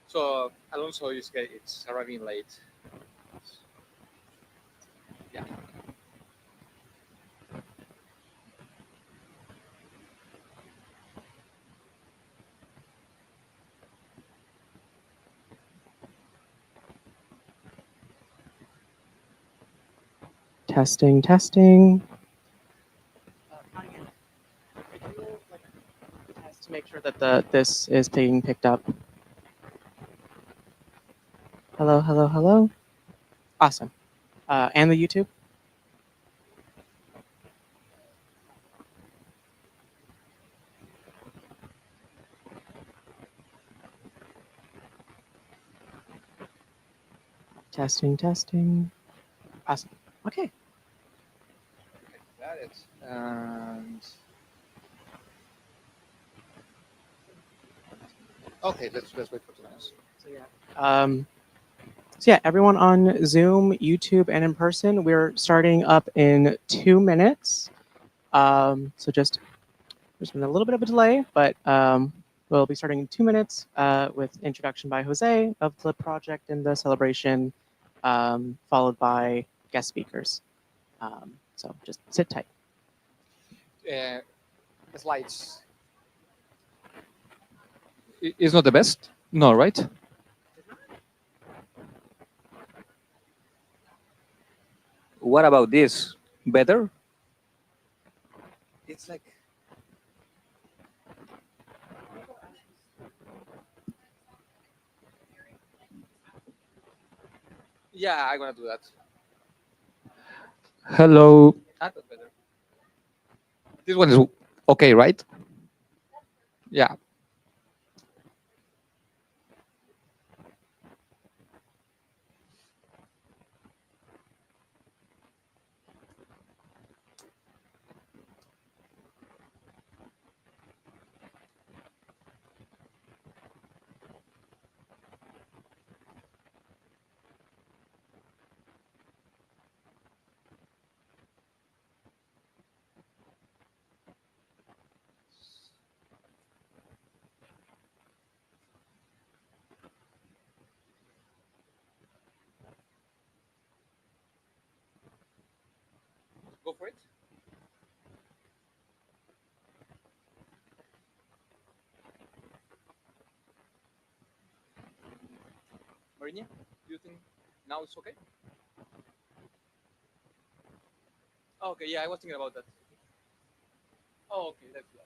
So Alonso it's arriving late. Yeah. Testing, testing. Could you test to make sure that this is being picked up? Hello, hello, hello. Awesome. And the YouTube. Testing, testing. Awesome. Okay. Got it. And okay, let's wait for 2 minutes. So yeah. So yeah, everyone on Zoom, YouTube, and in person, we're starting up in 2 minutes. So just there's been a little bit of a delay, but we'll be starting in 2 minutes with introduction by Jose of the project and the celebration, followed by guest speakers. So just sit tight. Uh, Slides is not the best. No, right? What about this? Better? It's like yeah, I'm gonna do that. Hello. Ah, that's better. This one is okay, right? Yeah. Go for it. Marinia, do you think now it's okay? Oh, okay, yeah, I was thinking about that. Oh, okay, let's do that.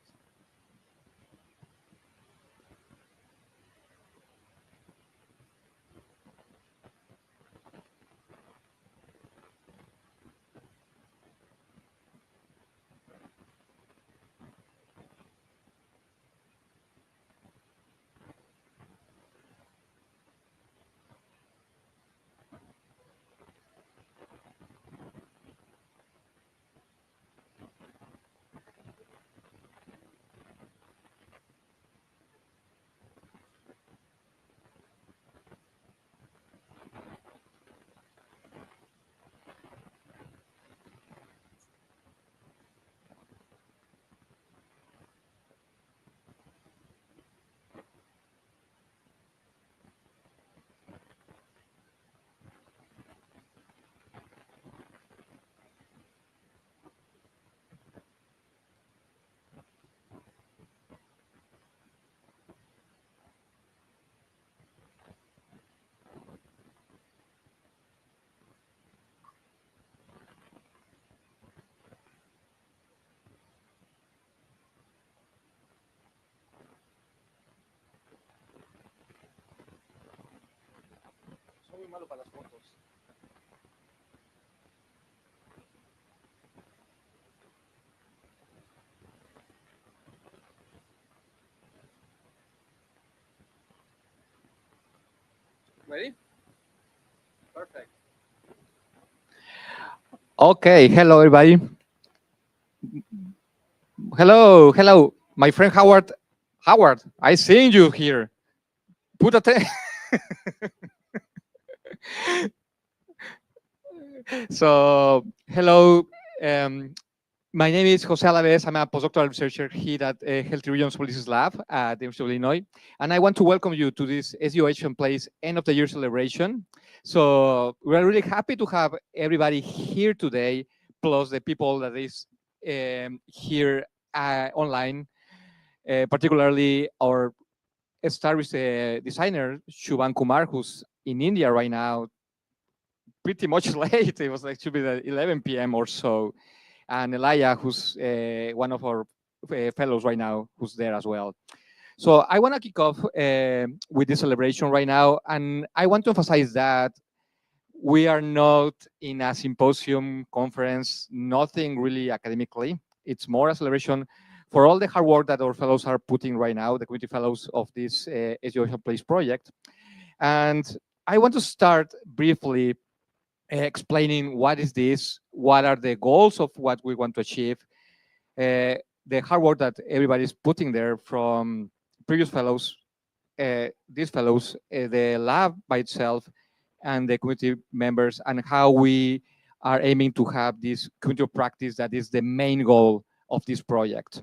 Soy muy malo para las fotos. Ready? Perfect. Okay, hello everybody. Hello, my friend Howard. Howard, I seen you here. Put a so hello. Um, My name is Jose Alaves. I'm a postdoctoral researcher here at Healthy Regions Policies Lab at the University of Illinois. And I want to welcome you to this SDOH Place End-of-Year Celebration. So we're really happy to have everybody here today, plus the people that is here online, particularly our star designer, Shubhan Kumar, who's in India right now, pretty much late. It was like should be the 11 p.m. or so, and Elia, who's one of our fellows right now, who's there as well. So I want to kick off with this celebration right now, and I want to emphasize that we are not in a symposium conference, nothing really academically. It's more a celebration for all the hard work that our fellows are putting right now, the community fellows of this SDOH Place project. And I want to start briefly explaining what is this, what are the goals of what we want to achieve, the hard work that everybody's putting there from previous fellows, these fellows, the lab by itself, and the community members, and how we are aiming to have this community of practice that is the main goal of this project.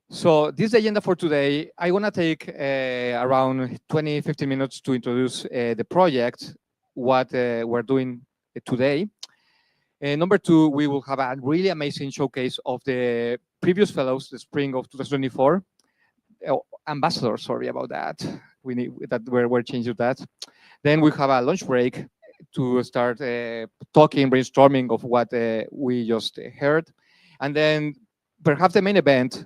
So this agenda for today, I want to take around 20, 15 minutes to introduce the project, what we're doing today. Number two, we will have a really amazing showcase of the previous fellows, the spring of 2024. Ambassadors, sorry about that. We need that, we're changing that. Then we have a lunch break to start talking, brainstorming of what we just heard. And then perhaps the main event,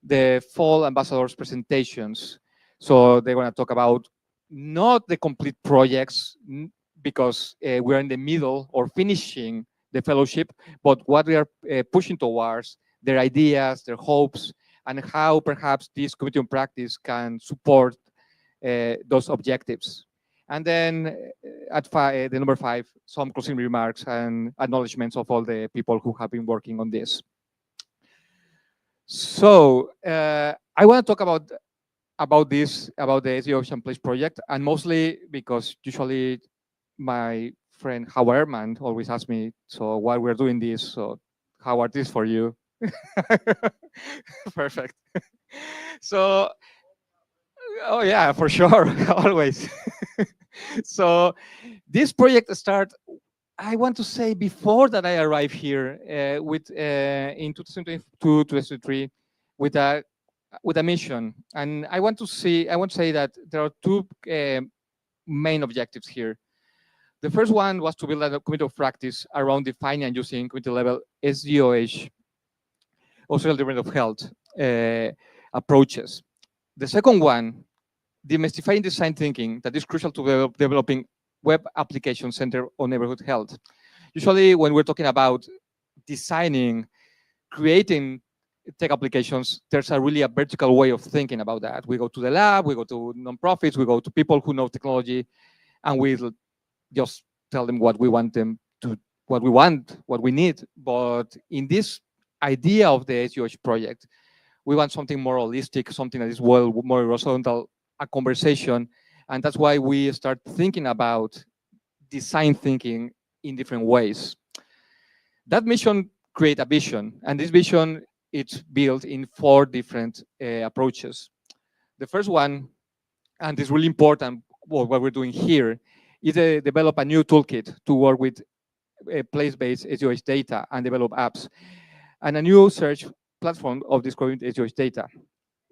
the fall ambassadors presentations. So they're going to talk about not the complete projects because we're in the middle or finishing the fellowship, but what we are pushing towards, their ideas, their hopes, and how perhaps this community of practice can support those objectives. And then at the number 5, some closing remarks and acknowledgements of all the people who have been working on this. So I want to talk about this, about the SDOH Place project, and mostly because usually my friend Howard Ehrman always asks me, so why we're doing this, so Howard, this for you. Perfect. So, oh yeah, for sure, always. So this project started, I want to say before that I arrived here with in 2022, 2023 with a mission, and I want to say that there are two main objectives here. The first one was to build a community of practice around defining and using community level SDOH, or social determinant of health approaches. The second one, demystifying design thinking that is crucial to developing web applications centered on neighborhood health. Usually when we're talking about designing, creating tech applications, there's a vertical way of thinking about that. We go to the lab, we go to nonprofits, we go to people who know technology, and we just tell them what we want them to, what we need. But in this idea of the SDOH project, we want something more holistic, something that is more horizontal, a conversation. And that's why we start thinking about design thinking in different ways. That mission create a vision, and this vision it's built in 4 different approaches. The first one, and it's really important what we're doing here, is develop a new toolkit to work with place-based SDOH data and develop apps, and a new search platform of discovering SDOH data.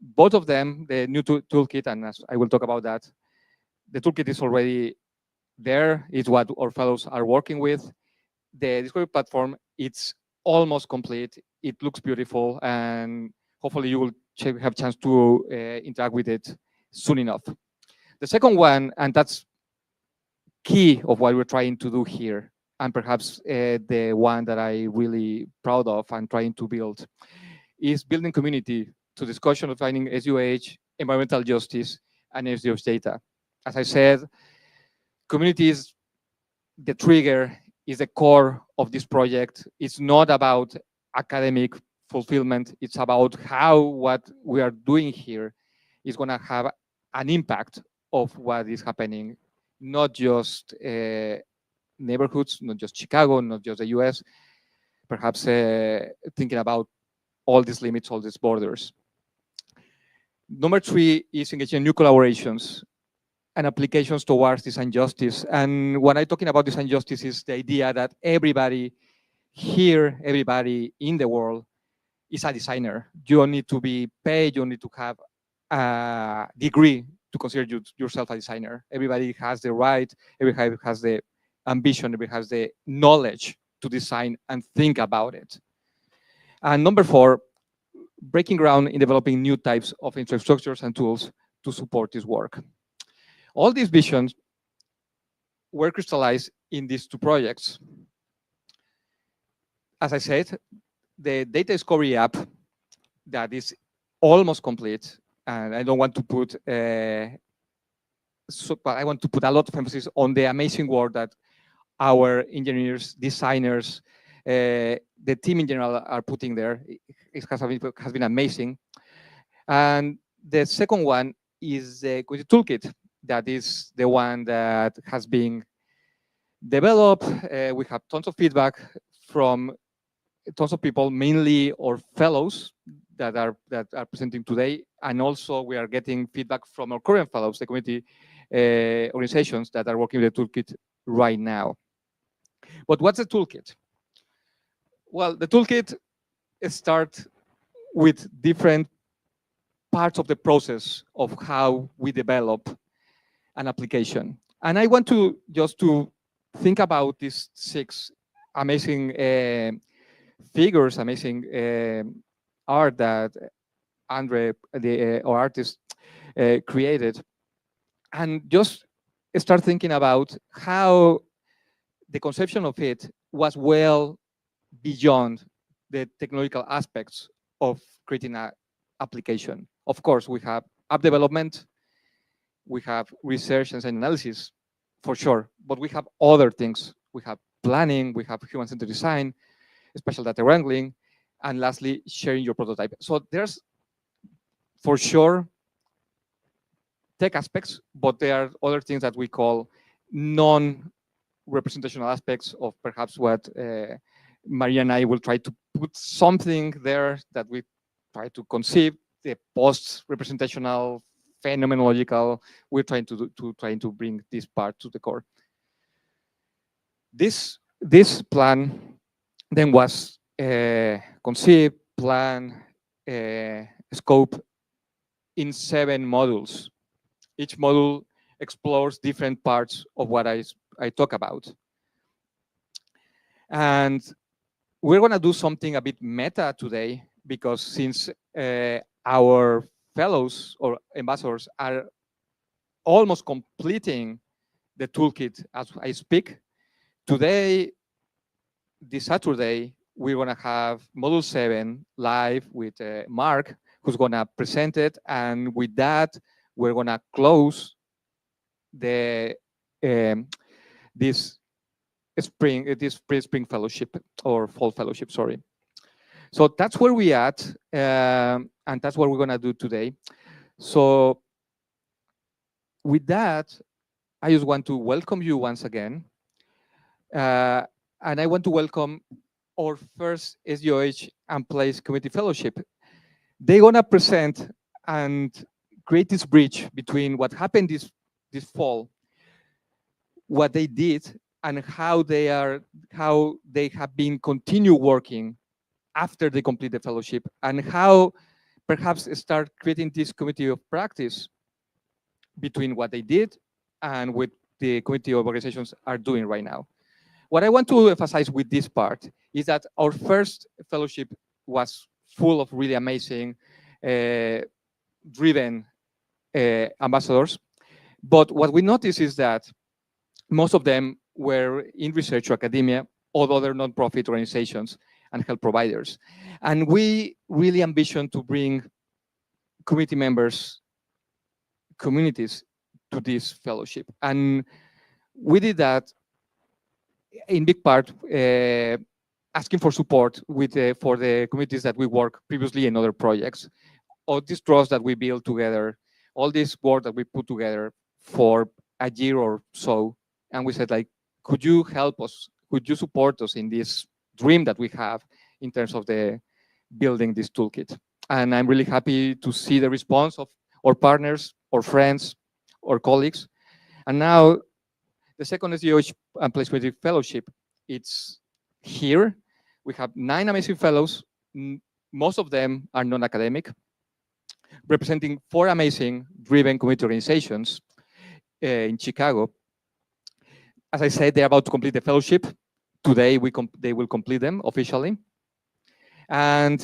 Both of them, the new toolkit, and as I will talk about that, the toolkit is already there. It's what our fellows are working with. The discovery platform, it's almost complete. It looks beautiful, and hopefully you will have a chance to interact with it soon enough. The second one, and that's key of what we're trying to do here, and perhaps the one that I really proud of and trying to build, is building community to discussion of finding SDOH, environmental justice, and SDOH data. As I said, community is the trigger, is the core of this project. It's not about academic fulfillment. It's about how what we are doing here is going to have an impact of what is happening, not just neighborhoods, not just Chicago, not just the US, perhaps thinking about all these limits, all these borders. Number three is engaging in new collaborations and applications towards design justice. And when I'm talking about design justice is the idea that everybody here, everybody in the world is a designer. You don't need to be paid, you don't need to have a degree to consider yourself a designer. Everybody has the right, everybody has the ambition, everybody has the knowledge to design and think about it. And number four, breaking ground in developing new types of infrastructures and tools to support this work. All these visions were crystallized in these two projects. As I said, the data discovery app that is almost complete, and I don't want to put, but I want to put a lot of emphasis on the amazing work that our engineers, designers, the team in general are putting there. It has been amazing. And the second one is the toolkit. That is the one that has been developed. We have tons of feedback from tons of people, mainly our fellows that are presenting today, and also we are getting feedback from our current fellows, the community organizations that are working with the toolkit right now. But what's the toolkit? Well, the toolkit starts with different parts of the process of how we develop an application. And I want to just to think about these 6 amazing figures, amazing art that Andre, our artist, created, and just start thinking about how the conception of it was well beyond the technological aspects of creating an application. Of course, we have app development, we have research and analysis, for sure, but we have other things. We have planning, we have human-centered design, spatial data wrangling, and lastly, sharing your prototype. So there's, for sure, tech aspects, but there are other things that we call non-representational aspects of perhaps what Maria and I will try to put something there that we try to conceive, the post-representational, phenomenological. We're trying to bring this part to the core. This plan then was conceived, planned, scope in 7 modules. Each module explores different parts of what I talk about. And we're going to do something a bit meta today, because since our fellows or ambassadors are almost completing the toolkit as I speak, today, this Saturday, we're going to have Module 7 live with Mark, who's going to present it. And with that, we're going to close the this spring fellowship, or fall fellowship, sorry. So that's where we at, and that's what we're going to do today. So with that, I just want to welcome you once again. And I want to welcome our first SDOH and Place Community Fellowship. They're going to present and create this bridge between what happened this fall, what they did, and how they have been continue working after they complete the fellowship, and how perhaps start creating this community of practice between what they did and what the community of organizations are doing right now. What I want to emphasize with this part is that our first fellowship was full of really amazing, driven ambassadors. But what we noticed is that most of them were in research or academia or other nonprofit organizations and health providers. And we really ambition to bring community members, communities to this fellowship. And we did that in big part asking for support for the communities that we work previously in other projects. All this trust that we built together, all this work that we put together for a year or so, and we said, like, could you help us? Could you support us in this dream that we have in terms of the building this toolkit. And I'm really happy to see the response of our partners, our friends, our colleagues. And now the second SDOH Place Creative Fellowship, it's here. We have 9 amazing fellows. Most of them are non-academic, representing 4 amazing driven community organizations in Chicago. As I said, they're about to complete the fellowship. Today, they will complete them officially. And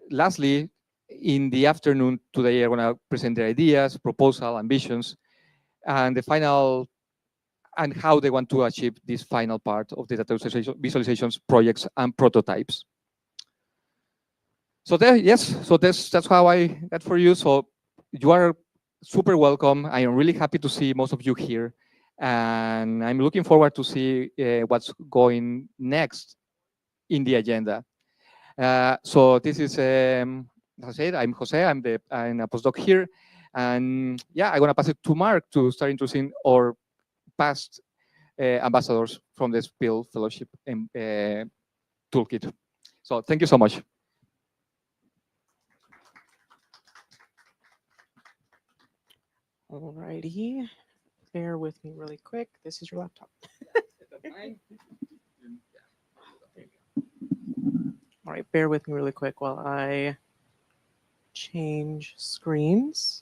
lastly, in the afternoon today, I'm going to present their ideas, proposal, ambitions, and the final, and how they want to achieve this final part of the data visualizations, projects, and prototypes. So there, yes, so that's how I got for you. So you are super welcome. I am really happy to see most of you here, and I'm looking forward to see what's going next in the agenda. So this is, as I said, I'm Jose. I'm a postdoc here, and yeah, I'm gonna pass it to Mark to start introducing our past ambassadors from the Spill Fellowship Toolkit. So thank you so much. Alrighty, bear with me really quick. This is your laptop. All right, bear with me really quick while I change screens.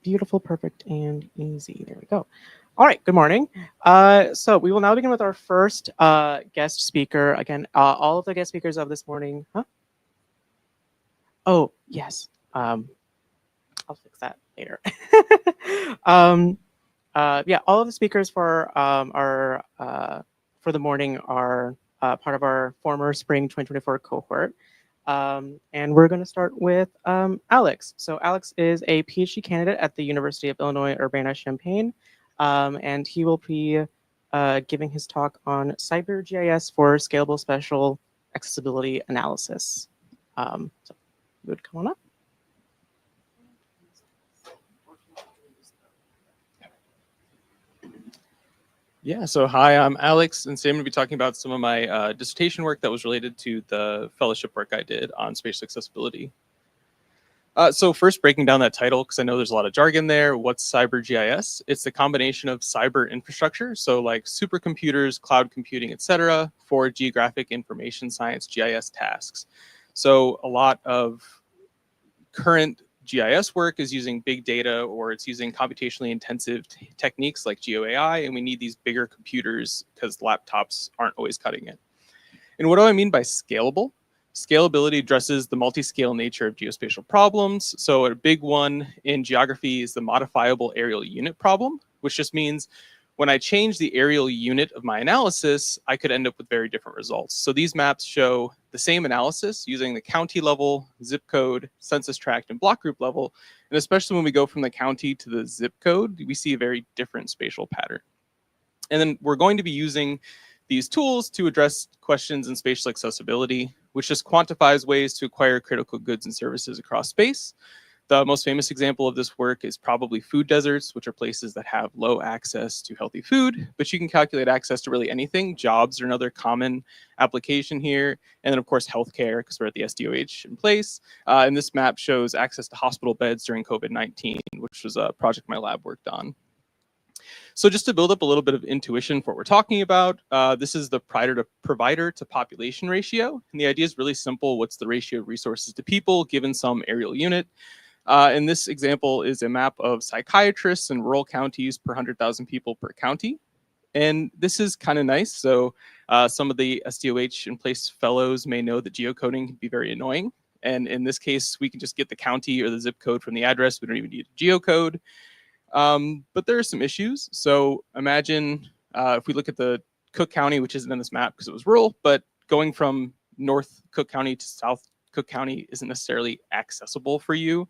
Beautiful, perfect, and easy. There we go. All right, good morning. So we will now begin with our first guest speaker. Again, all of the guest speakers of this morning. Oh, yes. I'll fix that later. Yeah, all of the speakers for the morning are part of our former spring 2024 cohort. And we're going to start with Alex. So Alex is a PhD candidate at the University of Illinois Urbana-Champaign, and he will be giving his talk on Cyber GIS for scalable spatial accessibility analysis. So you would come on up. Yeah, so hi, I'm Alex, and today I'm going to be talking about some of my dissertation work that was related to the fellowship work I did on spatial accessibility. So first, breaking down that title, because I know there's a lot of jargon there. What's Cyber GIS? It's the combination of cyber infrastructure, so like supercomputers, cloud computing, etc., for geographic information science GIS tasks. So a lot of current GIS work is using big data, or it's using computationally intensive techniques like GeoAI, and we need these bigger computers because laptops aren't always cutting it. And what do I mean by scalable? Scalability addresses the multi-scale nature of geospatial problems. So a big one in geography is the modifiable aerial unit problem, which just means when I change the aerial unit of my analysis, I could end up with very different results. So these maps show the same analysis using the county level, zip code, census tract, and block group level. And especially when we go from the county to the zip code, we see a very different spatial pattern. And then we're going to be using these tools to address questions in spatial accessibility, which just quantifies ways to acquire critical goods and services across space. The most famous example of this work is probably food deserts, which are places that have low access to healthy food, but you can calculate access to really anything. Jobs are another common application here. And then of course, healthcare, because we're at the SDOH in place. And this map shows access to hospital beds during COVID-19, which was a project my lab worked on. So just to build up a little bit of intuition for what we're talking about, this is the provider to population ratio. And the idea is really simple. What's the ratio of resources to people given some aerial unit? And this example is a map of psychiatrists in rural counties per 100,000 people per county. And this is kind of nice. So some of the SDOH in place fellows may know that geocoding can be very annoying. And in this case, we can just get the county or the zip code from the address. We don't even need a geocode. But there are some issues. So imagine if we look at the Cook County, which isn't in this map because it was rural, but going from North Cook County to South Cook County isn't necessarily accessible for you.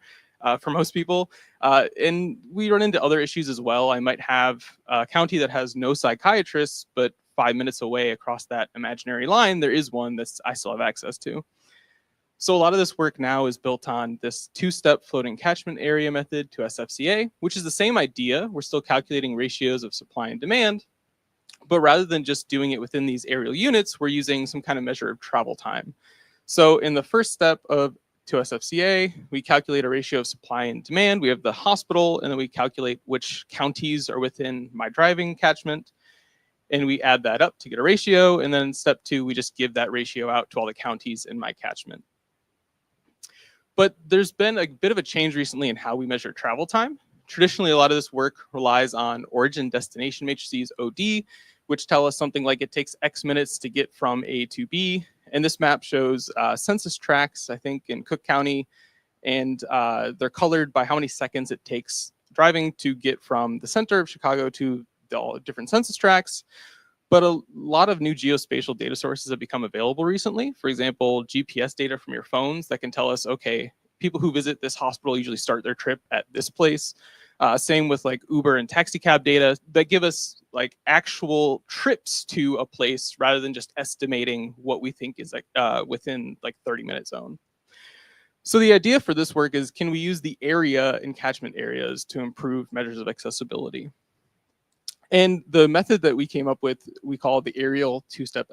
For most people. And we run into other issues as well. I might have a county that has no psychiatrists, but 5 minutes away across that imaginary line, there is one that I still have access to. So a lot of this work now is built on this two-step floating catchment area method to SFCA, which is the same idea. We're still calculating ratios of supply and demand, But rather than just doing it within these aerial units, we're using some kind of measure of travel time. So in the first step of 2SFCA, we calculate a ratio of supply and demand. We have the hospital, and then we calculate which counties are within my driving catchment, and we add that up to get a ratio. And then in step 2, we just give that ratio out to all the counties in my catchment. But there's been a bit of a change recently in how we measure travel time. Traditionally, a lot of this work relies on origin destination matrices, OD, which tell us something like it takes X minutes to get from A to B. And this map shows census tracts, I think, in Cook County, and they're colored by how many seconds it takes driving to get from the center of Chicago to all the different census tracts. But a lot of new geospatial data sources have become available recently. For example, GPS data from your phones that can tell us, okay, people who visit this hospital usually start their trip at this place. Same with like Uber and taxi cab data that give us like actual trips to a place rather than just estimating what we think is like within like 30-minute zone. So the idea for this work is, can we use the area and catchment areas to improve measures of accessibility? And the method that we came up with, we call the aerial two-step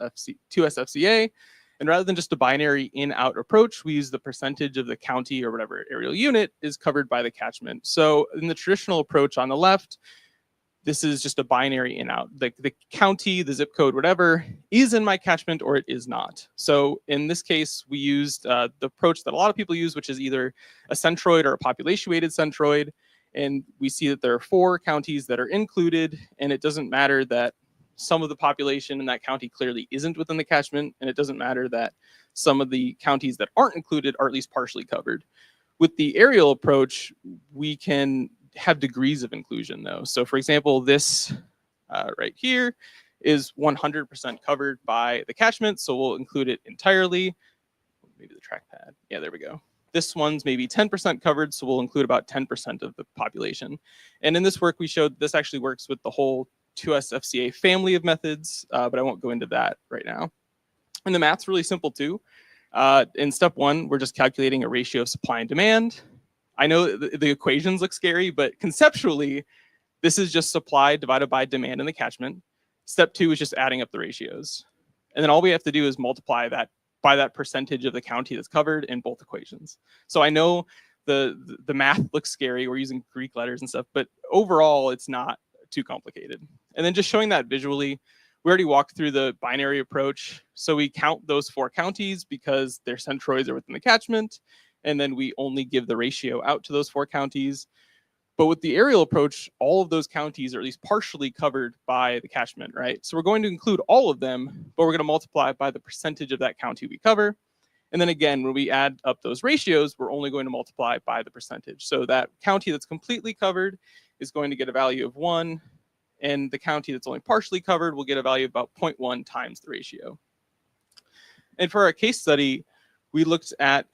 2SFCA. And rather than just a binary in-out approach, we use the percentage of the county or whatever aerial unit is covered by the catchment. So in the traditional approach on the left, this is just a binary in-out. The county, the zip code, whatever, is in my catchment or it is not. So in this case, we used the approach that a lot of people use, which is either a centroid or a population-weighted centroid. And we see that there are 4 counties that are included, and it doesn't matter that some of the population in that county clearly isn't within the catchment, and it doesn't matter that some of the counties that aren't included are at least partially covered. With the aerial approach, we can have degrees of inclusion though. So for example, this right here is 100% covered by the catchment, so we'll include it entirely. Maybe the trackpad, yeah, there we go. This one's maybe 10% covered, so we'll include about 10% of the population. And in this work, we showed this actually works with the whole 2SFCA family of methods, but I won't go into that right now. And the math's really simple too. In step 1, we're just calculating a ratio of supply and demand. I know the equations look scary, but conceptually, this is just supply divided by demand in the catchment. Step 2 is just adding up the ratios. And then all we have to do is multiply that by that percentage of the county that's covered in both equations. So I know the math looks scary, we're using Greek letters and stuff, but overall it's not too complicated. And then just showing that visually, we already walked through the binary approach. So we count those 4 counties because their centroids are within the catchment, and then we only give the ratio out to those 4 counties. But with the aerial approach, all of those counties are at least partially covered by the catchment, right? So we're going to include all of them, but we're going to multiply it by the percentage of that county we cover. And then again, when we add up those ratios, we're only going to multiply by the percentage. So that county that's completely covered is going to get a value of 1, and the county that's only partially covered will get a value of about 0.1 times the ratio. And for our case study, we looked at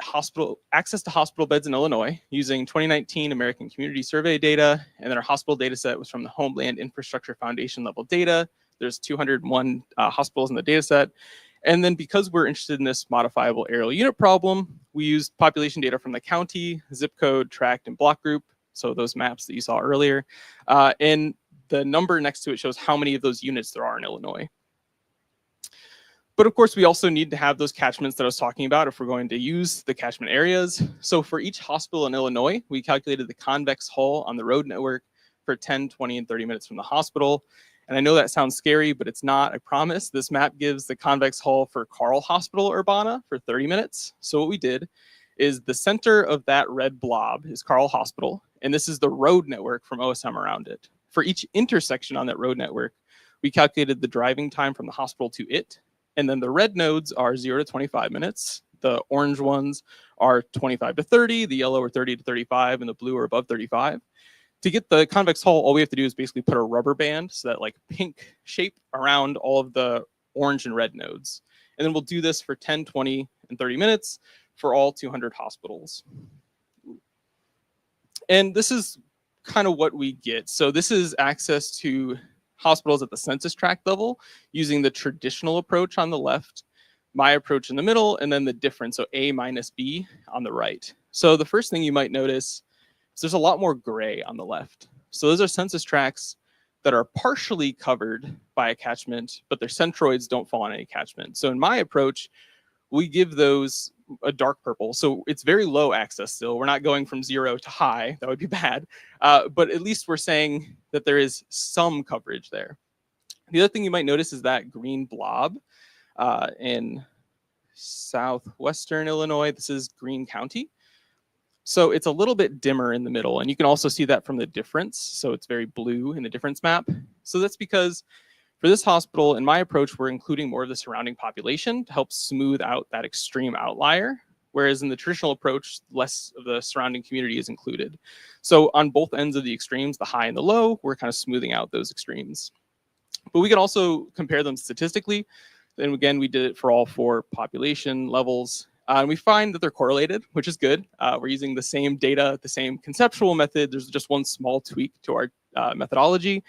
access to hospital beds in Illinois using 2019 American Community Survey data, and then our hospital data set was from the Homeland Infrastructure Foundation level data. There's 201 hospitals in the data set. And then because we're interested in this modifiable aerial unit problem, we used population data from the county, zip code, tract, and block group. So those maps that you saw earlier. And the number next to it shows how many of those units there are in Illinois. But of course, we also need to have those catchments that I was talking about if we're going to use the catchment areas. So for each hospital in Illinois, we calculated the convex hull on the road network for 10, 20, and 30 minutes from the hospital. And I know that sounds scary, but it's not, I promise. This map gives the convex hull for Carle Hospital, Urbana for 30 minutes. So what we did is the center of that red blob is Carle Hospital, and this is the road network from OSM around it. For each intersection on that road network, we calculated the driving time from the hospital to it. And then the red nodes are 0 to 25 minutes. The orange ones are 25 to 30, the yellow are 30 to 35, and the blue are above 35. To get the convex hull, all we have to do is basically put a rubber band, so that like pink shape around all of the orange and red nodes. And then we'll do this for 10, 20, and 30 minutes for all 200 hospitals. And this is kind of what we get. So this is access to hospitals at the census tract level using the traditional approach on the left, my approach in the middle, and then the difference, so A minus B on the right. So the first thing you might notice is there's a lot more gray on the left. So those are census tracts that are partially covered by a catchment, but their centroids don't fall on any catchment. So in my approach, we give those a dark purple. So it's very low access still. We're not going from 0 to high. That would be bad. But at least we're saying that there is some coverage there. The other thing you might notice is that green blob in southwestern Illinois. This is Greene County. So it's a little bit dimmer in the middle, and you can also see that from the difference. So it's very blue in the difference map. So that's because for this hospital, in my approach, we're including more of the surrounding population to help smooth out that extreme outlier, whereas in the traditional approach, less of the surrounding community is included. So on both ends of the extremes, the high and the low, we're kind of smoothing out those extremes. But we can also compare them statistically. And again, we did it for all 4 population levels. And we find that they're correlated, which is good. We're using the same data, the same conceptual method. There's just one small tweak to our methodology.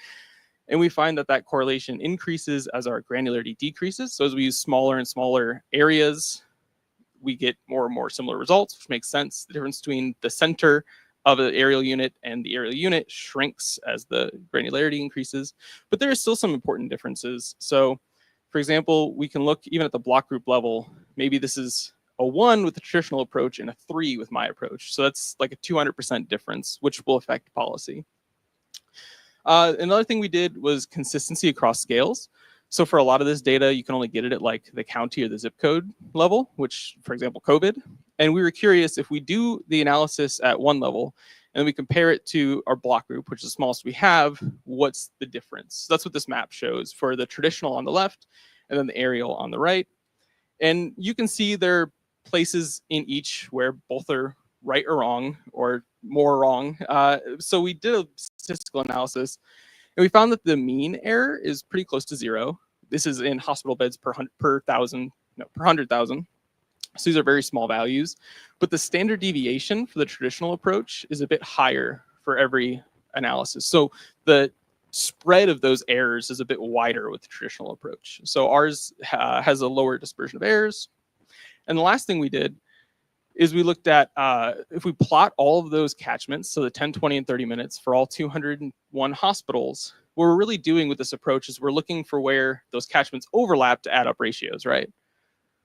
And we find that that correlation increases as our granularity decreases. So as we use smaller and smaller areas, we get more and more similar results, which makes sense. The difference between the center of the aerial unit and the aerial unit shrinks as the granularity increases. But there are still some important differences. So for example, we can look even at the block group level. Maybe this is a 1 with the traditional approach and a 3 with my approach. So that's like a 200% difference, which will affect policy. Another thing we did was consistency across scales. So for a lot of this data, you can only get it at like the county or the zip code level, which, for example, COVID. And we were curious if we do the analysis at one level and we compare it to our block group, which is the smallest we have, what's the difference? So that's what this map shows for the traditional on the left and then the aerial on the right. And you can see there are places in each where both are right or wrong, or more wrong. So we did a statistical analysis, and we found that the mean error is pretty close to 0. This is in hospital beds per 100,000. So these are very small values. But the standard deviation for the traditional approach is a bit higher for every analysis. So the spread of those errors is a bit wider with the traditional approach. So ours has a lower dispersion of errors. And the last thing we did is we looked at if we plot all of those catchments, so the 10, 20, and 30 minutes for all 201 hospitals, what we're really doing with this approach is we're looking for where those catchments overlap to add up ratios, right?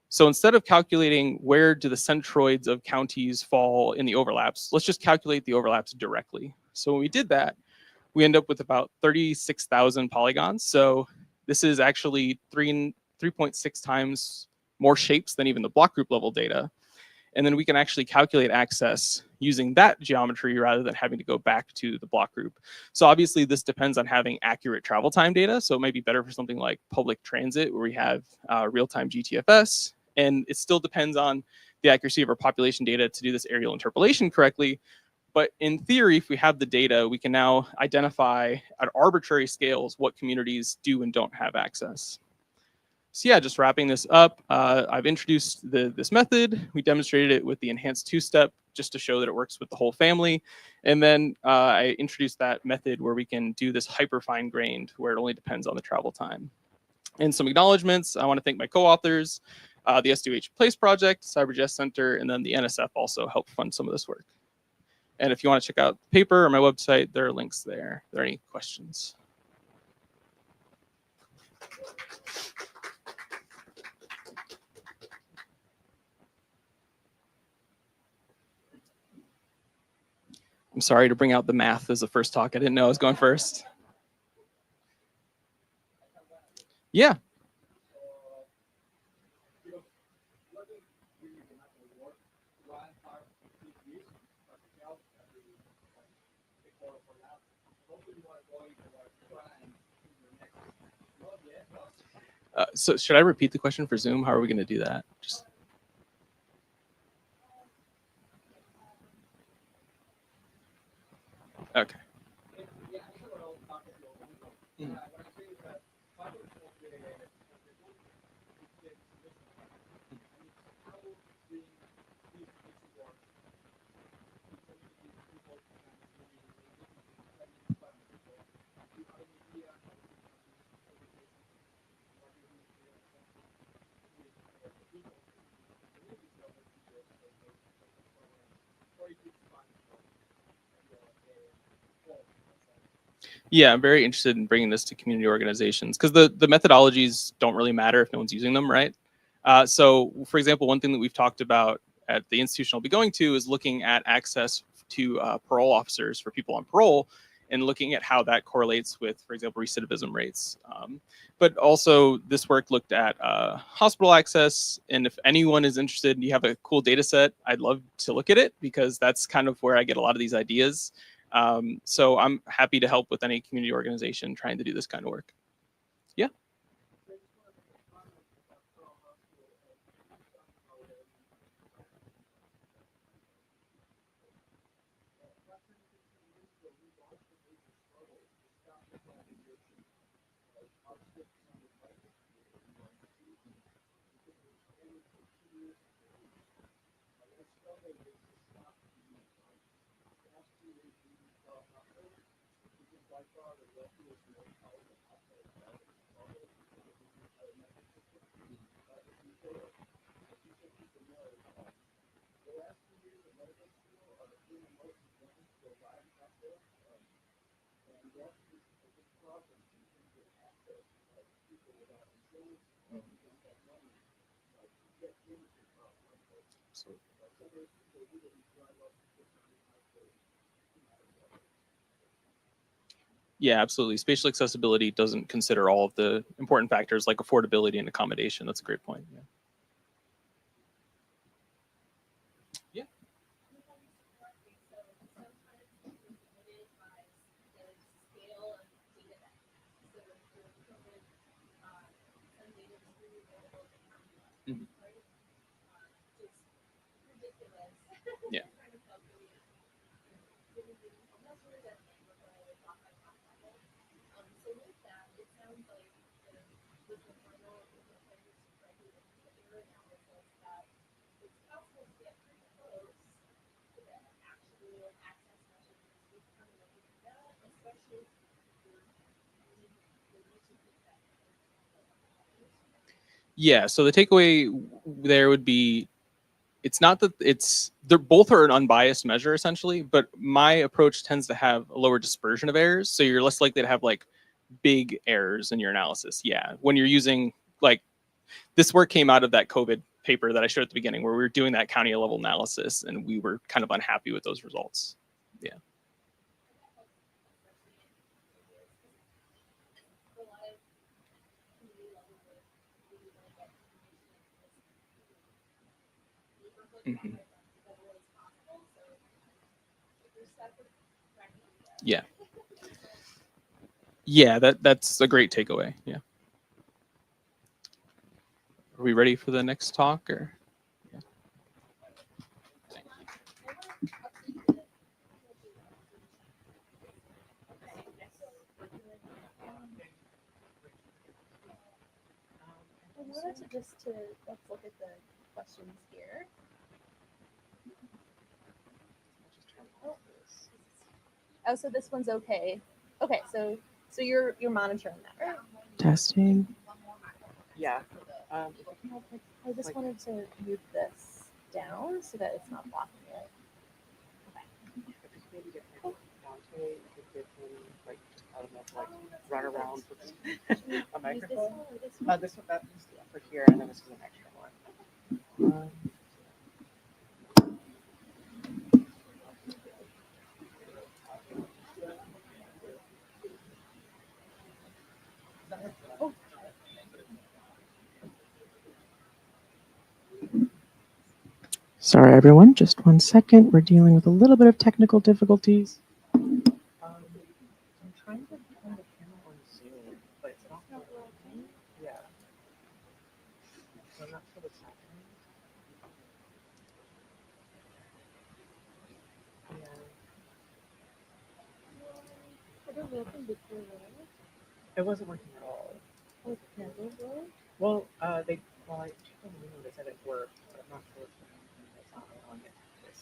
So instead of calculating where do the centroids of counties fall in the overlaps, let's just calculate the overlaps directly. So when we did that, we end up with about 36,000 polygons. So this is actually 3.6 times more shapes than even the block group level data. And then we can actually calculate access using that geometry rather than having to go back to the block group. So obviously this depends on having accurate travel time data. So it might be better for something like public transit where we have real-time GTFS. And it still depends on the accuracy of our population data to do this aerial interpolation correctly. But in theory, if we have the data, we can now identify at arbitrary scales what communities do and don't have access. So yeah, just wrapping this up, I've introduced this method. We demonstrated it with the enhanced 2-step just to show that it works with the whole family. And then I introduced that method where we can do this hyper fine grained where it only depends on the travel time. And some acknowledgements. I want to thank my co-authors, the SDOH Place Project, CyberJS Center, and then the NSF also helped fund some of this work. And if you want to check out the paper or my website, there are links there. Are there any questions? I'm sorry to bring out the math as the first talk. I didn't know I was going first. Yeah. So should I repeat the question for Zoom? How are we going to do that? Just... Okay. Mm. Yeah, I'm very interested in bringing this to community organizations because the methodologies don't really matter if no one's using them, right? So, for example, one thing that we've talked about at the institution I'll be going to is looking at access to parole officers for people on parole and looking at how that correlates with, for example, recidivism rates. But also, this work looked at hospital access. And if anyone is interested and you have a cool data set, I'd love to look at it because that's kind of where I get a lot of these ideas. So I'm happy to help with any community organization trying to do this kind of work. Yeah. Yeah, absolutely. Spatial accessibility doesn't consider all of the important factors like affordability and accommodation. That's a great point. Yeah. Yeah. Mhm. Yeah. Yeah. So the takeaway there would be it's not that they're both are an unbiased measure essentially, but my approach tends to have a lower dispersion of errors. So you're less likely to have like big errors in your analysis. Yeah. When you're using like this work came out of that COVID paper that I showed at the beginning where we were doing that county level analysis and we were kind of unhappy with those results. Yeah. Mhm. Yeah. Yeah, that's a great takeaway. Yeah. Are we ready for the next talk or? Yeah. I wanted to let's look at the questions here. Oh, so this one's okay. Okay, so you're monitoring that, right? Testing. Yeah. I just wanted to move this down so that it's not blocking it. Run around with a Use this microphone. one or this one? This one, that's for here, and then this is an extra one. Sorry, everyone. Just 1 second. We're dealing with a little bit of technical difficulties. I'm trying to find the camera on Zoom, but it's not working. Yeah. So I'm not sure what's happening. Yeah. It wasn't working at all. Well, I checked on the window, they said it worked, but I'm not sure what's happening. It's not allowing it to this.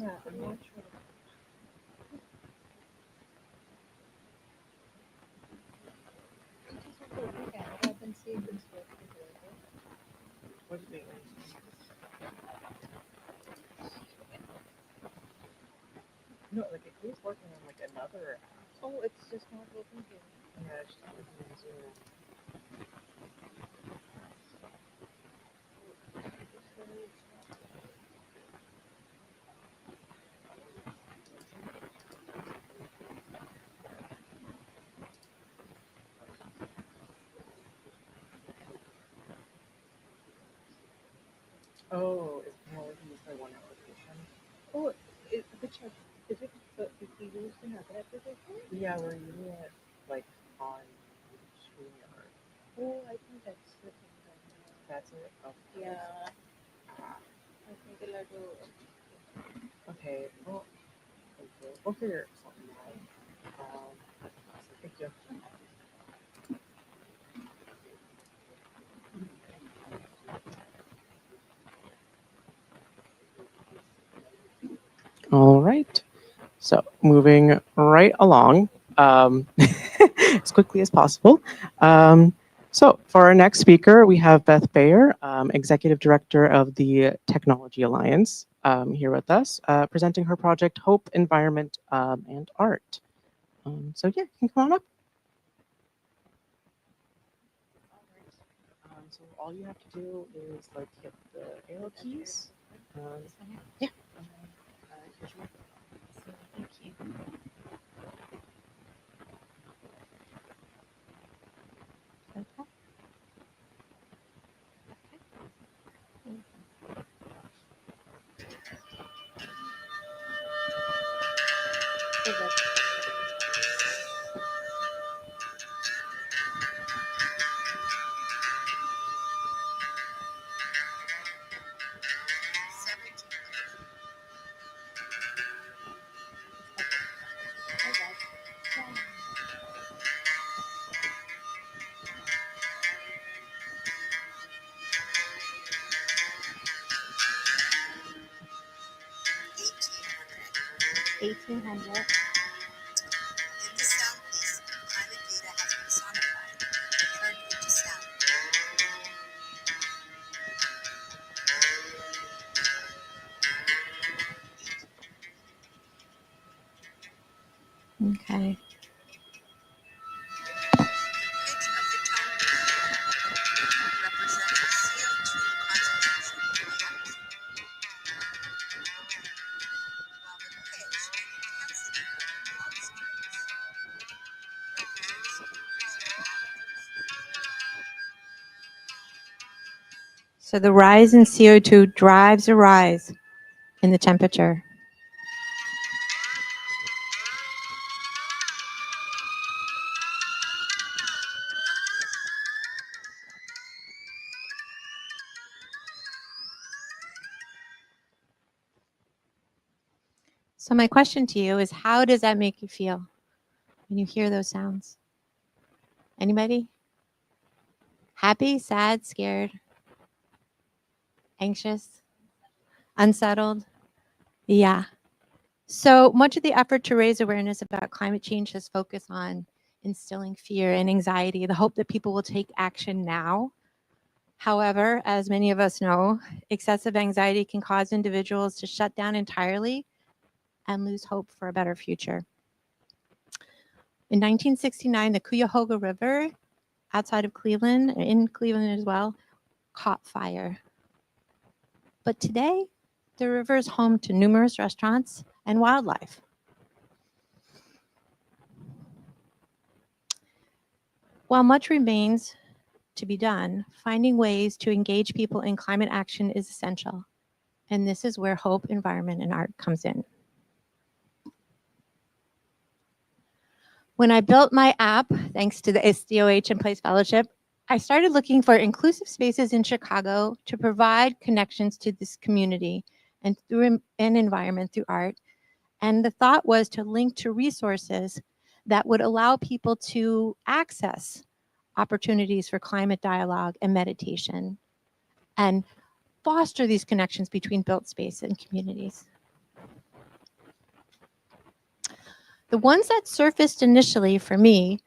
Yeah, I'm not sure. I've been seeing this work. What do you think? No, like if he's working on like another app. Oh, it's just not working here. Yeah, it's just working on Zoom. Oh, it's more like use my one application. Oh, which is it? If we use another application? Yeah, we're using it like on StreamYard. Oh, I think that's the thing. That's it. Okay. Yeah. I think it'll do. Okay. Well, we'll figure something out. Thank you. All right. So moving right along as quickly as possible. So for our next speaker, we have Beth Bayer, Executive Director of the Technology Alliance, here with us, presenting her project Hope, Environment, and Art. So yeah, you can come on up. So all you have to do is like hit the arrow keys. Yeah. Here's your Thank you. microphone. Okay. 1800. Okay. So the rise in CO2 drives a rise in the temperature. So my question to you is, how does that make you feel when you hear those sounds? Anybody? Happy, sad, scared, anxious, unsettled? Yeah. So much of the effort to raise awareness about climate change has focused on instilling fear and anxiety, the hope that people will take action now. However, as many of us know, excessive anxiety can cause individuals to shut down entirely and lose hope for a better future. In 1969, the Cuyahoga River outside of Cleveland, in Cleveland as well, caught fire. But today, the river is home to numerous restaurants and wildlife. While much remains to be done, finding ways to engage people in climate action is essential. And this is where hope, environment, and art comes in. When I built my app, thanks to the SDOH and Place Fellowship, I started looking for inclusive spaces in Chicago to provide connections to this community and through an environment through art. And the thought was to link to resources that would allow people to access opportunities for climate dialogue and meditation and foster these connections between built space and communities. The ones that surfaced initially for me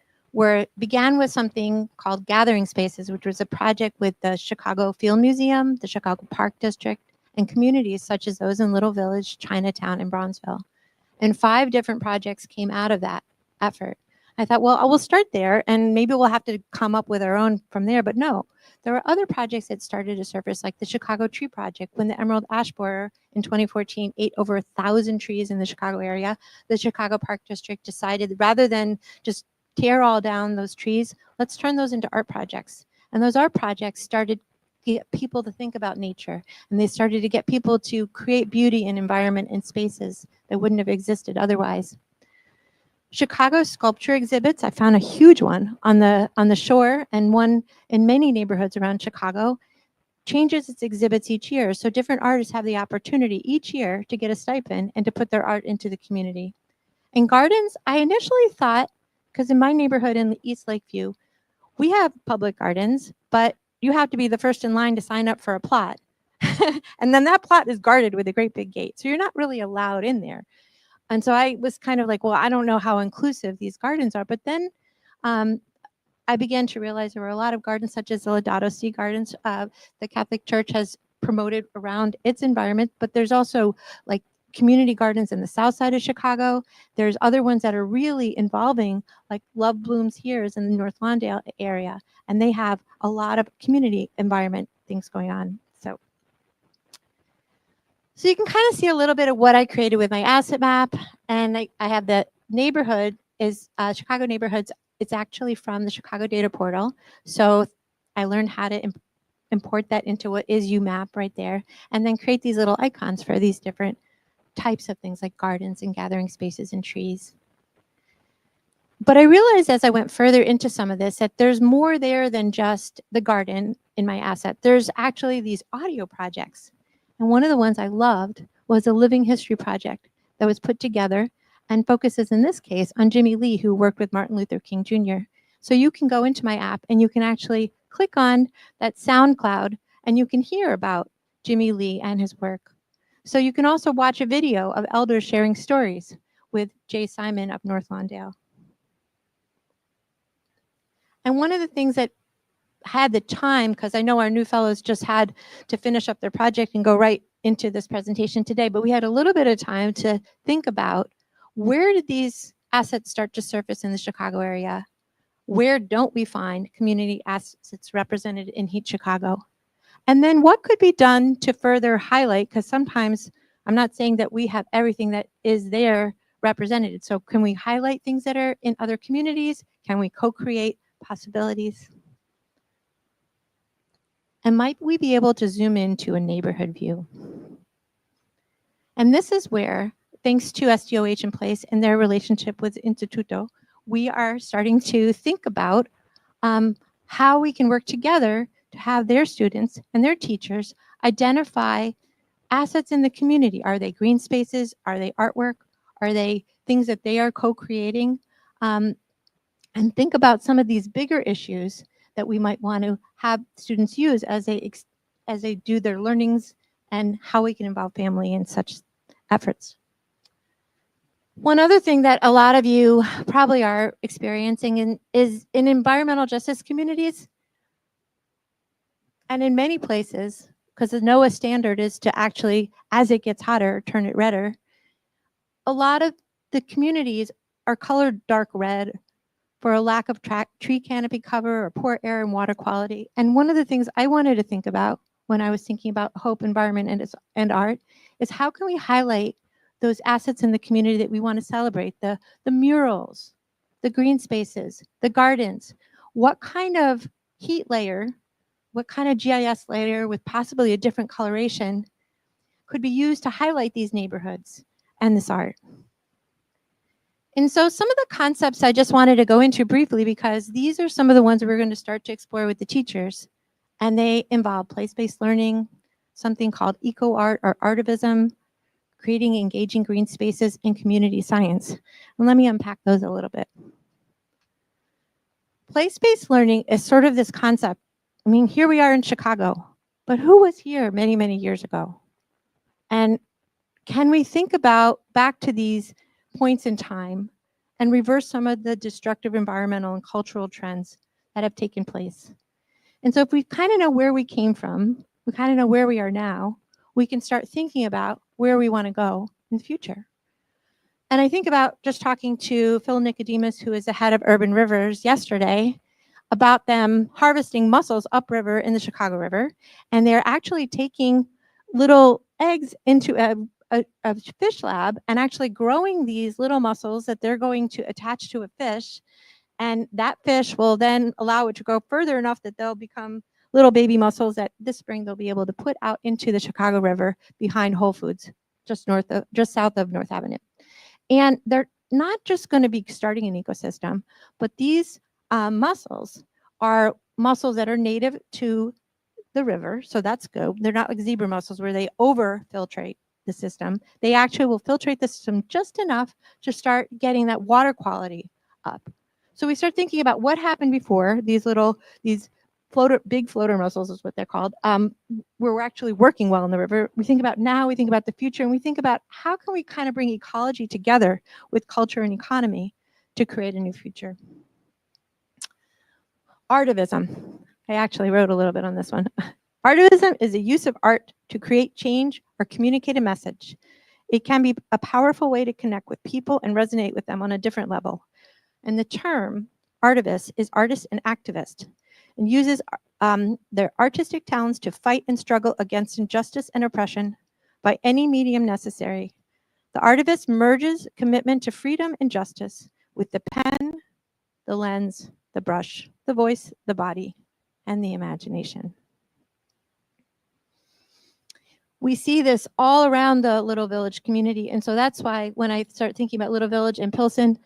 began with something called Gathering Spaces, which was a project with the Chicago Field Museum, the Chicago Park District, and communities such as those in Little Village, Chinatown, and Bronzeville. And 5 different projects came out of that effort. I thought, well, I will start there, and maybe we'll have to come up with our own from there. But no, there were other projects that started to surface, like the Chicago Tree Project. When the emerald ash borer in 2014 ate over 1,000 trees in the Chicago area, the Chicago Park District decided, rather than just tear all down those trees, let's turn those into art projects. And those art projects started to get people to think about nature, and they started to get people to create beauty in environment and spaces that wouldn't have existed otherwise. Chicago sculpture exhibits, I found a huge one on the shore, and one in many neighborhoods around Chicago, changes its exhibits each year. So different artists have the opportunity each year to get a stipend and to put their art into the community. And gardens, I initially thought, because in my neighborhood in East Lakeview, we have public gardens, but you have to be the first in line to sign up for a plot. And then that plot is guarded with a great big gate. So you're not really allowed in there. And so I was kind of like, well, I don't know how inclusive these gardens are. But then I began to realize there were a lot of gardens, such as the Laudato Si Gardens. The Catholic Church has promoted around its environment, but there's also like community gardens in the south side of Chicago. There's other ones that are really involving, like Love Blooms here is in the North Lawndale area, and they have a lot of community environment things going on. So you can kind of see a little bit of what I created with my asset map. And I have the neighborhood is Chicago neighborhoods. It's actually from the Chicago Data Portal. So I learned how to import that into what is UMap right there, and then create these little icons for these different types of things like gardens and gathering spaces and trees. But I realized as I went further into some of this that there's more there than just the garden in my asset. There's actually these audio projects. And one of the ones I loved was a living history project that was put together and focuses in this case on Jimmy Lee, who worked with Martin Luther King Jr. So you can go into my app and you can actually click on that SoundCloud and you can hear about Jimmy Lee and his work. So you can also watch a video of elders sharing stories with Jay Simon of North Lawndale. And one of the things that had the time, because I know our new fellows just had to finish up their project and go right into this presentation today, but we had a little bit of time to think about where did these assets start to surface in the Chicago area? Where don't we find community assets represented in Heat Chicago? And then what could be done to further highlight, because sometimes I'm not saying that we have everything that is there represented. So can we highlight things that are in other communities? Can we co-create possibilities? And might we be able to zoom into a neighborhood view? And this is where, thanks to SDOH in Place and their relationship with Instituto, we are starting to think about how we can work together to have their students and their teachers identify assets in the community. Are they green spaces? Are they artwork? Are they things that they are co-creating? And think about some of these bigger issues that we might want to have students use as they do their learnings, and how we can involve family in such efforts. One other thing that a lot of you probably are experiencing is in environmental justice communities, and in many places, because the NOAA standard is to actually, as it gets hotter, turn it redder. A lot of the communities are colored dark red for a lack of tree canopy cover or poor air and water quality. And one of the things I wanted to think about when I was thinking about hope, environment, and art is how can we highlight those assets in the community that we want to celebrate, the murals, the green spaces, the gardens. What kind of heat layer, what kind of GIS layer with possibly a different coloration could be used to highlight these neighborhoods and this art? And so some of the concepts I just wanted to go into briefly, because these are some of the ones we're going to start to explore with the teachers. And they involve place-based learning, something called eco-art or artivism, creating engaging green spaces, and community science. And let me unpack those a little bit. Place-based learning is sort of this concept. I mean, here we are in Chicago, but who was here many, many years ago? And can we think about back to these points in time and reverse some of the destructive environmental and cultural trends that have taken place. And so if we kind of know where we came from, we kind of know where we are now, we can start thinking about where we want to go in the future. And I think about just talking to Phil Nicodemus, who is the head of Urban Rivers, yesterday, about them harvesting mussels upriver in the Chicago River. And they're actually taking little eggs into a fish lab and actually growing these little mussels that they're going to attach to a fish. And that fish will then allow it to grow further enough that they'll become little baby mussels that this spring they'll be able to put out into the Chicago River behind Whole Foods, just south of North Avenue. And they're not just going to be starting an ecosystem, but these mussels are mussels that are native to the river, so that's good. They're not like zebra mussels where they over-filtrate the system. They actually will filtrate the system just enough to start getting that water quality up. So we start thinking about what happened before these big floater mussels is what they're called, where we're actually working well in the river. We think about now, we think about the future, and we think about how can we kind of bring ecology together with culture and economy to create a new future. Artivism. I actually wrote a little bit on this one. Artivism is the use of art to create change or communicate a message. It can be a powerful way to connect with people and resonate with them on a different level. And the term artivist is artist and activist, and uses their artistic talents to fight and struggle against injustice and oppression by any medium necessary. The artivist merges commitment to freedom and justice with the pen, the lens, the brush, the voice, the body, and the imagination. We see this all around the Little Village community, and so that's why when I start thinking about Little Village and Pilsen,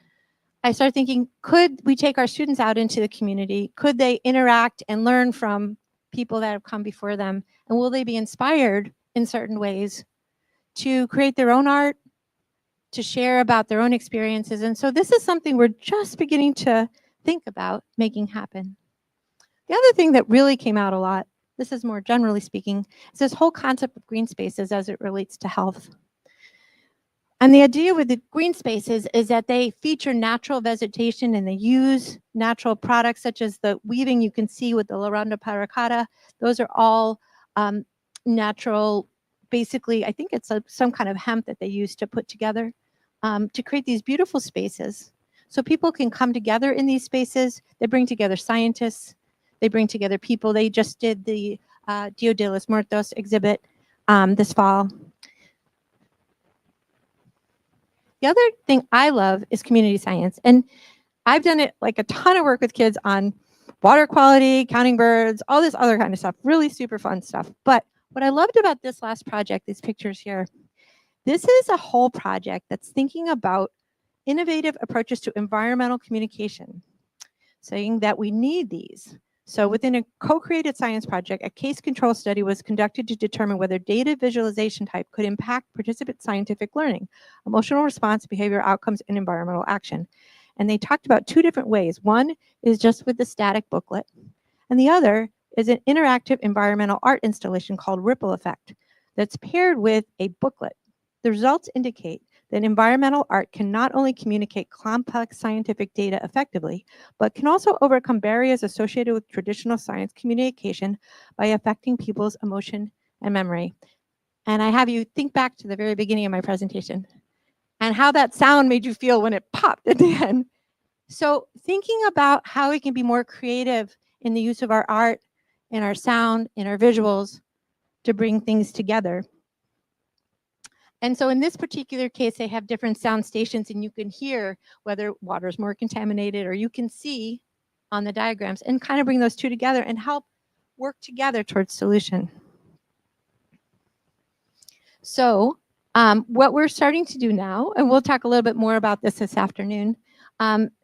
I start thinking, could we take our students out into the community? Could they interact and learn from people that have come before them? And will they be inspired in certain ways to create their own art, to share about their own experiences? And so this is something we're just beginning to think about making happen. The other thing that really came out a lot, this is more generally speaking, is this whole concept of green spaces as it relates to health. And the idea with the green spaces is that they feature natural vegetation and they use natural products such as the weaving you can see with the Laronda paracata. Those are all natural, basically, I think it's some kind of hemp that they use to put together to create these beautiful spaces. So people can come together in these spaces. They bring together scientists. They bring together people. They just did the Dia de los Muertos exhibit this fall. The other thing I love is community science. And I've done it like a ton of work with kids on water quality, counting birds, all this other kind of stuff, really super fun stuff. But what I loved about this last project, these pictures here, this is a whole project that's thinking about innovative approaches to environmental communication, saying that we need these. So within a co-created science project, a case control study was conducted to determine whether data visualization type could impact participant scientific learning, emotional response, behavior outcomes, and environmental action. And they talked about two different ways. One is just with the static booklet, and the other is an interactive environmental art installation called Ripple Effect that's paired with a booklet. The results indicate that environmental art can not only communicate complex scientific data effectively, but can also overcome barriers associated with traditional science communication by affecting people's emotion and memory. And I have you think back to the very beginning of my presentation and how that sound made you feel when it popped at the end. So thinking about how we can be more creative in the use of our art, in our sound, in our visuals to bring things together. And so in this particular case, they have different sound stations and you can hear whether water is more contaminated, or you can see on the diagrams and kind of bring those two together and help work together towards solution. So what we're starting to do now, and we'll talk a little bit more about this afternoon,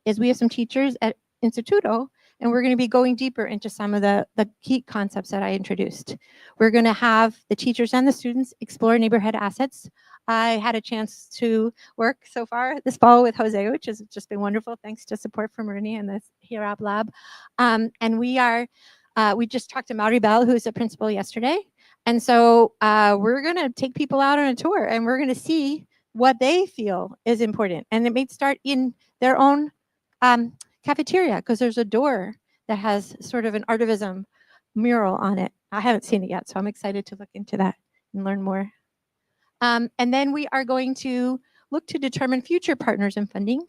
is we have some teachers at Instituto, and we're going to be going deeper into some of the key concepts that I introduced. We're going to have the teachers and the students explore neighborhood assets. I had a chance to work so far this fall with Jose, which has just been wonderful, thanks to support from Rooney and the HIRAP lab. And we just talked to Maribel, who's the principal yesterday. And so we're going to take people out on a tour and we're going to see what they feel is important. And it may start in their own cafeteria, because there's a door that has sort of an artivism mural on it. I haven't seen it yet, so I'm excited to look into that and learn more. And then we are going to look to determine future partners and funding.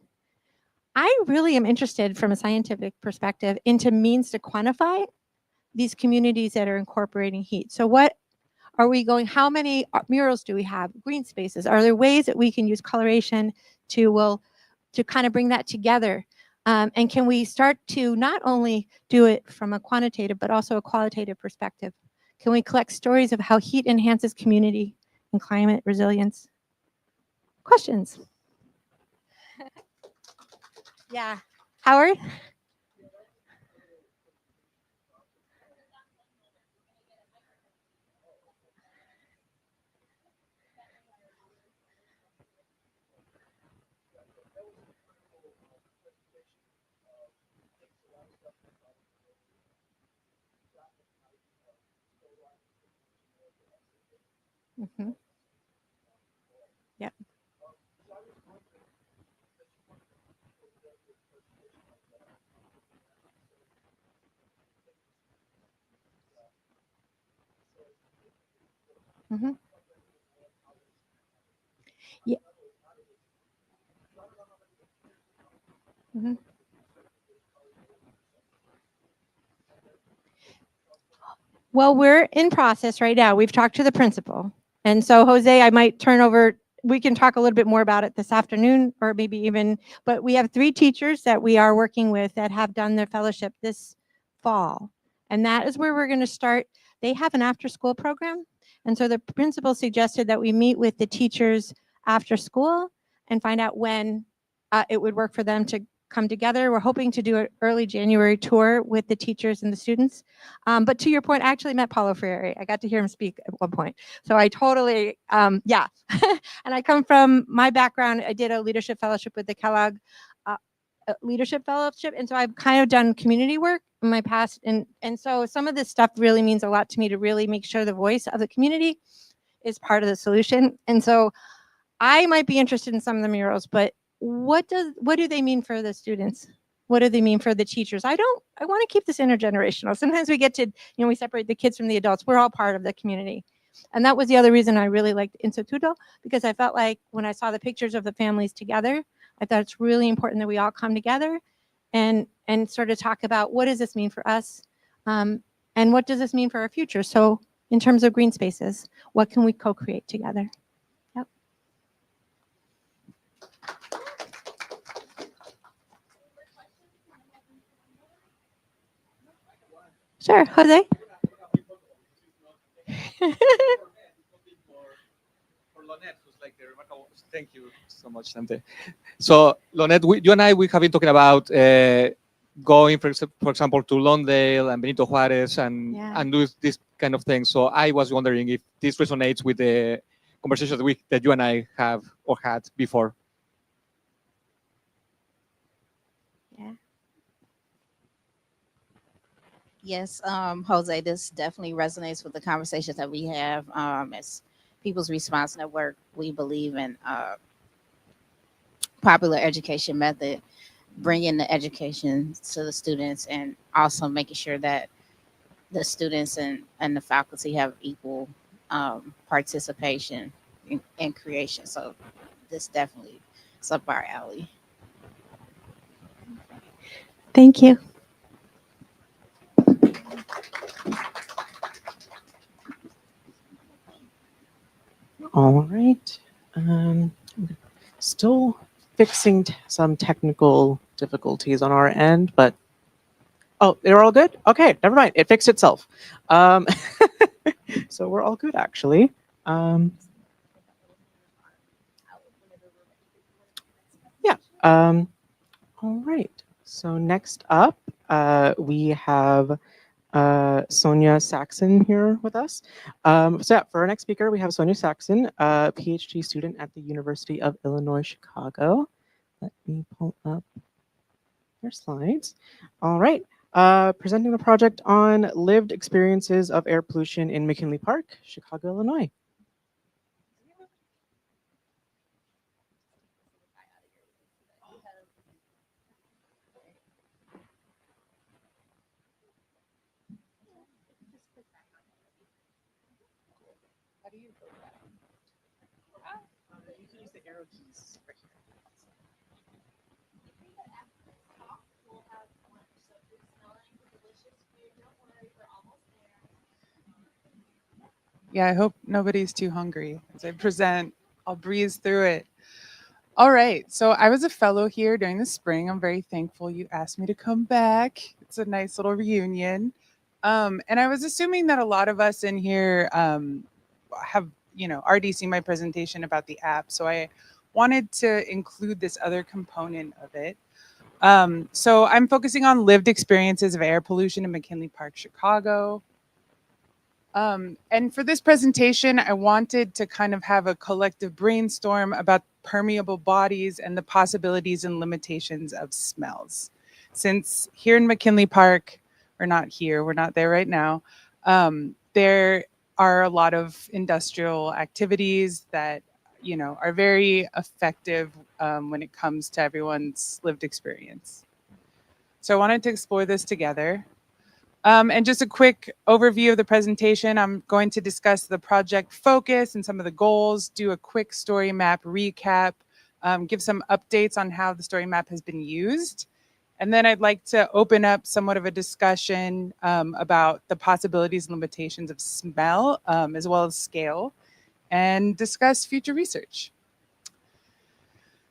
I really am interested from a scientific perspective into means to quantify these communities that are incorporating heat. So what are we going, how many murals do we have? Green spaces, are there ways that we can use coloration to kind of bring that together? And can we start to not only do it from a quantitative, but also a qualitative perspective? Can we collect stories of how heat enhances community and climate resilience? Questions? Yeah. Howard? Mm-hmm. Yep. Mm-hmm. Yeah. Mm-hmm. Well, we're in process right now. We've talked to the principal. And so, Jose, I might turn over, we can talk a little bit more about it this afternoon or maybe even, but we have 3 teachers that we are working with that have done their fellowship this fall. And that is where we're going to start. They have an after school program. And so the principal suggested that we meet with the teachers after school and find out when it would work for them to come together. We're hoping to do an early January tour with the teachers and the students. But to your point, I actually met Paulo Freire. I got to hear him speak at one point. So I totally, yeah. And I come from my background. I did a leadership fellowship with the Kellogg Leadership Fellowship. And so I've kind of done community work in my past. And so some of this stuff really means a lot to me to really make sure the voice of the community is part of the solution. And so I might be interested in some of the murals, but what do they mean for the students? What do they mean for the teachers? I want to keep this intergenerational. Sometimes we get to, we separate the kids from the adults. We're all part of the community. And that was the other reason I really liked Instituto, because I felt like when I saw the pictures of the families together, I thought it's really important that we all come together and sort of talk about what does this mean for us, and what does this mean for our future? So in terms of green spaces, what can we co-create together? Yep. Sure, Jose. Thank you so much, Sante. So, Lonette, you and I, we have been talking about going, for example, to Lawndale and Benito Juarez and do this kind of thing. So I was wondering if this resonates with the conversations that you and I have or had before. Yeah. Yes, Jose, this definitely resonates with the conversations that we have. As People's Response Network, we believe in popular education method, bringing the education to the students and also making sure that the students and the faculty have equal participation in creation. So this definitely is up our alley. Thank you. All right. Still fixing some technical difficulties on our end, but oh, they're all good? Okay, never mind. It fixed itself. So we're all good, actually. Yeah. All right. So next up, we have Sonia Saxon here with us. So yeah, for our next speaker, we have Sonia Saxon, a PhD student at the University of Illinois, Chicago. Let me pull up your slides. All right. Presenting the project on lived experiences of air pollution in McKinley Park, Chicago, Illinois. You can use the arrow keys right here. Yeah, I hope nobody's too hungry as I present. I'll breeze through it. All right. So I was a fellow here during the spring. I'm very thankful you asked me to come back. It's a nice little reunion. And I was assuming that a lot of us in here have, already seen my presentation about the app. So I wanted to include this other component of it. So I'm focusing on lived experiences of air pollution in McKinley Park, Chicago. And for this presentation, I wanted to kind of have a collective brainstorm about permeable bodies and the possibilities and limitations of smells. Since here in McKinley Park, or not here, we're not there right now, there are a lot of industrial activities that, are very effective when it comes to everyone's lived experience. So I wanted to explore this together. And just a quick overview of the presentation. I'm going to discuss the project focus and some of the goals, do a quick story map recap, give some updates on how the story map has been used. And then I'd like to open up somewhat of a discussion about the possibilities and limitations of smell, as well as scale, and discuss future research.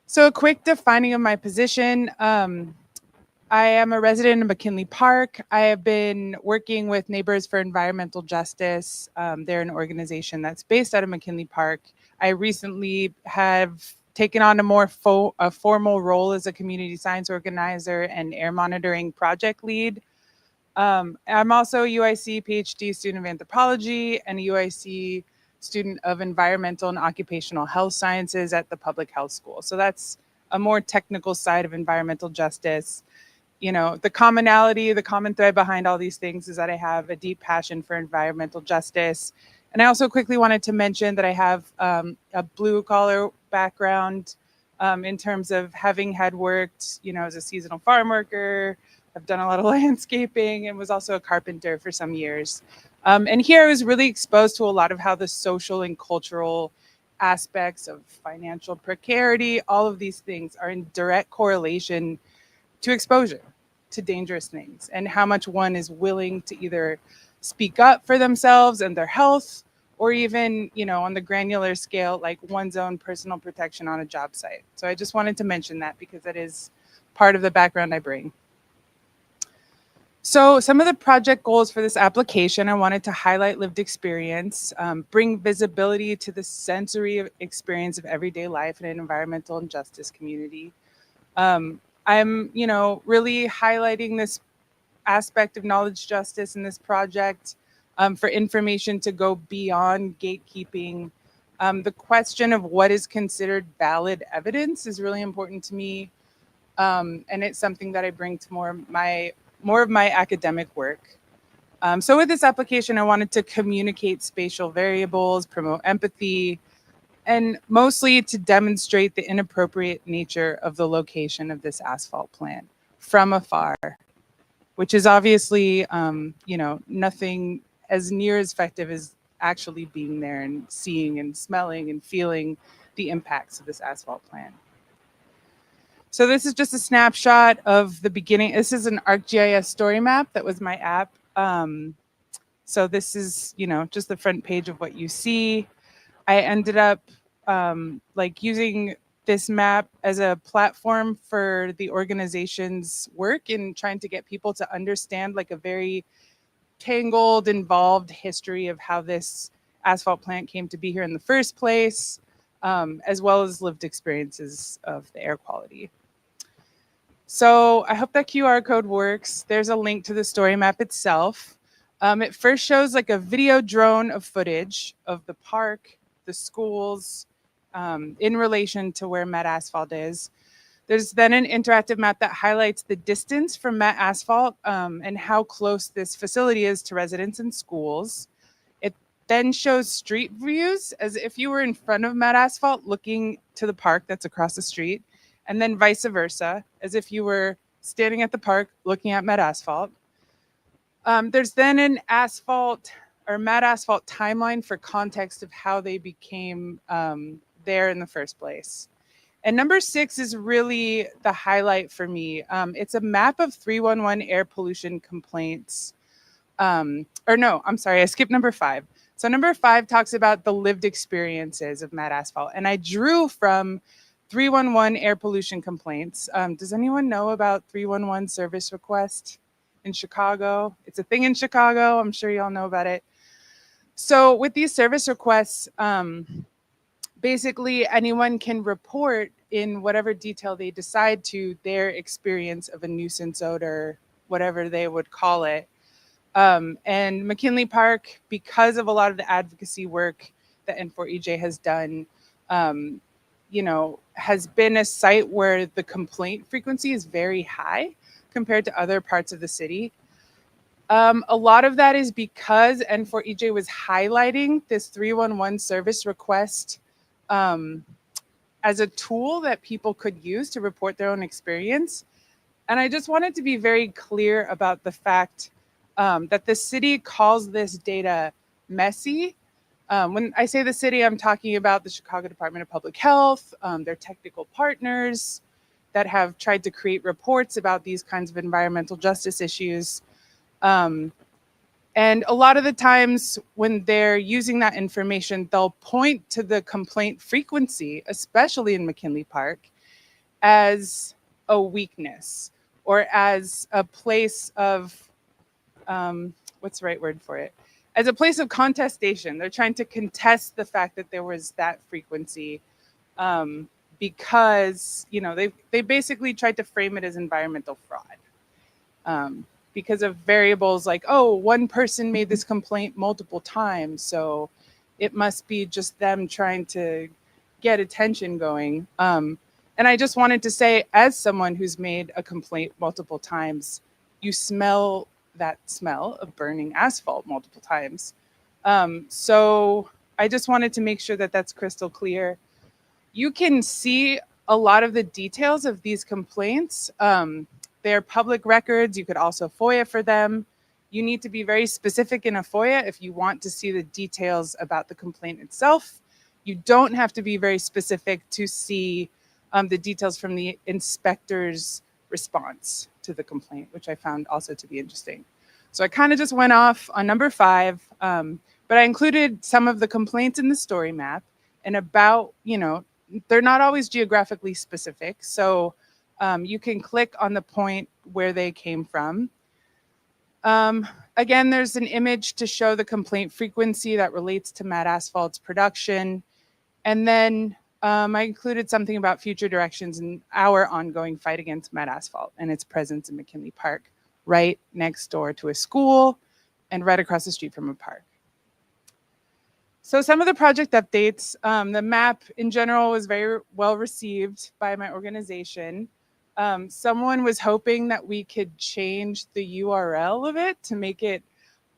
So a quick defining of my position. I am a resident of McKinley Park. I have been working with Neighbors for Environmental Justice. They're an organization that's based out of McKinley Park. I recently have taken on a formal role as a community science organizer and air monitoring project lead. I'm also a UIC PhD student of anthropology and a UIC student of environmental and occupational health sciences at the public health school. So that's a more technical side of environmental justice. The commonality, the common thread behind all these things is that I have a deep passion for environmental justice. And I also quickly wanted to mention that I have a blue collar background in terms of having had worked, as a seasonal farm worker. I've done a lot of landscaping and was also a carpenter for some years. And here I was really exposed to a lot of how the social and cultural aspects of financial precarity, all of these things are in direct correlation to exposure to dangerous things and how much one is willing to either speak up for themselves and their health, or even, on the granular scale, like one's own personal protection on a job site. So I just wanted to mention that because that is part of the background I bring. So some of the project goals for this application, I wanted to highlight lived experience, bring visibility to the sensory experience of everyday life in an environmental and justice community. I'm, really highlighting this aspect of knowledge justice in this project for information to go beyond gatekeeping. The question of what is considered valid evidence is really important to me. And it's something that I bring to more of my academic work. So with this application, I wanted to communicate spatial variables, promote empathy, and mostly to demonstrate the inappropriate nature of the location of this asphalt plant from afar, which is obviously, nothing as near as effective as actually being there and seeing and smelling and feeling the impacts of this asphalt plant. So this is just a snapshot of the beginning. This is an ArcGIS story map. That was my app. So this is, just the front page of what you see. I ended up using this map as a platform for the organization's work in trying to get people to understand like a very tangled, involved history of how this asphalt plant came to be here in the first place, as well as lived experiences of the air quality. So I hope that QR code works. There's a link to the story map itself. It first shows like a video drone of footage of the park, the schools, in relation to where Met Asphalt is. There's then an interactive map that highlights the distance from Met Asphalt and how close this facility is to residents and schools. It then shows street views as if you were in front of Met Asphalt looking to the park that's across the street, and then vice versa, as if you were standing at the park looking at Met Asphalt. There's then an or matte asphalt timeline for context of how they became there in the first place. And number 6 is really the highlight for me. It's a map of 311 air pollution complaints. Or no, I'm sorry, I skipped number 5. So number 5 talks about the lived experiences of matte asphalt. And I drew from 311 air pollution complaints. Does anyone know about 311 service request in Chicago? It's a thing in Chicago. I'm sure you all know about it. So with these service requests, basically anyone can report in whatever detail they decide to their experience of a nuisance odor, whatever they would call it. And McKinley Park, because of a lot of the advocacy work that N4EJ has done, you know, has been a site where the complaint frequency is very high compared to other parts of the city. A lot of that is because N4EJ was highlighting this 311 service request as a tool that people could use to report their own experience. And I just wanted to be very clear about the fact that the city calls this data messy. When I say the city, I'm talking about the Chicago Department of Public Health, their technical partners that have tried to create reports about these kinds of environmental justice issues. And a lot of the times when they're using that information, they'll point to the complaint frequency, especially in McKinley Park, as a weakness or as a place of, what's the right word for it? As a place of contestation. They're trying to contest the fact that there was that frequency because, you know, they basically tried to frame it as environmental fraud. Because of variables like, oh, one person made this complaint multiple times, so it must be just them trying to get attention going. And I just wanted to say, as someone who's made a complaint multiple times, you smell that smell of burning asphalt multiple times. So I just wanted to make sure that that's crystal clear. You can see a lot of the details of these complaints. They're public records. You could also FOIA for them. You need to be very specific in a FOIA if you want to see the details about the complaint itself. You don't have to be very specific to see the details from the inspector's response to the complaint, which I found also to be interesting. So I kind of just went off on number 5, but I included some of the complaints in the story map and about, you know, they're not always geographically specific. So you can click on the point where they came from. Again, there's an image to show the complaint frequency that relates to matte asphalt's production. And then I included something about future directions in our ongoing fight against matte asphalt and its presence in McKinley Park, right next door to a school and right across the street from a park. So some of the project updates, the map in general was very well received by my organization. Someone was hoping that we could change the URL of it to make it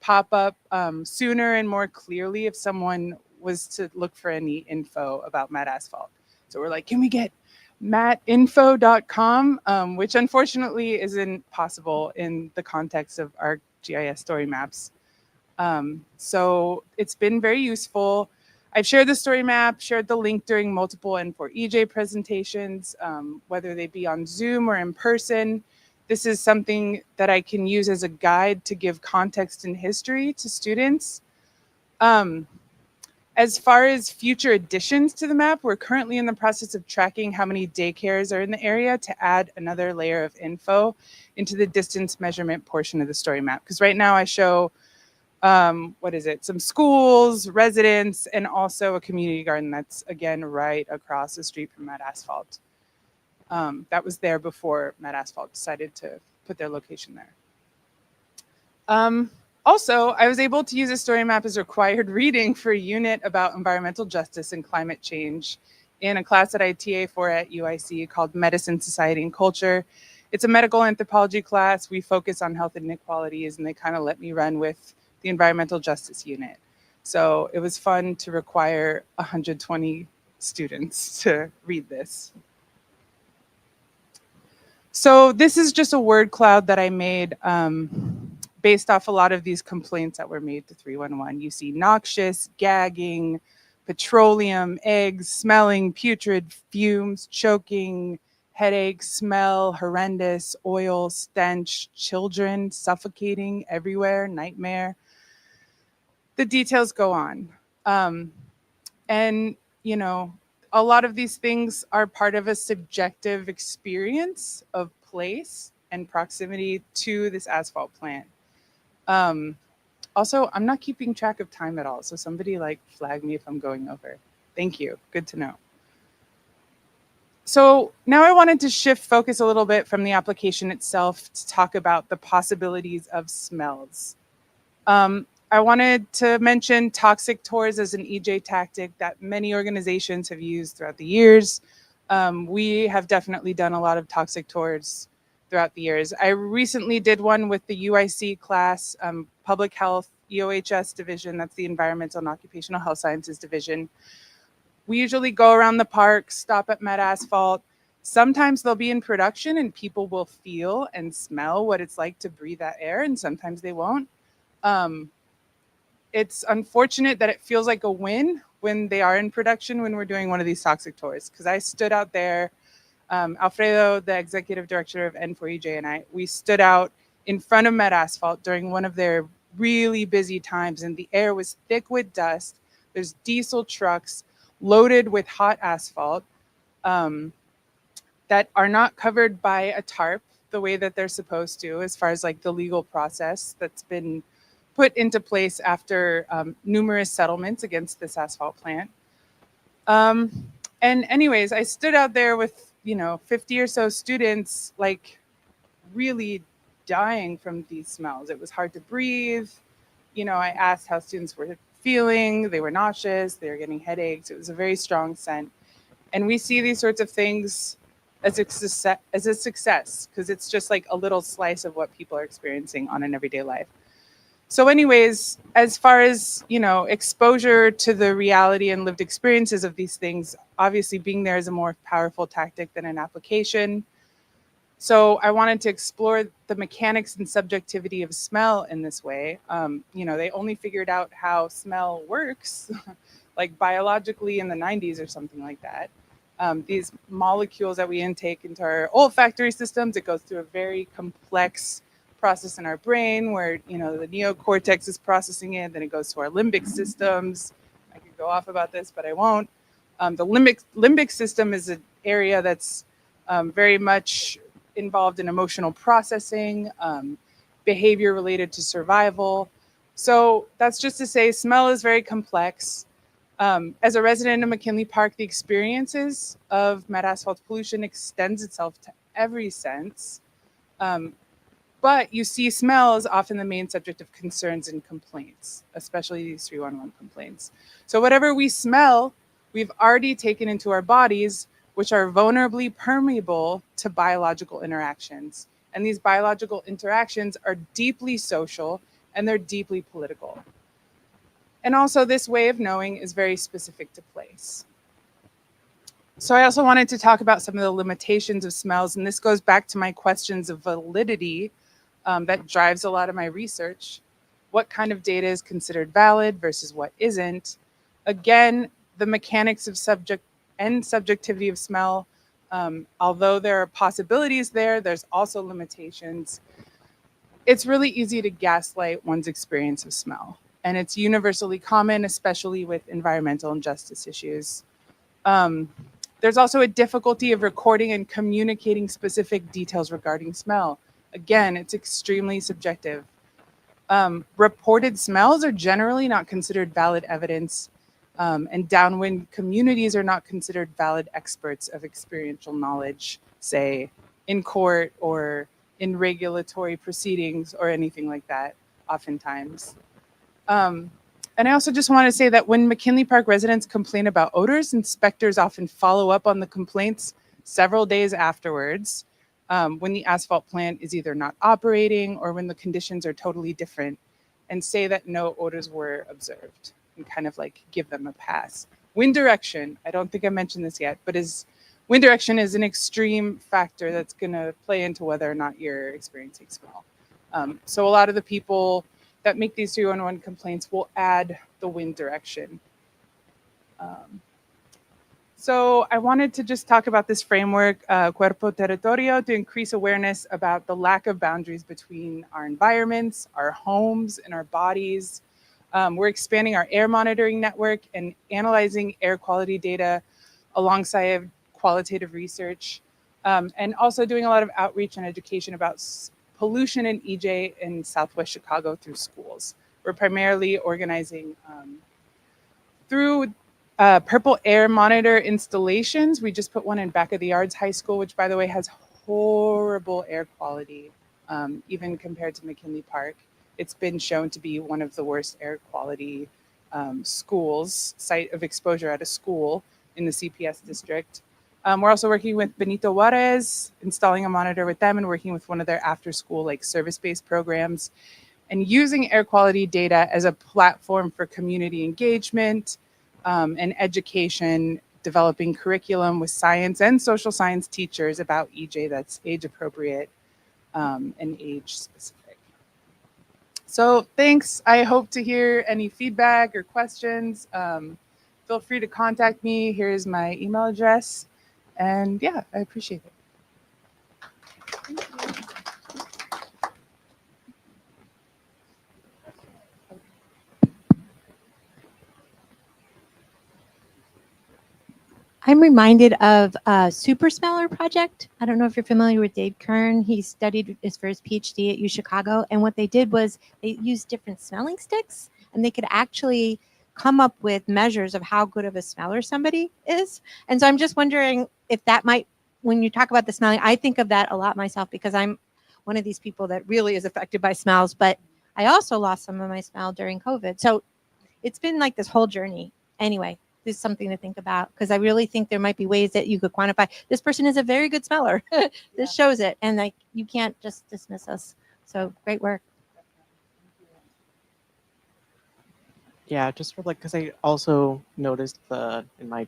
pop up sooner and more clearly if someone was to look for any info about matte asphalt. So we're like, can we get matteinfo.com, which unfortunately isn't possible in the context of our GIS story maps. So it's been very useful. I've shared the story map, shared the link during multiple N4EJ presentations, whether they be on Zoom or in person. This is something that I can use as a guide to give context and history to students. As far as future additions to the map, we're currently in the process of tracking how many daycares are in the area to add another layer of info into the distance measurement portion of the story map. Because right now I show some schools, residents, and also a community garden that's, again, right across the street from matte asphalt. That was there before matte asphalt decided to put their location there. Also, I was able to use a story map as required reading for a unit about environmental justice and climate change in a class that I TA for at UIC called Medicine, Society, and Culture. It's a medical anthropology class. We focus on health inequalities, and they kind of let me run with the environmental justice unit. So it was fun to require 120 students to read this. So this is just a word cloud that I made based off a lot of these complaints that were made to 311. You see noxious, gagging, petroleum, eggs, smelling, putrid, fumes, choking, headache, smell, horrendous, oil, stench, children suffocating everywhere, nightmare. The details go on. And, you know, a lot of these things are part of a subjective experience of place and proximity to this asphalt plant. Also, I'm not keeping track of time at all, so somebody like flag me if I'm going over. Thank you. Good to know. So now I wanted to shift focus a little bit from the application itself to talk about the possibilities of smells. I wanted to mention toxic tours as an EJ tactic that many organizations have used throughout the years. We have definitely done a lot of toxic tours throughout the years. I recently did one with the UIC class, Public Health EOHS division, that's the Environmental and Occupational Health Sciences division. We usually go around the park, stop at Met Asphalt. Sometimes they'll be in production and people will feel and smell what it's like to breathe that air, and sometimes they won't. It's unfortunate that it feels like a win when they are in production when we're doing one of these toxic tours, because I stood out there, Alfredo, the executive director of N4EJ, and I, we stood out in front of Met Asphalt during one of their really busy times, and the air was thick with dust. There's diesel trucks loaded with hot asphalt that are not covered by a tarp the way that they're supposed to, as far as like the legal process that's been put into place after numerous settlements against this asphalt plant. And anyways, I stood out there with, 50 or so students, like really dying from these smells. It was hard to breathe. I asked how students were feeling. They were nauseous. They were getting headaches. It was a very strong scent. And we see these sorts of things as a success, because it's just like a little slice of what people are experiencing on an everyday life. So anyways, as far as, exposure to the reality and lived experiences of these things, obviously being there is a more powerful tactic than an application. So I wanted to explore the mechanics and subjectivity of smell in this way. They only figured out how smell works, like biologically in the 90s or something like that. These molecules that we intake into our olfactory systems, it goes through a very complex process in our brain where, the neocortex is processing it, then it goes to our limbic systems. I could go off about this, but I won't. The limbic system is an area that's very much involved in emotional processing, behavior related to survival. So that's just to say smell is very complex. As a resident of McKinley Park, the experiences of Met Asphalt pollution extends itself to every sense. But you see smell is often the main subject of concerns and complaints, especially these 311 complaints. So whatever we smell, we've already taken into our bodies, which are vulnerably permeable to biological interactions. And these biological interactions are deeply social and they're deeply political. And also this way of knowing is very specific to place. So I also wanted to talk about some of the limitations of smells, and this goes back to my questions of validity that drives a lot of my research. What kind of data is considered valid versus what isn't? Again, the mechanics of subject and subjectivity of smell, although there are possibilities there, there's also limitations. It's really easy to gaslight one's experience of smell, and it's universally common, especially with environmental and justice issues. There's also a difficulty of recording and communicating specific details regarding smell. Again, it's extremely subjective. Reported smells are generally not considered valid evidence, and downwind communities are not considered valid experts of experiential knowledge, say in court or in regulatory proceedings or anything like that, oftentimes. And I also just want to say that when McKinley Park residents complain about odors, inspectors often follow up on the complaints several days afterwards, when the asphalt plant is either not operating or when the conditions are totally different, and say that no odors were observed and kind of like give them a pass. Wind direction, I don't think I mentioned this yet, but wind direction is an extreme factor that's going to play into whether or not you're experiencing smell. So a lot of the people that make these 311 complaints will add the wind direction. So I wanted to just talk about this framework, Cuerpo Territorio, to increase awareness about the lack of boundaries between our environments, our homes, and our bodies. We're expanding our air monitoring network and analyzing air quality data alongside qualitative research, and also doing a lot of outreach and education about pollution in EJ in Southwest Chicago through schools. We're primarily organizing through Purple Air Monitor installations. We just put one in Back of the Yards High School, which, by the way, has horrible air quality, even compared to McKinley Park. It's been shown to be one of the worst air quality schools, site of exposure at a school in the CPS district. We're also working with Benito Juarez, installing a monitor with them and working with one of their after-school like service-based programs, and using air quality data as a platform for community engagement and education, developing curriculum with science and social science teachers about EJ that's age appropriate and age specific. So thanks. I hope to hear any feedback or questions. Feel free to contact me. Here's my email address. And yeah, I appreciate it. I'm reminded of a Super Smeller project. I don't know if you're familiar with Dave Kern. He studied his first PhD at U Chicago, and what they did was they used different smelling sticks, and they could actually come up with measures of how good of a smeller somebody is. And so I'm just wondering if that might, when you talk about the smelling, I think of that a lot myself because I'm one of these people that really is affected by smells, but I also lost some of my smell during COVID. So it's been like this whole journey. Anyway, this is something to think about because I really think there might be ways that you could quantify this person is a very good smeller. This shows it, and like you can't just dismiss us. So great work. Yeah, just for like, because I also noticed in my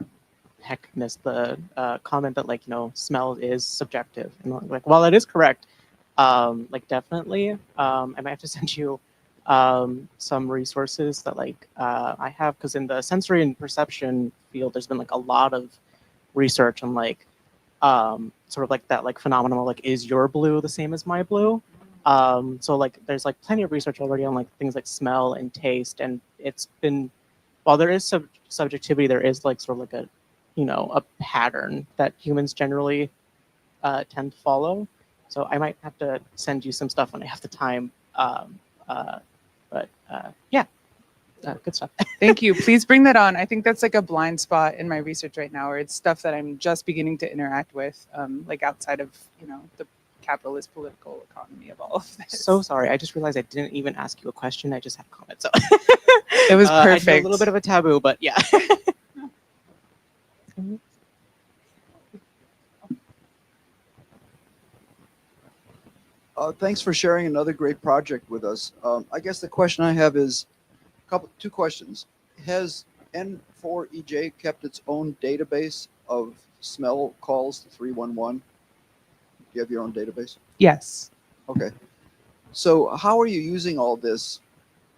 heckness the comment that like smell is subjective, and like while it is correct, like definitely, I might have to send you some resources that like I have, because in the sensory and perception field, there's been like a lot of research on like sort of like that like phenomenon of, like, is your blue the same as my blue? So like there's like plenty of research already on like things like smell and taste, and it's been, while there is subjectivity, there is like sort of like a a pattern that humans generally tend to follow. So I might have to send you some stuff when I have the time. But yeah, good stuff. Thank you. Please bring that on. I think that's like a blind spot in my research right now, where it's stuff that I'm just beginning to interact with, like outside of the capitalist political economy of all of this. So sorry, I just realized I didn't even ask you a question. I just had a comment. So it was I perfect. did a little bit of a taboo, but yeah. Thanks for sharing another great project with us. I guess the question I have is two questions. Has N4EJ kept its own database of smell calls to 311? Do you have your own database? Yes. Okay. So how are you using all this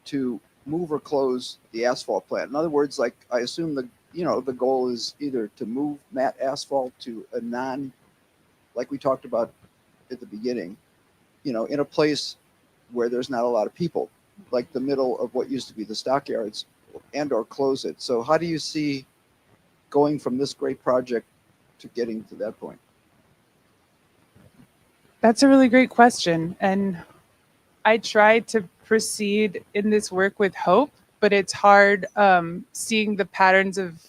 to move or close the asphalt plant? In other words, like I assume the goal is either to move matte asphalt to a like we talked about at the beginning, in a place where there's not a lot of people, like the middle of what used to be the stockyards, and or close it. So how do you see going from this great project to getting to that point? That's a really great question. And I try to proceed in this work with hope, but it's hard seeing the patterns of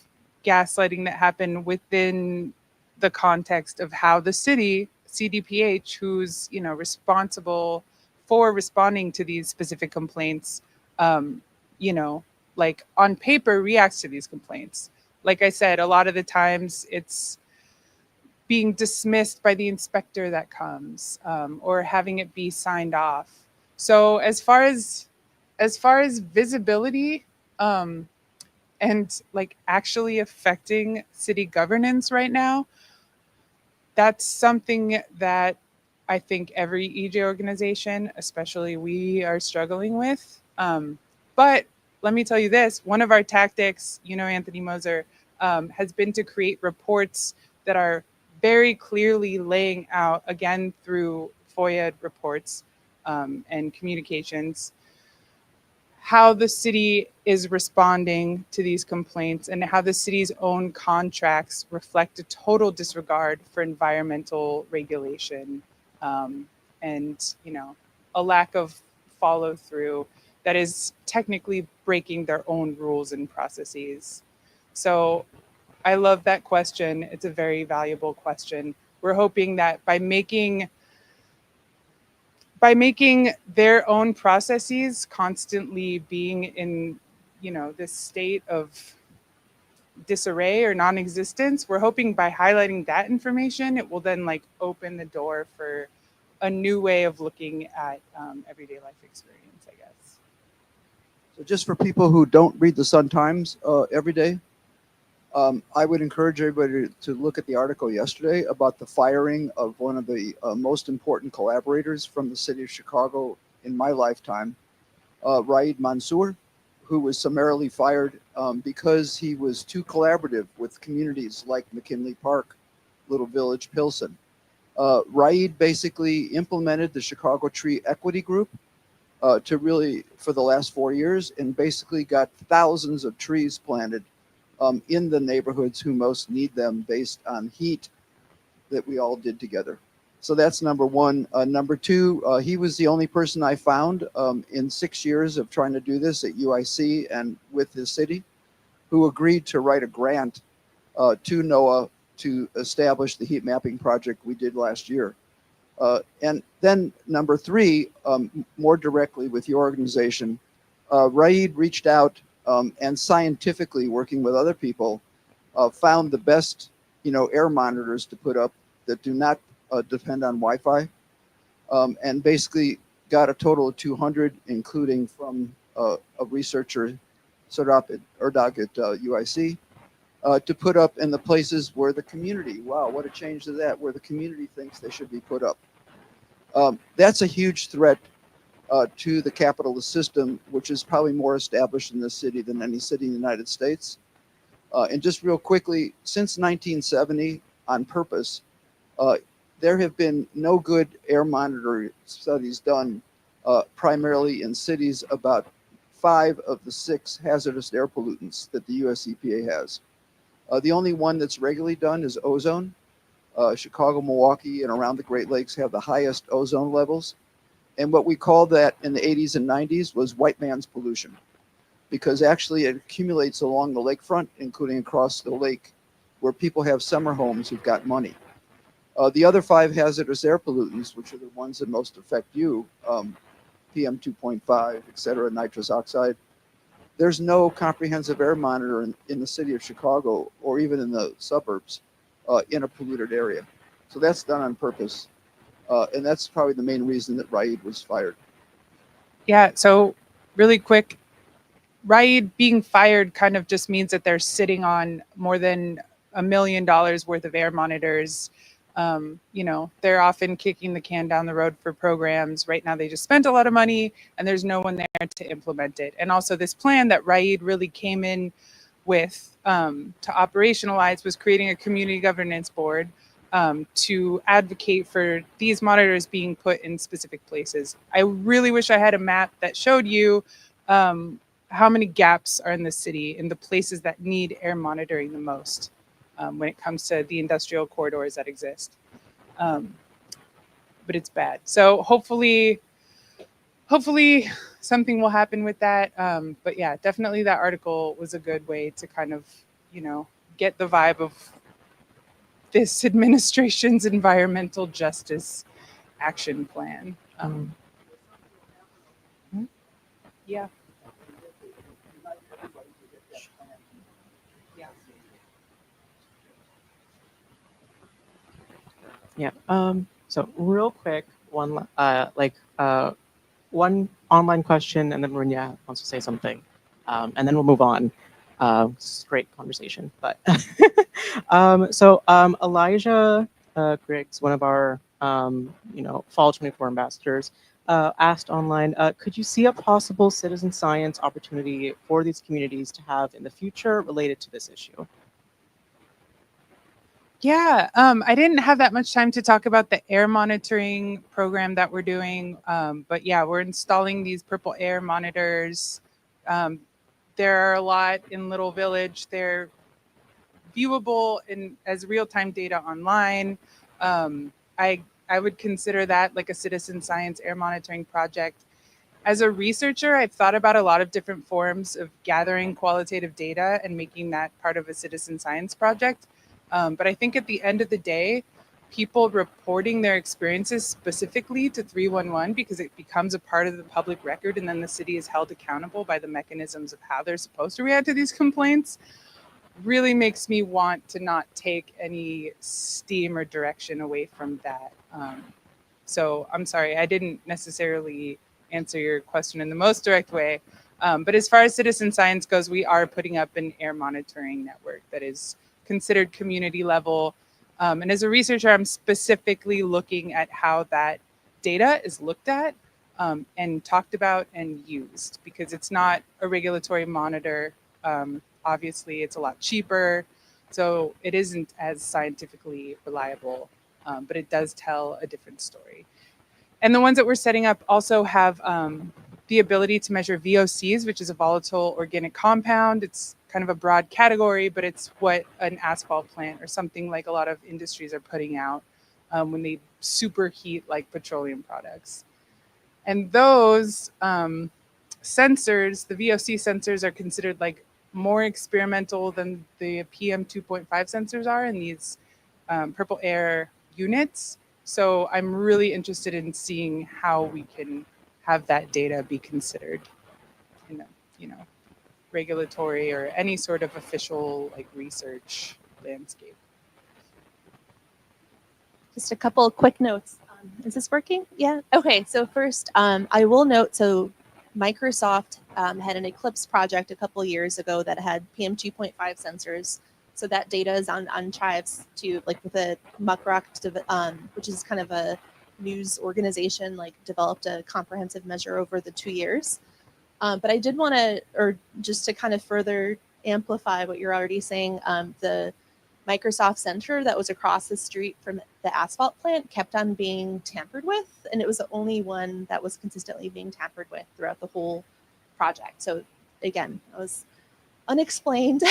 gaslighting that happen within the context of how the city, CDPH, who's responsible for responding to these specific complaints, like on paper reacts to these complaints. Like I said, a lot of the times it's being dismissed by the inspector that comes, or having it be signed off. So as far as visibility and like actually affecting city governance right now, that's something that I think every EJ organization, especially we, are struggling with. But let me tell you this, one of our tactics, Anthony Moser, has been to create reports that are very clearly laying out, again, through FOIA reports and communications, how the city is responding to these complaints and how the city's own contracts reflect a total disregard for environmental regulation, and a lack of follow through that is technically breaking their own rules and processes. So I love that question. It's a very valuable question. We're hoping that by making their own processes constantly being in this state of disarray or non-existence, we're hoping by highlighting that information, it will then open the door for a new way of looking at everyday life experience, I guess. So just for people who don't read the Sun-Times every day, I would encourage everybody to look at the article yesterday about the firing of one of the most important collaborators from the city of Chicago in my lifetime, Raid Mansour, who was summarily fired because he was too collaborative with communities like McKinley Park, Little Village, Pilsen. Raid basically implemented the Chicago Tree Equity Group for the last 4 years, and basically got thousands of trees planted in the neighborhoods who most need them based on heat that we all did together. So that's number one. Number two, he was the only person I found in 6 years of trying to do this at UIC and with the city who agreed to write a grant to NOAA to establish the heat mapping project we did last year. And then number three, more directly with your organization, Raid reached out and scientifically working with other people, found the best, air monitors to put up that do not depend on Wi-Fi, and basically got a total of 200, including from a researcher, Serap Erdag at UIC, to put up in the places where the community, wow, what a change to that, where the community thinks they should be put up. That's a huge threat to the capitalist system, which is probably more established in this city than any city in the United States. And just real quickly, since 1970, on purpose, there have been no good air monitoring studies done, primarily in cities about 5 of the 6 hazardous air pollutants that the US EPA has. The only one that's regularly done is ozone. Chicago, Milwaukee, and around the Great Lakes have the highest ozone levels. And what we called that in the 80s and 90s was white man's pollution, because actually it accumulates along the lakefront, including across the lake, where people have summer homes who've got money. The other 5 hazardous air pollutants, which are the ones that most affect you, PM 2.5, et cetera, nitrous oxide, there's no comprehensive air monitor in the city of Chicago or even in the suburbs in a polluted area. So that's done on purpose. And that's probably the main reason that Raid was fired. Yeah, so really quick, Raid being fired kind of just means that they're sitting on more than $1 million worth of air monitors. They're often kicking the can down the road for programs. Right now, they just spent a lot of money and there's no one there to implement it. And also this plan that Raid really came in with to operationalize was creating a community governance board to advocate for these monitors being put in specific places. I really wish I had a map that showed you how many gaps are in the city in the places that need air monitoring the most when it comes to the industrial corridors that exist. But it's bad. So hopefully something will happen with that. But yeah, definitely that article was a good way to kind of, get the vibe of this administration's environmental justice action plan. Yeah. Yeah. So real quick, one one online question, and then Marinya wants to say something, and then we'll move on. It's a great conversation, but so Elijah Griggs, one of our Fall 24 ambassadors, asked online, could you see a possible citizen science opportunity for these communities to have in the future related to this issue? Yeah, I didn't have that much time to talk about the air monitoring program that we're doing. But yeah, we're installing these purple air monitors. There are a lot in Little Village. They're viewable as real-time data online. I would consider that like a citizen science air monitoring project. As a researcher, I've thought about a lot of different forms of gathering qualitative data and making that part of a citizen science project. But I think at the end of the day, people reporting their experiences specifically to 311 because it becomes a part of the public record, and then the city is held accountable by the mechanisms of how they're supposed to react to these complaints, really makes me want to not take any steam or direction away from that. So I'm sorry, I didn't necessarily answer your question in the most direct way. But as far as citizen science goes, we are putting up an air monitoring network that is considered community level. And as a researcher, I'm specifically looking at how that data is looked at and talked about and used, because it's not a regulatory monitor. Obviously, it's a lot cheaper, so it isn't as scientifically reliable, but it does tell a different story. And the ones that we're setting up also have the ability to measure VOCs, which is a volatile organic compound. It's kind of a broad category, but it's what an asphalt plant or something like a lot of industries are putting out when they superheat like petroleum products. And those sensors, the VOC sensors, are considered like more experimental than the PM 2.5 sensors are in these purple air units. So I'm really interested in seeing how we can have that data be considered in a, regulatory or any sort of official like research landscape. Just a couple of quick notes. Is this working? Yeah. Okay. So first, I will note, so Microsoft had an Eclipse project a couple years ago that had PM 2.5 sensors. So that data is on Chives to, like, with a Muckrock, which is kind of a news organization, like developed a comprehensive measure over the 2 years. But I did want to, or just to kind of further amplify what you're already saying, the Microsoft Center that was across the street from the asphalt plant kept on being tampered with, and it was the only one that was consistently being tampered with throughout the whole project. So again, it was unexplained,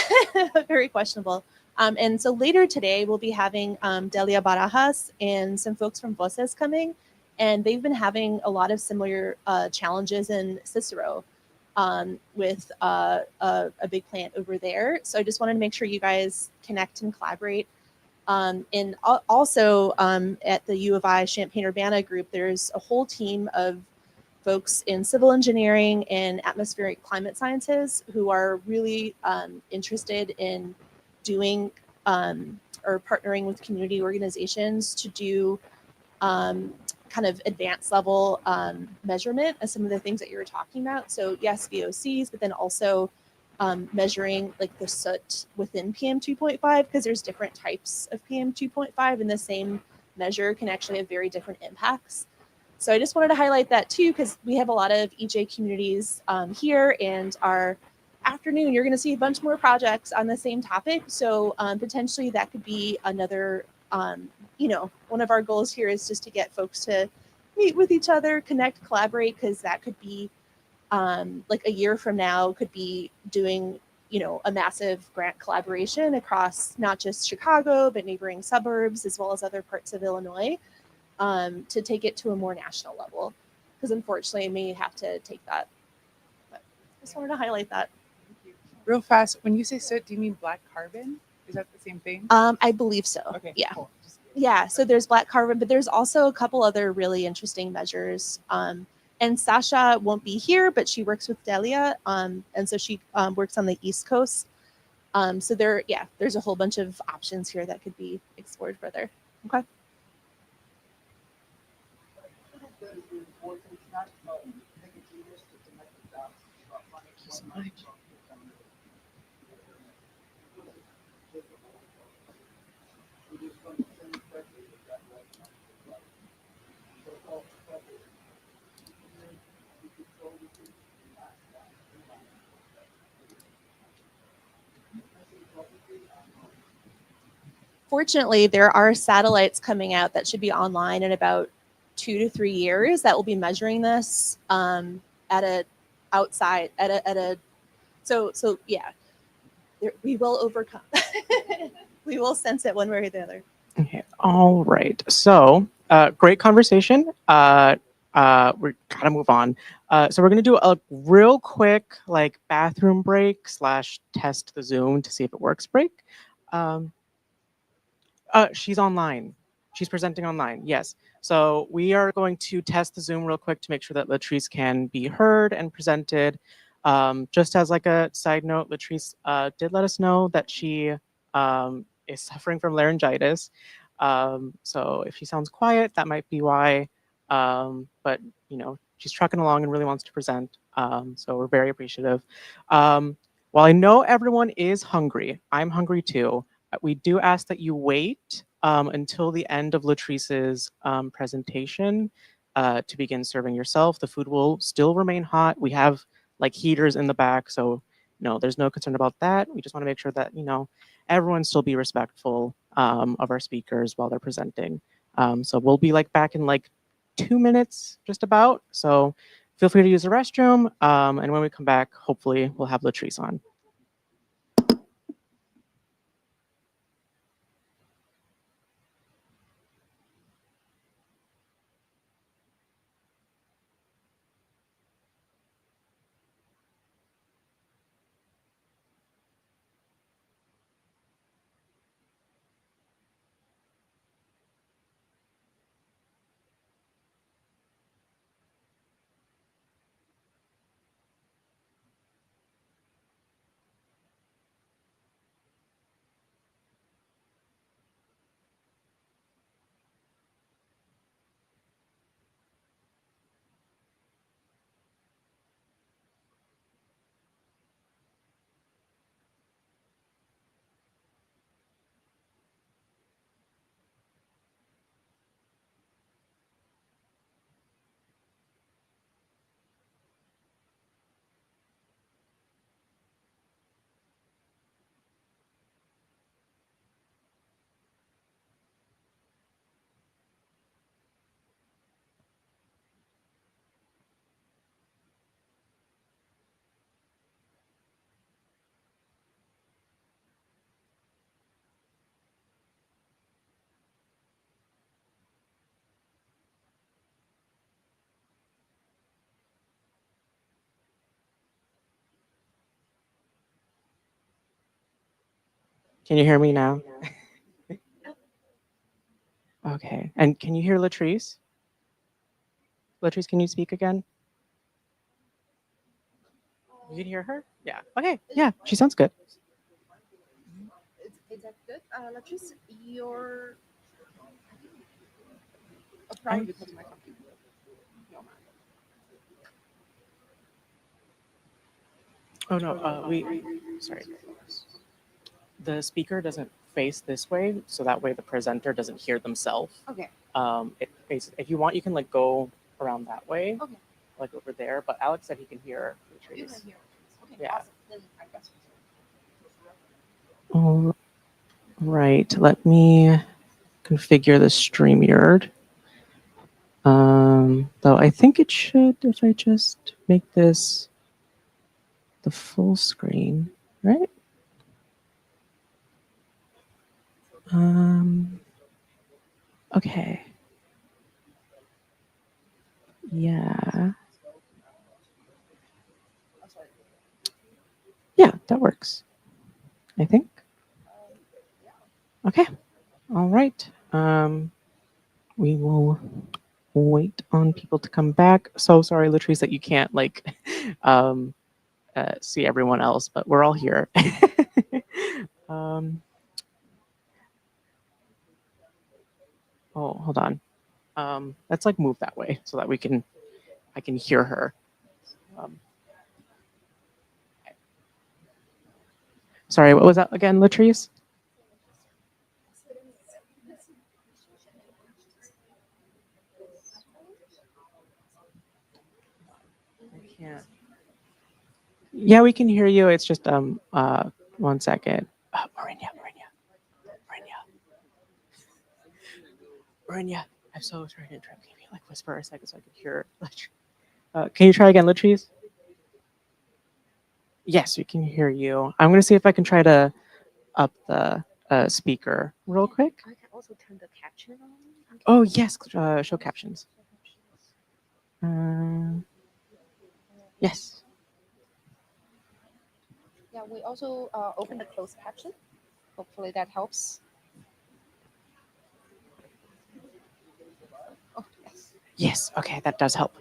very questionable. And so later today, we'll be having Delia Barajas and some folks from Voces coming, and they've been having a lot of similar challenges in Cicero with a big plant over there. So I just wanted to make sure you guys connect and collaborate. And also at the U of I Champaign-Urbana group, there's a whole team of folks in civil engineering and atmospheric climate sciences who are really interested in doing or partnering with community organizations to do kind of advanced level measurement of some of the things that you were talking about. So yes, VOCs, but then also measuring like the soot within PM 2.5, because there's different types of PM 2.5, and the same measure can actually have very different impacts. So I just wanted to highlight that too, because we have a lot of EJ communities here, and our afternoon, you're going to see a bunch more projects on the same topic. So potentially that could be another, one of our goals here is just to get folks to meet with each other, connect, collaborate, because that could be like a year from now, could be doing, a massive grant collaboration across not just Chicago, but neighboring suburbs, as well as other parts of Illinois, to take it to a more national level. Because unfortunately, I may have to take that. But I just wanted to highlight that. Real fast, when you say soot, do you mean black carbon? Is that the same thing? I believe so. Okay. Yeah. Cool. Yeah. So there's black carbon, but there's also a couple other really interesting measures. And Sasha won't be here, but she works with Delia. And so she works on the East Coast. So there's a whole bunch of options here that could be explored further. Okay. fortunately, there are satellites coming out that should be online in about 2 to 3 years that will be measuring this at a outside at a so yeah, we will overcome. We will sense it one way or the other. Okay. All right. So, great conversation. We're gotta move on. So we're gonna do a real quick like bathroom break / test the Zoom to see if it works break. Um, she's online. She's presenting online. Yes. So we are going to test the Zoom real quick to make sure that Latrice can be heard and presented. Just as like a side note, Latrice did let us know that she is suffering from laryngitis. So if she sounds quiet, that might be why. But you know, she's trucking along and really wants to present. So we're very appreciative. While I know everyone is hungry, I'm hungry too. We do ask that you wait until the end of Latrice's presentation to begin serving yourself. The food will still remain hot. We have like heaters in the back, so no, there's no concern about that. We just want to make sure that, you know, everyone still be respectful of our speakers while they're presenting. So we'll be like back in like 2 minutes, just about. So feel free to use the restroom, and when we come back, hopefully we'll have Latrice on. Can you hear me now? Okay. And can you hear Latrice? Latrice, can you speak again? You can hear her? Yeah. Okay. Yeah, she sounds good. Is that good? Latrice, your probably because of my computer. Oh no, sorry. The speaker doesn't face this way, so that way the presenter doesn't hear themselves. Okay. If you want, you can like go around that way, Okay. like over there. But Alex said he can hear You Latrice. can hear. Okay. Yeah. Awesome. Then I guess. All right, let me configure the StreamYard. Though I think it should, if I just make this the full screen, right? Okay. Yeah. Yeah, that works. I think. Okay. All right. We will wait on people to come back. So sorry, Latrice, that you can't like see everyone else, but we're all here. Oh, hold on. Let's like move that way so that I can hear her. Sorry, what was that again, Latrice? I can't. Yeah, we can hear you. It's just 1 second. Marinia. Brenda, I'm so sorry to interrupt. Can you like whisper a second so I can hear? Can you try again, Latrice? Yes, we can hear you. I'm going to see if I can try to up the speaker real quick. I can also turn the caption on. Oh, yes, show captions. Yes. Yeah, we also open the closed caption. Hopefully that helps. Oh, yes. Yes, okay, that does help.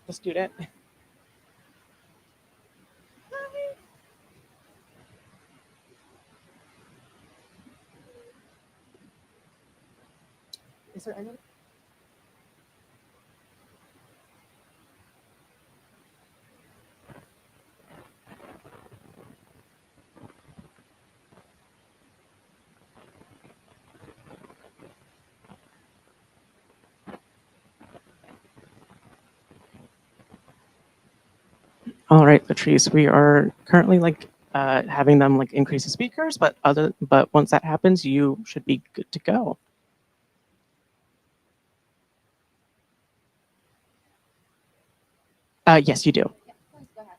The student. Is there anyone? All right, Latrice, we are currently like having them like increase the speakers, but once that happens, you should be good to go. Yes, you do. Yeah, please go ahead.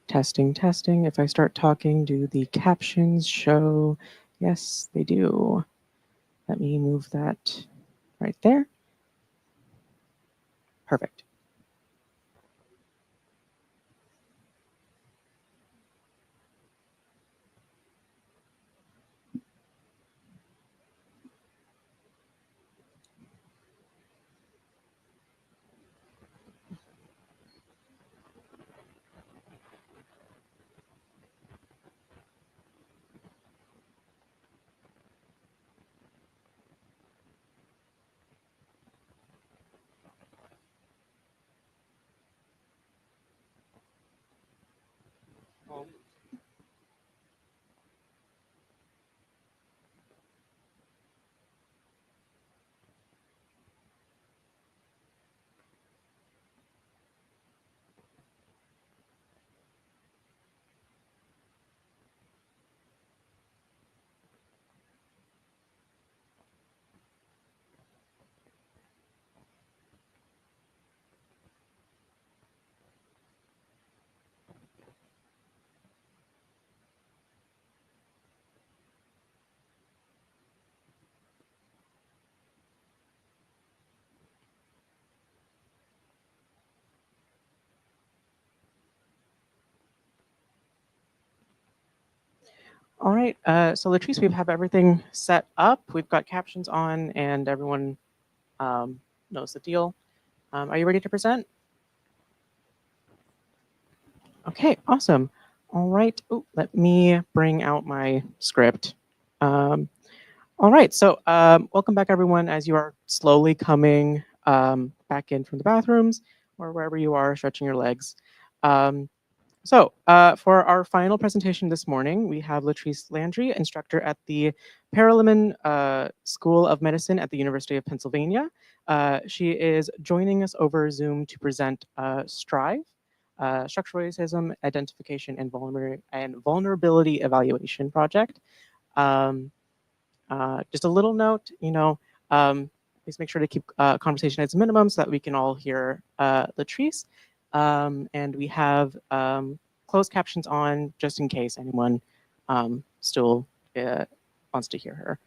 Testing, testing. If I start talking, do the captions show? Yes, they do. Let me move that right there. Perfect. All right, so Latrice, we have everything set up. We've got captions on and everyone knows the deal. Are you ready to present? Okay, awesome. All right, let me bring out my script. All right, so welcome back everyone as you are slowly coming back in from the bathrooms or wherever you are stretching your legs. So for our final presentation this morning, we have Latrice Landry, instructor at the Paraliman School of Medicine at the University of Pennsylvania. She is joining us over Zoom to present Strive. structural racism identification and vulnerability evaluation project. Just a little note, please make sure to keep conversation at its minimum so that we can all hear Latrice. And we have closed captions on just in case anyone still wants to hear her.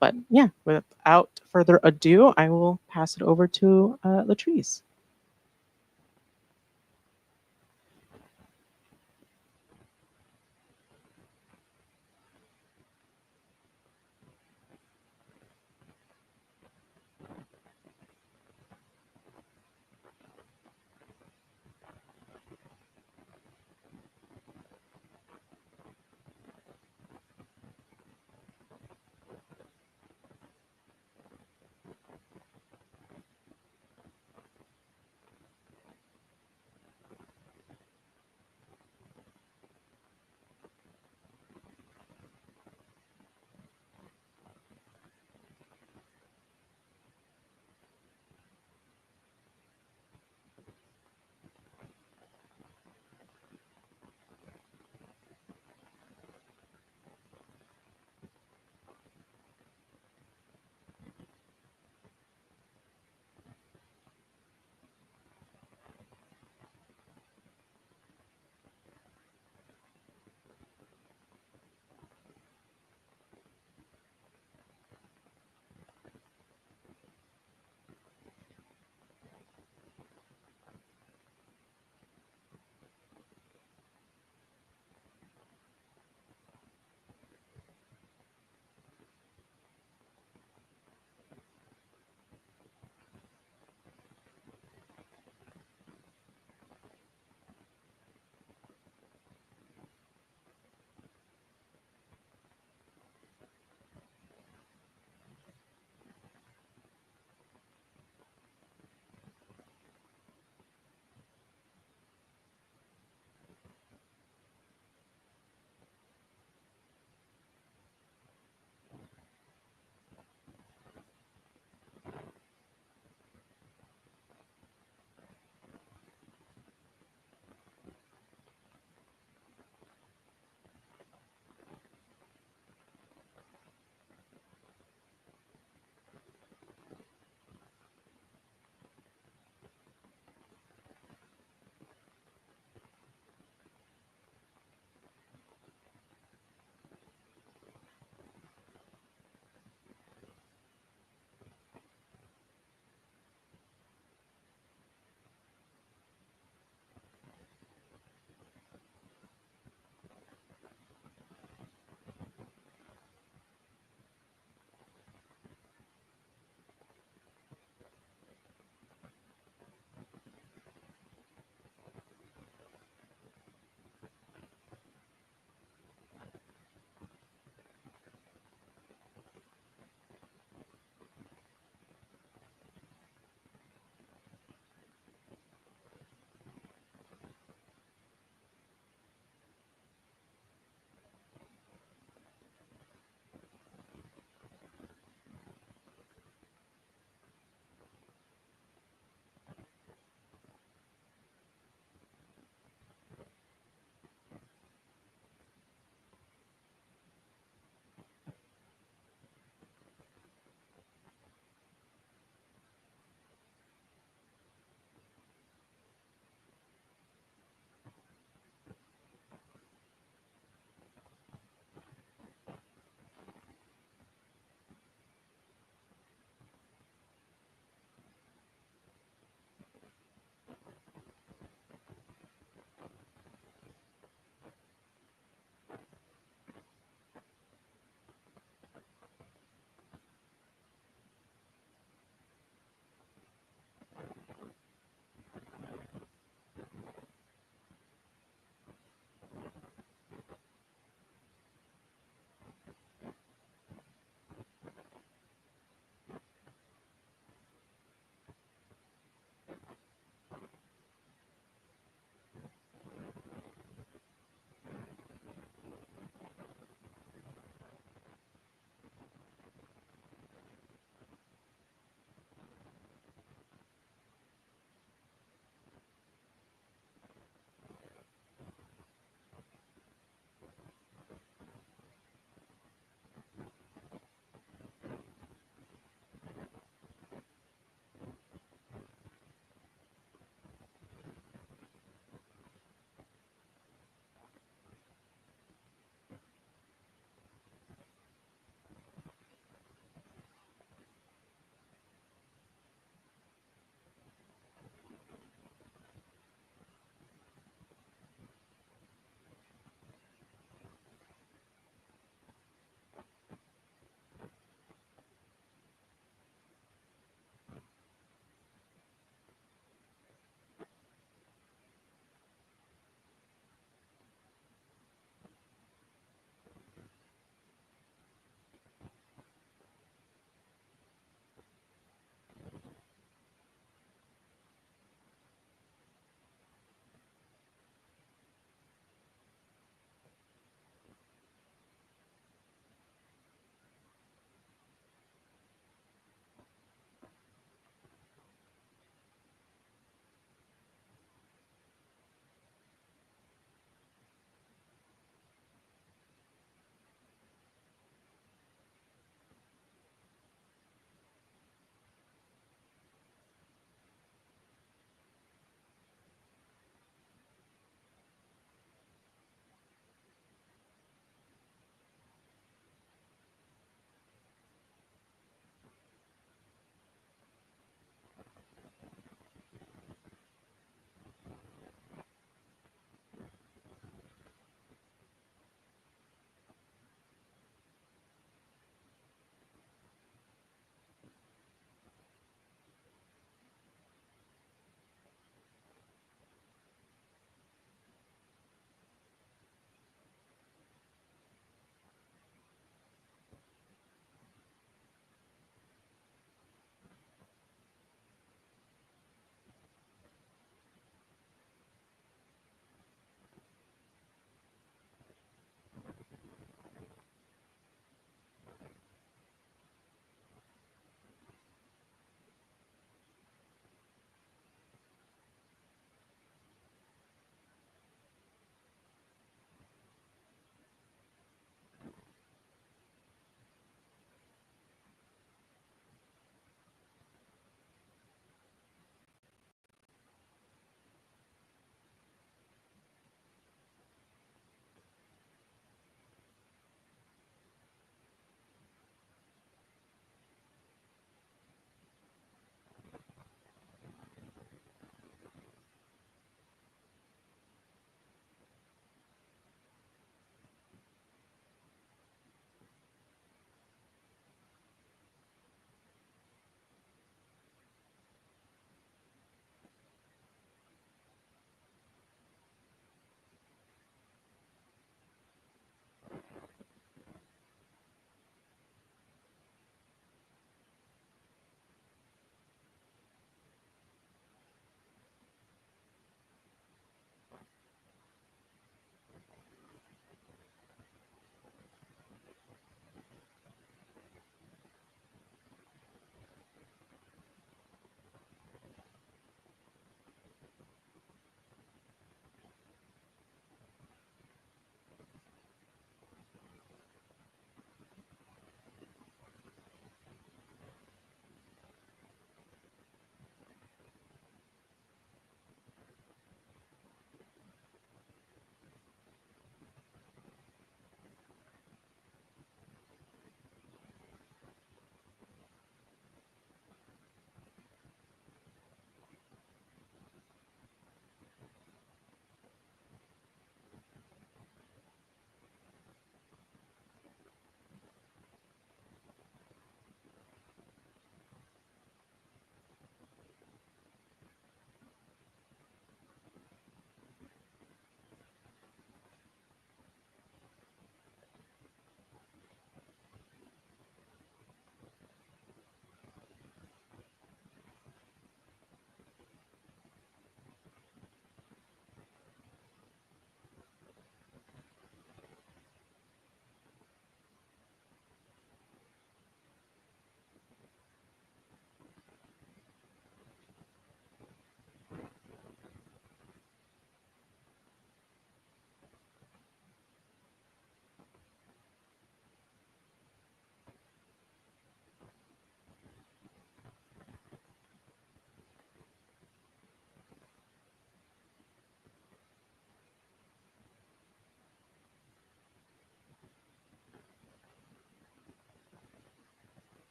But yeah, without further ado, I will pass it over to Latrice.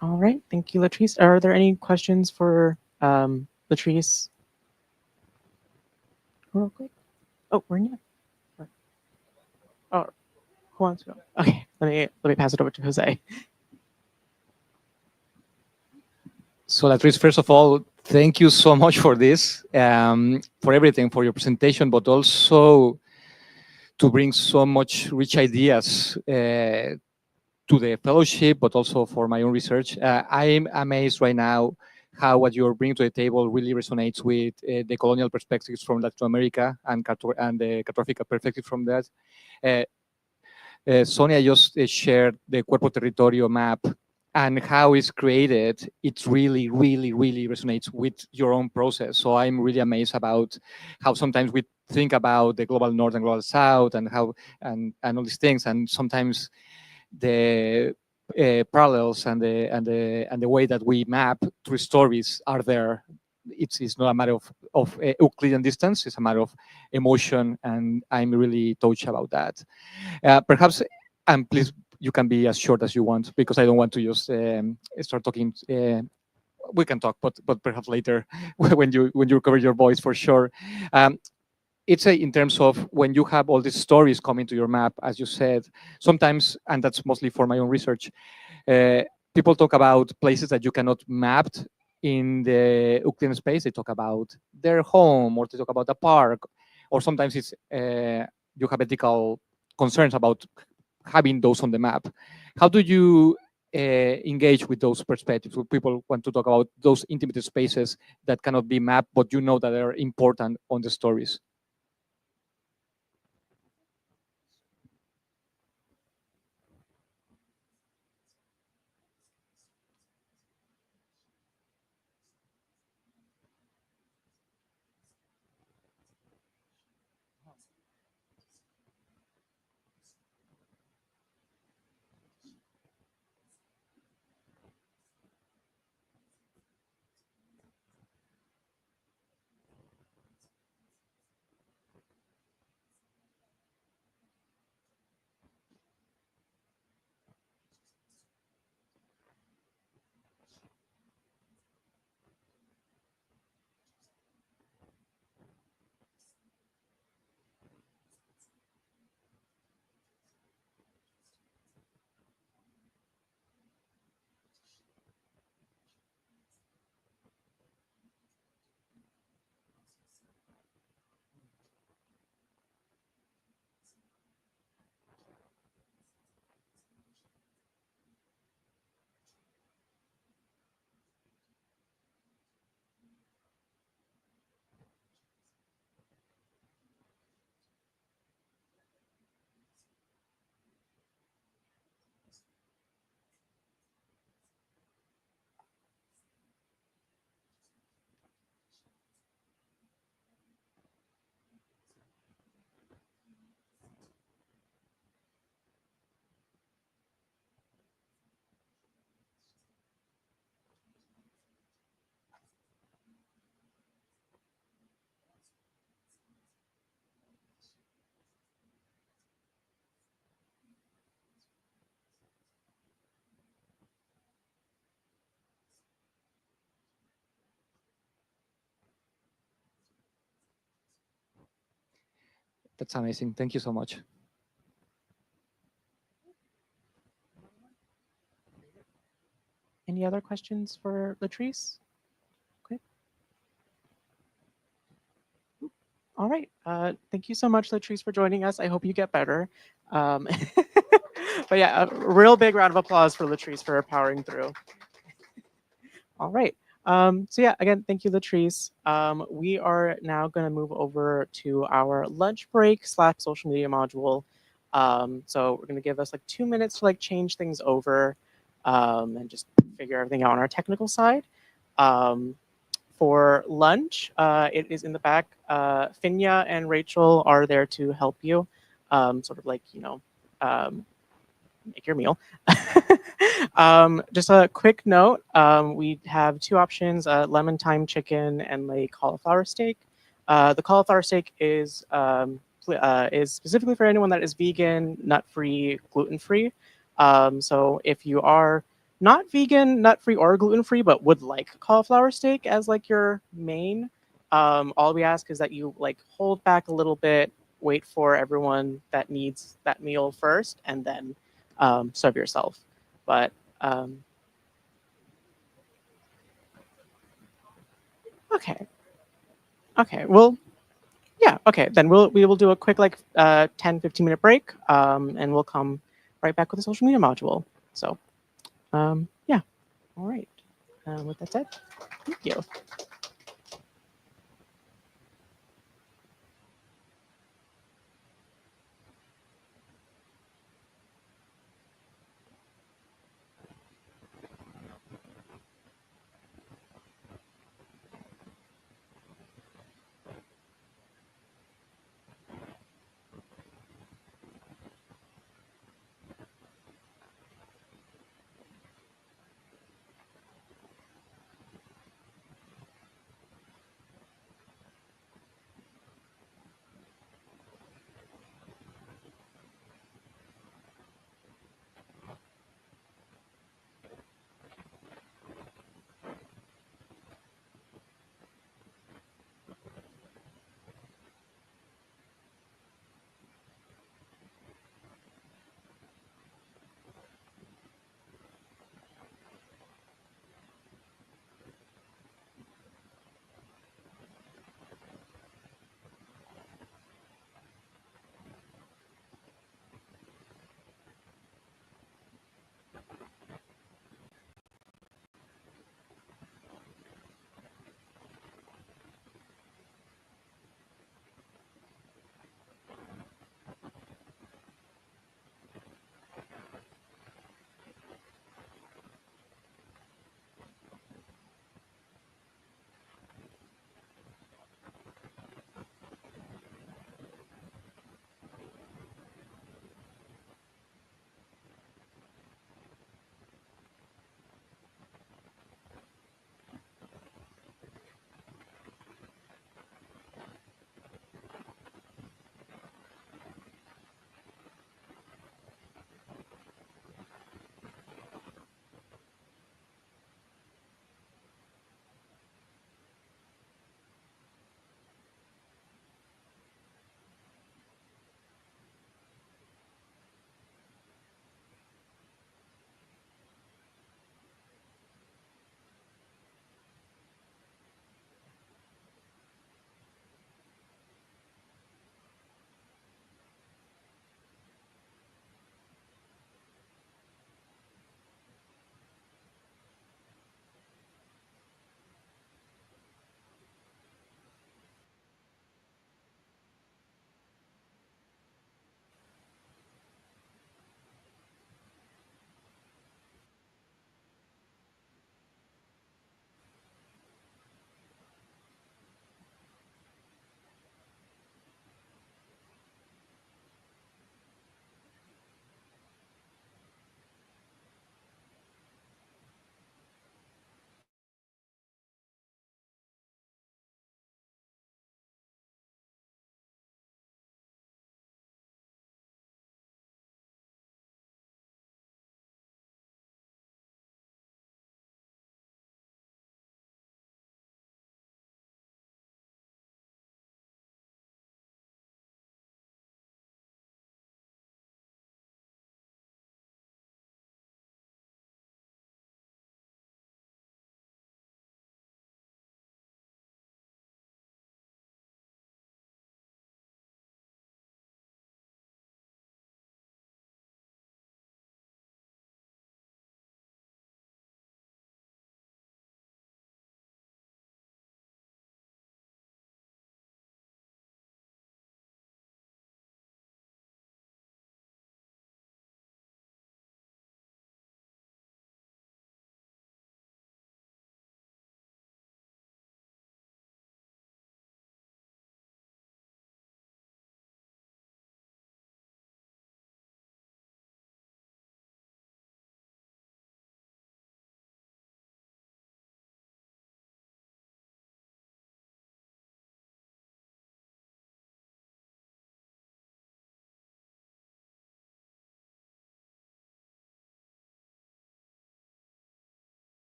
All right, thank you, Latrice. Are there any questions for Latrice? Real quick. Oh, we're in. Oh, who wants to go? Okay, let me pass it over to Jose. So Latrice, first of all, thank you so much for this, for everything, for your presentation, but also to bring so much rich ideas to the fellowship, but also for my own research. I'm amazed right now how what you're bringing to the table really resonates with the colonial perspectives from Latin America and the cartographic perspective from that. Sonia just shared the Cuerpo Territorio map and how it's created. It really, really, really resonates with your own process. So I'm really amazed about how sometimes we think about the global north and global south and how and all these things, and sometimes the parallels and the way that we map through stories are there. It's not a matter of Euclidean distance. It's a matter of emotion, and I'm really touched about that. Perhaps, and please, you can be as short as you want because I don't want to just start talking. We can talk, but perhaps later when you recover your voice for sure. It's in terms of when you have all these stories coming to your map, as you said, sometimes, and that's mostly for my own research, people talk about places that you cannot map in the Euclidean space. They talk about their home, or they talk about a park, or sometimes it's you have ethical concerns about having those on the map. How do you engage with those perspectives? When people want to talk about those intimate spaces that cannot be mapped, but you know that are important on the stories? That's amazing. Thank you so much. Any other questions for Latrice? Okay. All right. Thank you so much, Latrice, for joining us. I hope you get better. But yeah, a real big round of applause for Latrice for powering through. All right. So yeah, again, thank you, Latrice. We are now going to move over to our lunch break / social media module. So we're going to give us like 2 minutes to like change things over and just figure everything out on our technical side. For lunch, it is in the back. Finya and Rachel are there to help you, sort of like, you know, make your meal. Just a quick note, we have 2 options, lemon thyme chicken and like cauliflower steak. The cauliflower steak is specifically for anyone that is vegan, nut-free, gluten-free. So if you are not vegan, nut free, or gluten free, but would like cauliflower steak as like your main, all we ask is that you like hold back a little bit, wait for everyone that needs that meal first, and then serve yourself. But okay, okay, well, yeah, okay, then we will do a quick like 10-15 minute break, and we'll come right back with the social media module. So yeah, all right. With that said, thank you.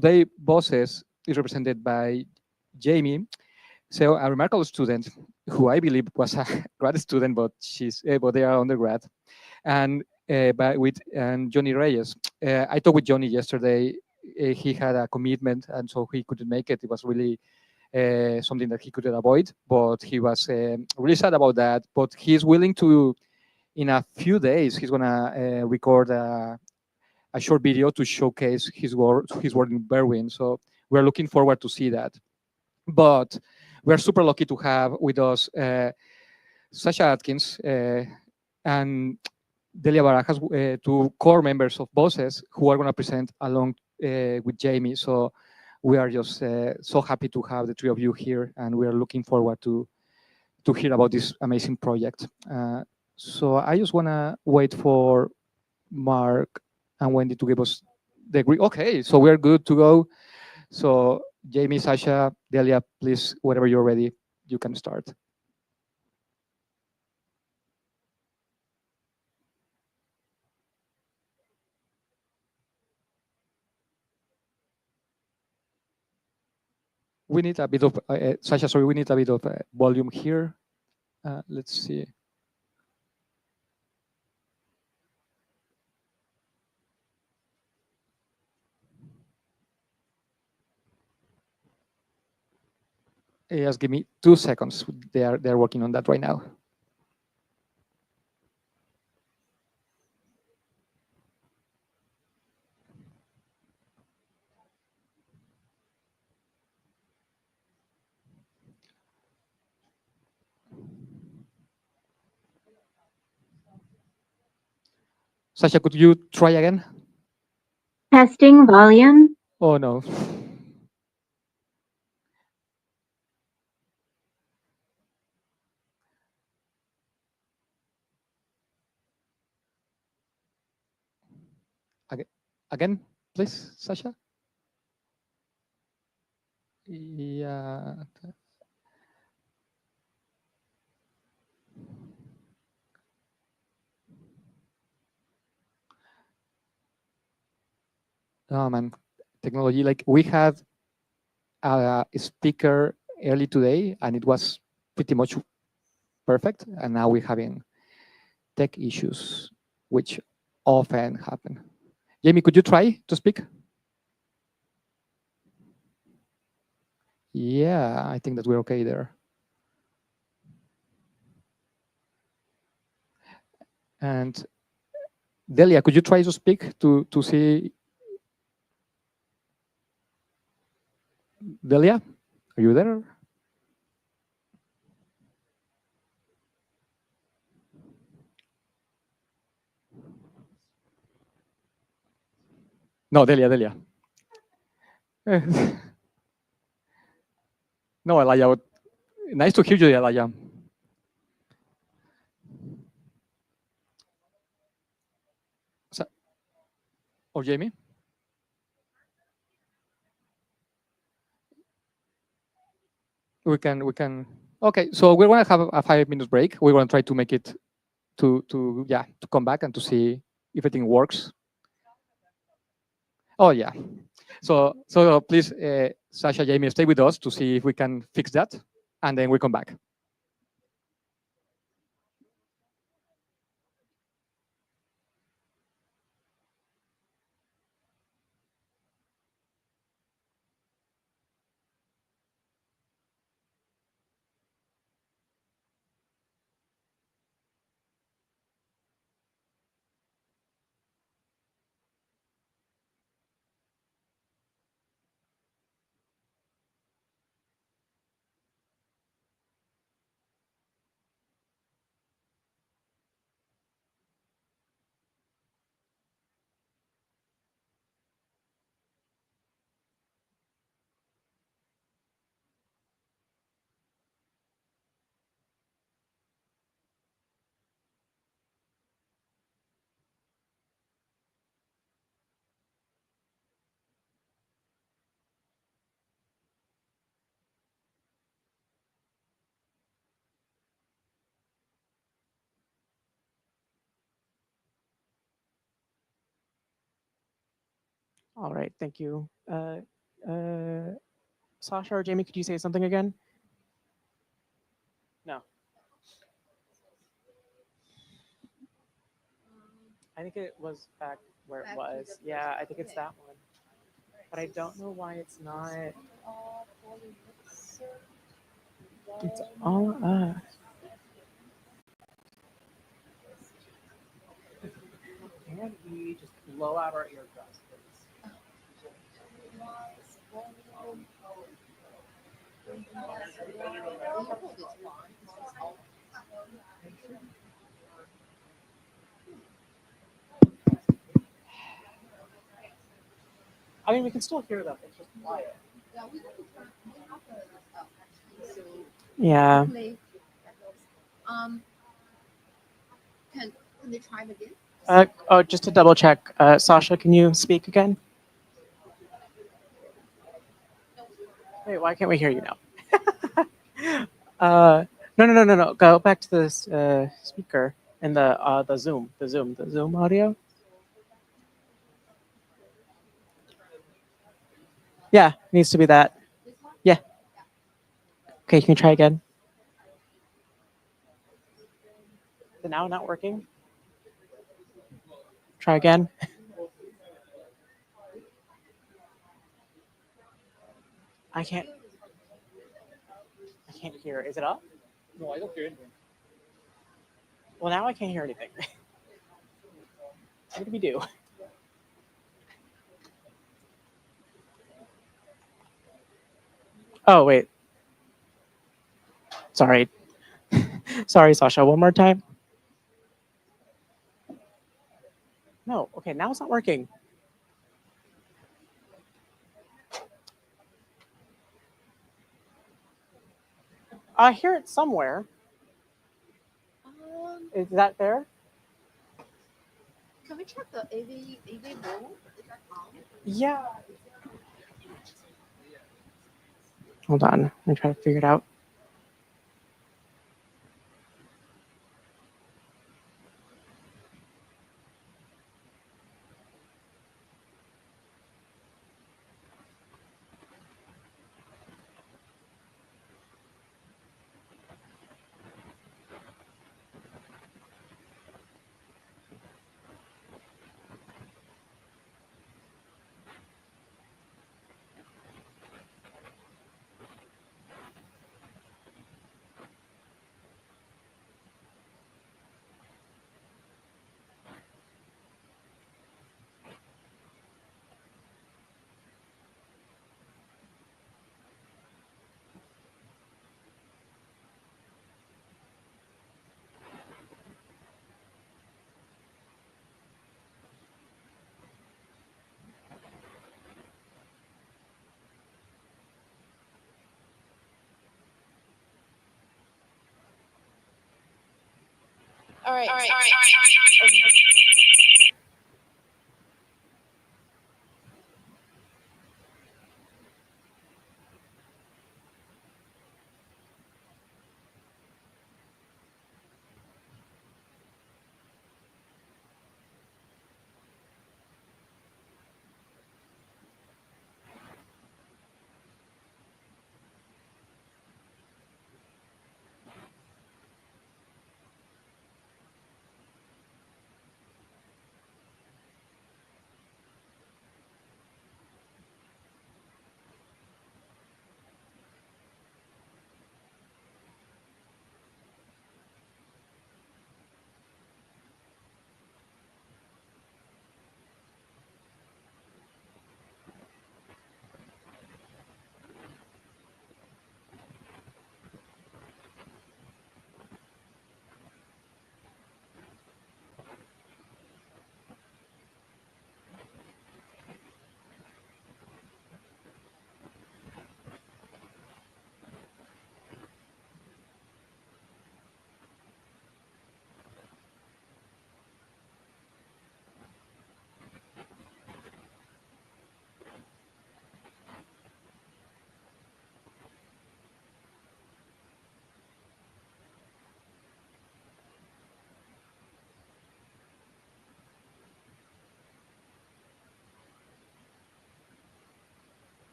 today, Bosses is represented by Jamie, so a remarkable student who I believe was a grad student, but but they are undergrad, and and Johnny Reyes. I talked with Johnny yesterday. He had a commitment, and so he couldn't make it. It was really something that he couldn't avoid, but he was really sad about that. But he's willing to, in a few days, he's gonna record a short video to showcase his work in Berwyn. So we're looking forward to see that. But we're super lucky to have with us Sasha Atkins and Delia Barajas, two core members of Bosses, who are going to present along with Jamie. So we are just so happy to have the three of you here, and we are looking forward to hear about this amazing project. So I just want to wait for Mark and Wendy to give us the agree. Okay, so we're good to go. So Jamie, Sasha, Delia, please, whenever you're ready, you can start. We need a bit of, Sasha, sorry, we need a bit of volume here. Let's see. Just give me 2 seconds. They're working on that right now. Sasha, could you try again? Testing volume. Oh no. Again, please, Sasha. Yeah. Oh man, technology. Like we had a speaker early today, and it was pretty much perfect. And now we're having tech issues, which often happen. Jamie, could you try to speak? Yeah, I think that we're okay there. And Delia, could you try to speak to see? Delia, are you there? No, Delia. No, Elijah. Nice to hear you, Elijah. Or Jamie? We can. Okay, so we're gonna have a 5 minute break. We're gonna try to make it to come back and to see if everything works. Oh yeah. So please, Sasha, Jamie, stay with us to see if we can fix that, and then we come back. All right, thank you. Sasha or Jamie, could you say something again? No. I think it was back where it was. Yeah, I think it's that one. But I don't know why it's not. It's all us. Can we just blow out our eardrums, please? I mean, we can still hear them. It's just quiet. Yeah. Can they try it again? Oh, just to double check, Sasha, can you speak again? Wait, why can't we hear you now? No. Go back to this speaker and the Zoom audio. Yeah, needs to be that. Yeah. Okay, can you try again? Is it now not working? Try again. I can't hear. Is it up? No, I don't hear anything. Well, now I can't hear anything. What do we do? Oh, wait. Sorry. Sorry, Sasha. One more time. No. Okay, now it's not working. I hear it somewhere. Is that there? Can we check the AV bowl? Is that on? Yeah. Hold on. Let me try to figure it out. All right.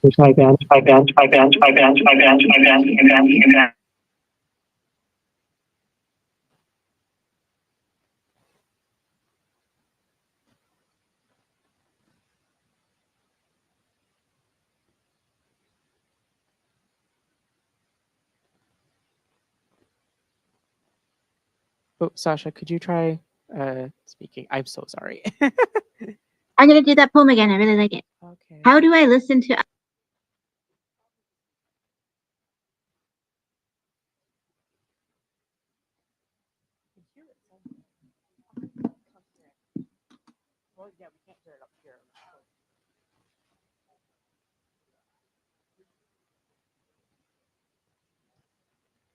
Oh, Sasha, could you try speaking? I'm so sorry. I'm gonna do that poem again. I really like it. Okay. How do I listen to Well, yeah, we can't hear it up here.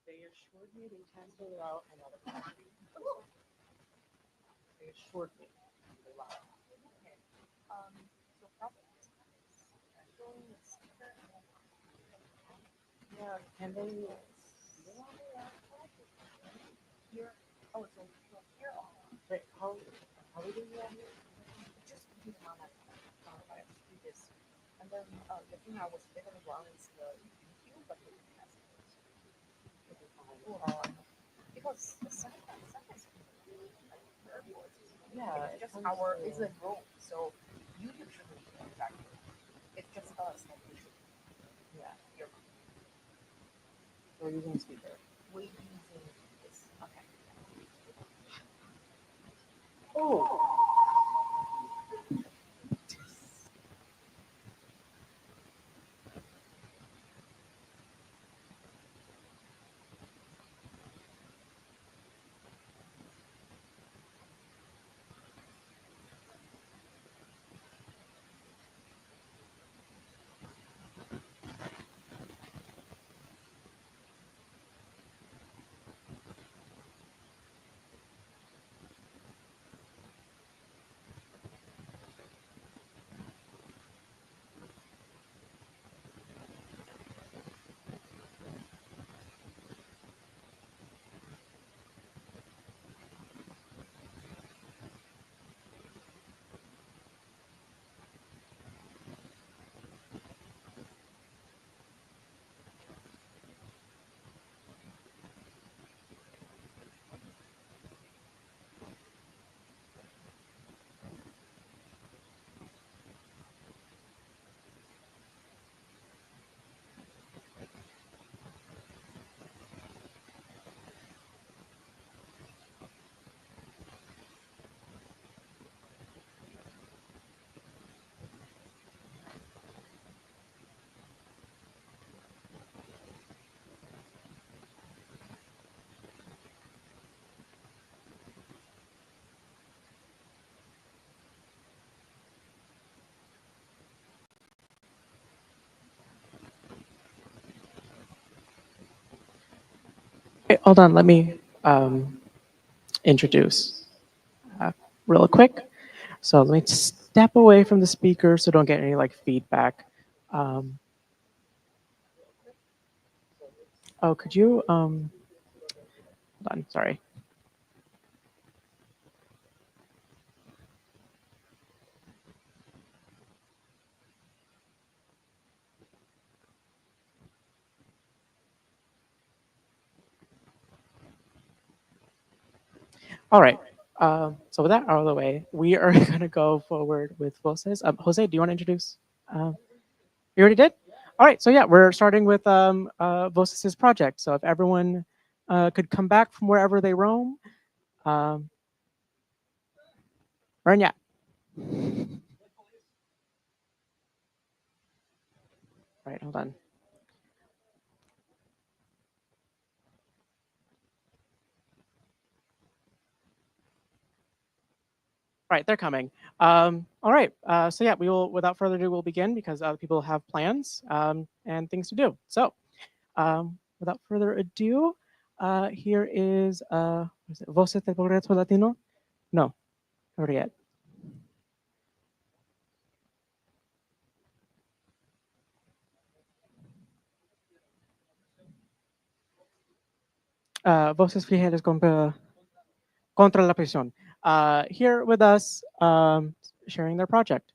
They assured me they tested it out and that it was happy. They assured me. They lied. Okay. So probably yeah, can they here? Oh, so here. Wait, how are we doing that here? Just do the one I do this. And then the thing I was thinking about is the queue, but the test. Because sometimes yeah, it's just our is a role. So you usually factor. It's just us that usually. Yeah, you're we're using speaker. We're using this. Okay. Oh. Okay, hold on. Let me introduce real quick. So let me step away from the speaker so don't get any like feedback. Oh, could you hold on? Sorry. All right. So with that out of the way, we are going to go forward with Voces. Jose, do you want to introduce? You already did? All right. So yeah, we're starting with Voces' project. So if everyone could come back from wherever they roam. Ranya. Right, hold on. Right, they're coming. All right, so yeah, we will, without further ado, we'll begin because other people have plans and things to do. So without further ado, here is, Voces del Progreso Latino? No, not yet. Voces Fijeras contra la prisión. Here with us, sharing their project.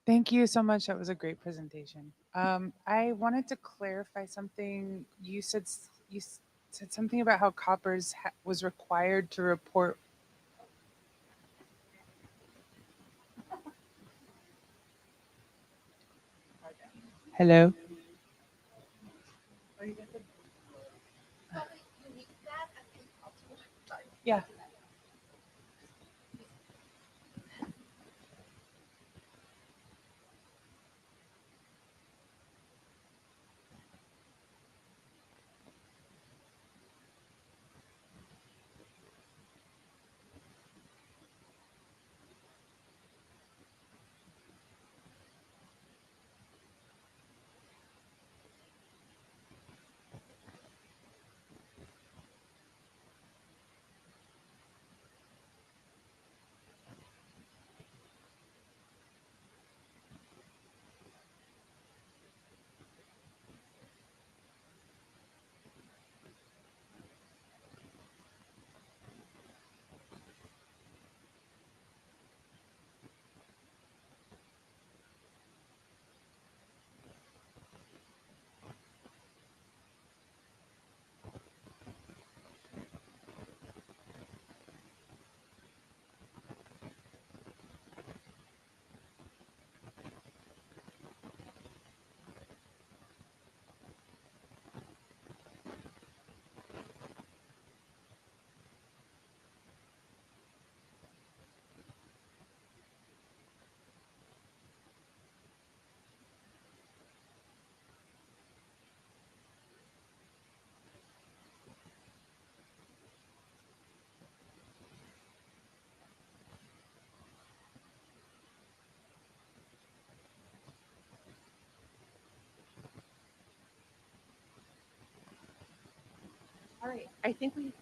Thank you so much. That was a great presentation. I wanted to clarify something. You said something about how Coppers was required to report. Hello. Yeah. All right. I think we.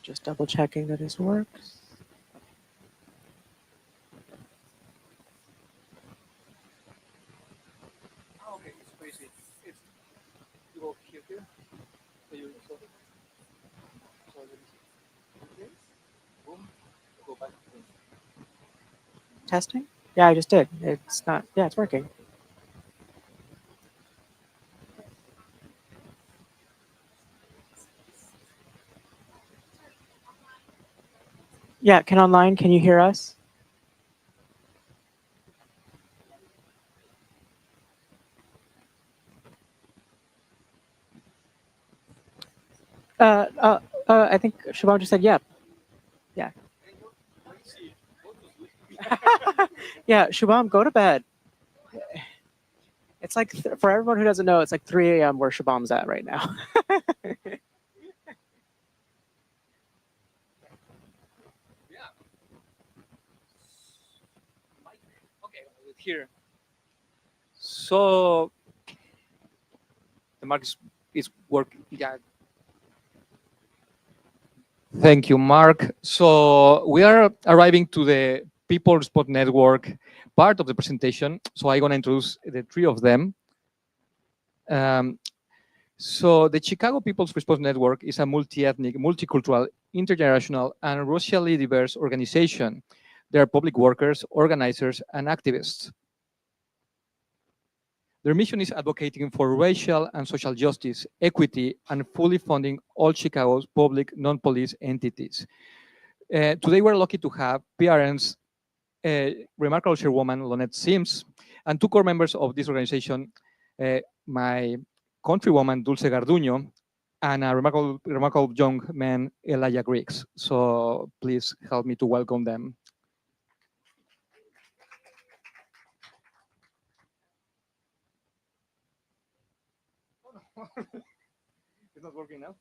Just double checking that this works. Okay, it's crazy. You go here, so you so let me see. Boom, go back. Testing? Yeah, I just did. It's not. Yeah, it's working. Yeah, can you hear us? I think Shubham just said yep. Yeah. Yeah, Shubham, go to bed. It's like, for everyone who doesn't know, it's like 3 a.m. where Shubham's at right now. Okay, here. So the mark is working. Yeah. Thank you, Mark. So we are arriving to the People Response Network part of the presentation. So I'm going to introduce the three of them. So the Chicago People's Response Network is a multi-ethnic, multicultural, intergenerational, and racially diverse organization. They are public workers, organizers, and activists. Their mission is advocating for racial and social justice, equity, and fully funding all Chicago's public non-police entities. Today, we're lucky to have PRN's remarkable chairwoman, Lonette Sims, and two core members of this organization, my countrywoman, Dulce Garduño, and a remarkable young man, Elijah Griggs. So please help me to welcome them. It's not working now.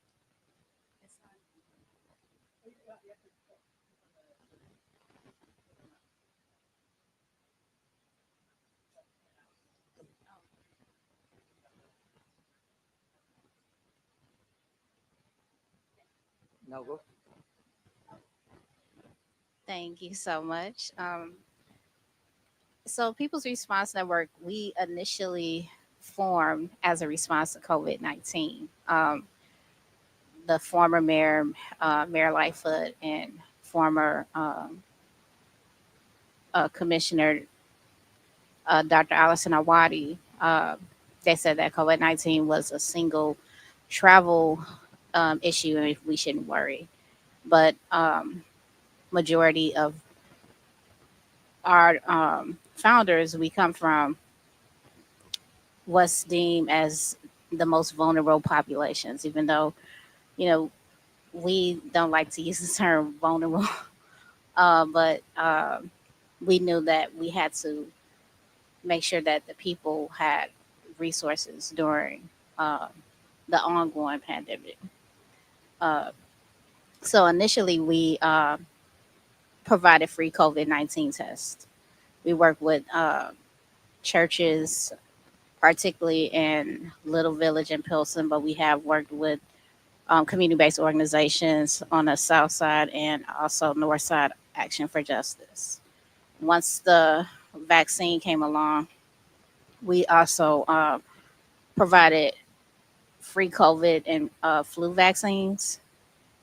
Now go. Thank you so much. So, People's Response Network, we initially formed as a response to COVID-19. The former mayor, Mayor Lightfoot, and former commissioner, Dr. Allison Awadi, they said that COVID-19 was a single travel issue and we shouldn't worry. But majority of our founders, we come from what's deemed as the most vulnerable populations, even though, you know, we don't like to use the term vulnerable, but we knew that we had to make sure that the people had resources during the ongoing pandemic. So initially, we provided free COVID-19 tests. We work with churches, particularly in Little Village and Pilsen, but we have worked with community-based organizations on the South Side and also North Side Action for Justice. Once the vaccine came along, we also provided free COVID and flu vaccines.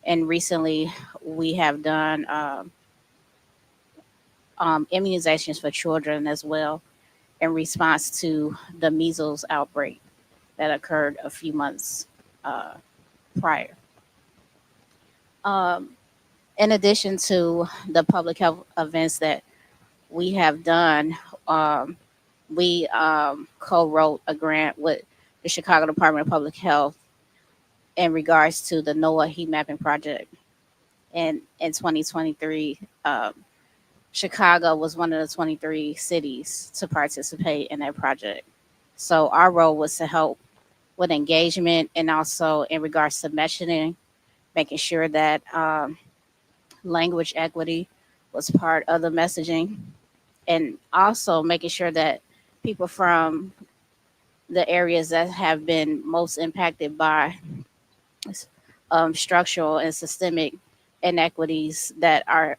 And recently, we have done immunizations for children as well in response to the measles outbreak that occurred a few months prior. In addition to the public health events that we have done, we co-wrote a grant with the Chicago Department of Public Health in regards to the NOAA heat mapping project. And in 2023, Chicago was one of the 23 cities to participate in that project. So our role was to help with engagement and also in regards to messaging, making sure that language equity was part of the messaging, and also making sure that people from the areas that have been most impacted by structural and systemic inequities that our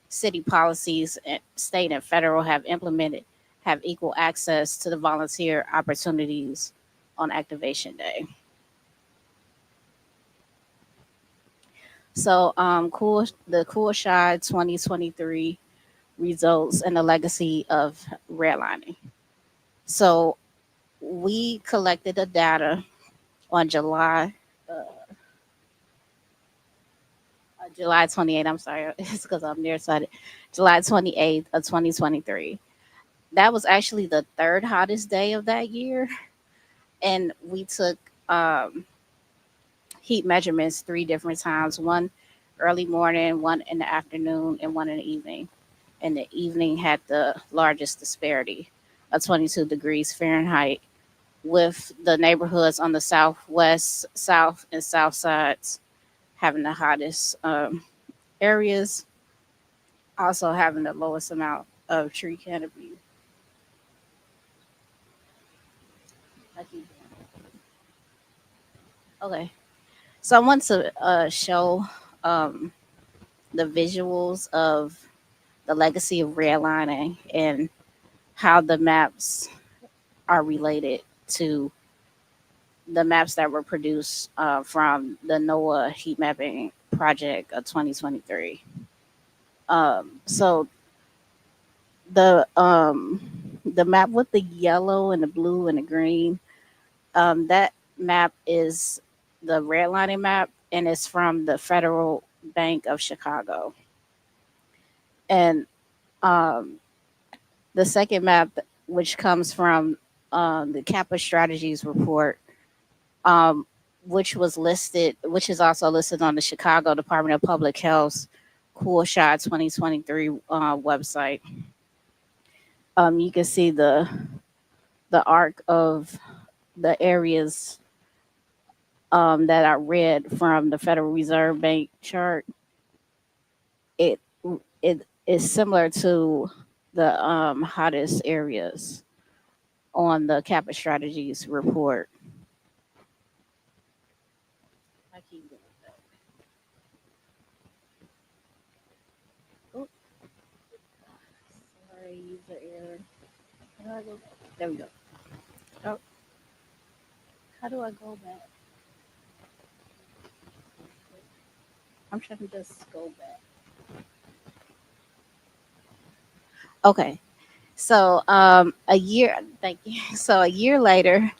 city policies, state and federal, have implemented have equal access to the volunteer opportunities on Activation Day. So, the Cool Shot 2023 results and the legacy of redlining. So, we collected the data on July 28th. I'm sorry, it's because I'm nearsighted. July 28th of 2023. That was actually the third hottest day of that year, and we took heat measurements 3 different times: one early morning, one in the afternoon, and one in the evening. And the evening had the largest disparity of 22 degrees Fahrenheit, with the neighborhoods on the southwest, south, and south sides having the hottest areas, also having the lowest amount of tree canopy. Okay, so I want to show the visuals of the legacy of redlining and how the maps are related to the maps that were produced from the NOAA heat mapping project of 2023. So the map with the yellow and the blue and the green, that map is the redlining map, and it's from the Federal Bank of Chicago. And the second map, which comes from the Kappa Strategies report, which is also listed on the Chicago Department of Public Health's Cool Shot 2023 website. You can see the arc of the areas that are red from the Federal Reserve Bank chart. It is similar to the hottest areas on the Kappa Strategies report. I keep doing that. Oh, sorry, user error. How do I go back? There we go. Oh, how do I go back? I'm trying to just go back. Okay. So thank you. So a year later,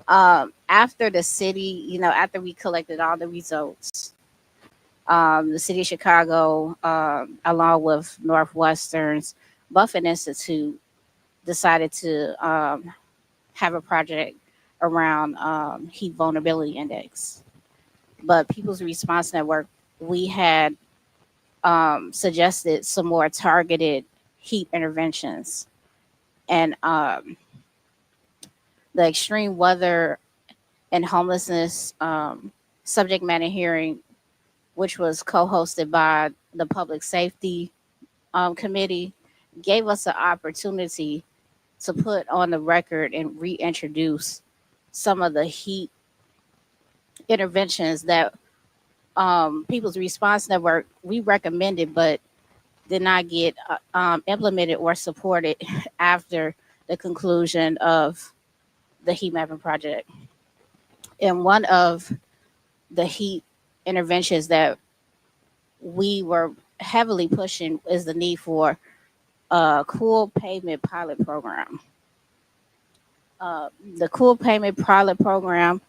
after the city, after we collected all the results, the city of Chicago, along with Northwestern's Buffett Institute, decided to have a project around heat vulnerability index. But People's Response Network, we had suggested some more targeted heat interventions. And the extreme weather and homelessness subject matter hearing, which was co-hosted by the Public Safety Committee, gave us an opportunity to put on the record and reintroduce some of the heat interventions that People's Response Network, we recommended, but did not get implemented or supported after the conclusion of the heat mapping project. And one of the heat interventions that we were heavily pushing is the need for a cool pavement pilot program. The cool pavement pilot program,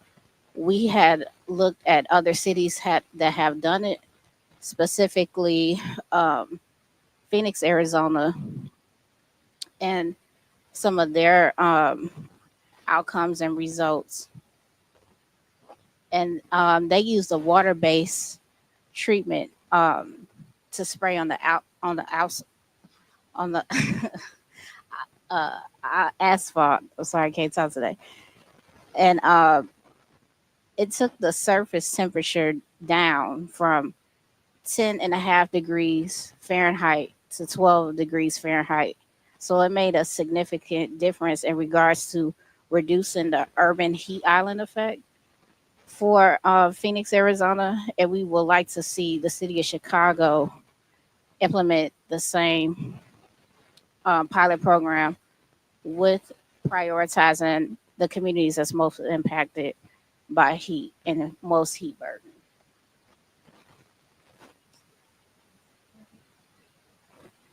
we had looked at other cities that have done it, specifically Phoenix, Arizona, and some of their outcomes and results. And they used a water-based treatment to spray on the asphalt. Oh, sorry, I can't talk today. And it took the surface temperature down from 10.5 degrees Fahrenheit to 12 degrees Fahrenheit. So it made a significant difference in regards to reducing the urban heat island effect for Phoenix, Arizona, and we would like to see the city of Chicago implement the same pilot program with prioritizing the communities that's most impacted by heat and most heat burden.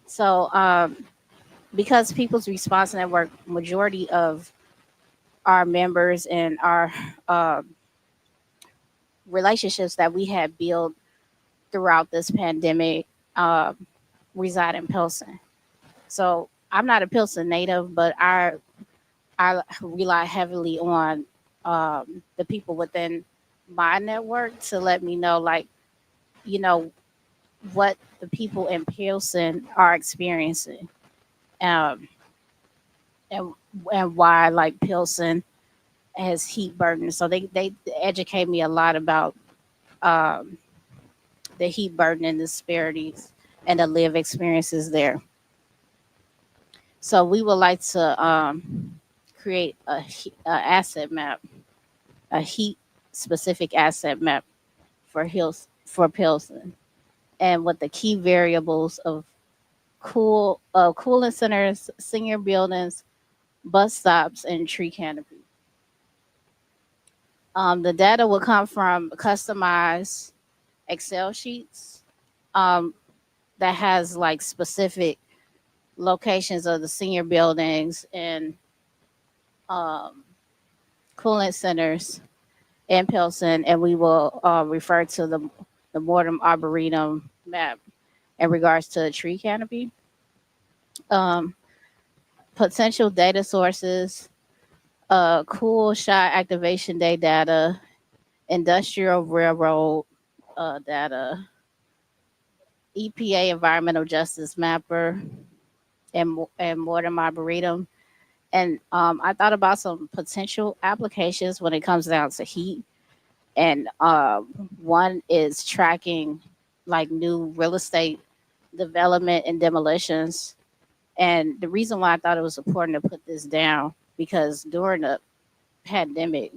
So, because People's Response Network, majority of our members and our relationships that we have built throughout this pandemic reside in Pilsen. So I'm not a Pilsen native, but I rely heavily on the people within my network to let me know, like, you know, what the people in Pilsen are experiencing, um, and and why like Pilsen has heat burden. So they educate me a lot about um, the heat burden and disparities and the live experiences there. So we would like to create a asset map, a heat specific asset map for Hills for Pilsen, and with the key variables of cooling centers, senior buildings, bus stops, and tree canopy. The data will come from customized Excel sheets um, that has like specific locations of the senior buildings and um, coolant centers in Pilsen, and we will refer to the Mortem Arboretum map in regards to the tree canopy. Um, Potential data sources, cool shot activation day data, industrial railroad data, EPA environmental justice mapper, and Mortem Arboretum. And I thought about some potential applications when it comes down to heat. And one is tracking like new real estate development and demolitions. And the reason why I thought it was important to put this down, because during the pandemic,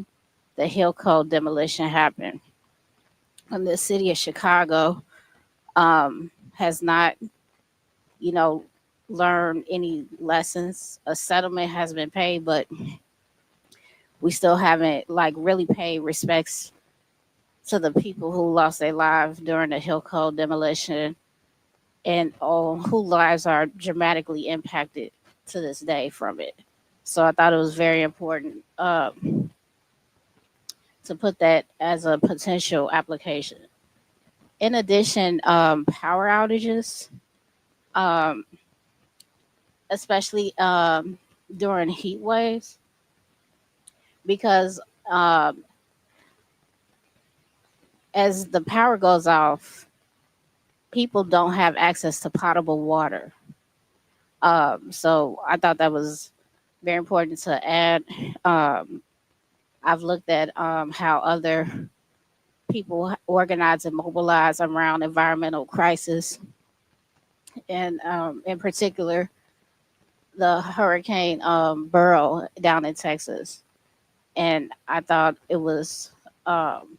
the Hillco demolition happened. And the city of Chicago has not, you know, learned any lessons. A settlement has been paid, but we still haven't like really paid respects to the people who lost their lives during the Hillco demolition and all who lives are dramatically impacted to this day from it. So I thought it was very important to put that as a potential application. In addition, power outages, um, especially during heat waves, because um, as the power goes off, people don't have access to potable water. So I thought that was very important to add. Um, I've looked at how other people organize and mobilize around environmental crisis, and in particular, the Hurricane Burrow down in Texas. And I thought it was um,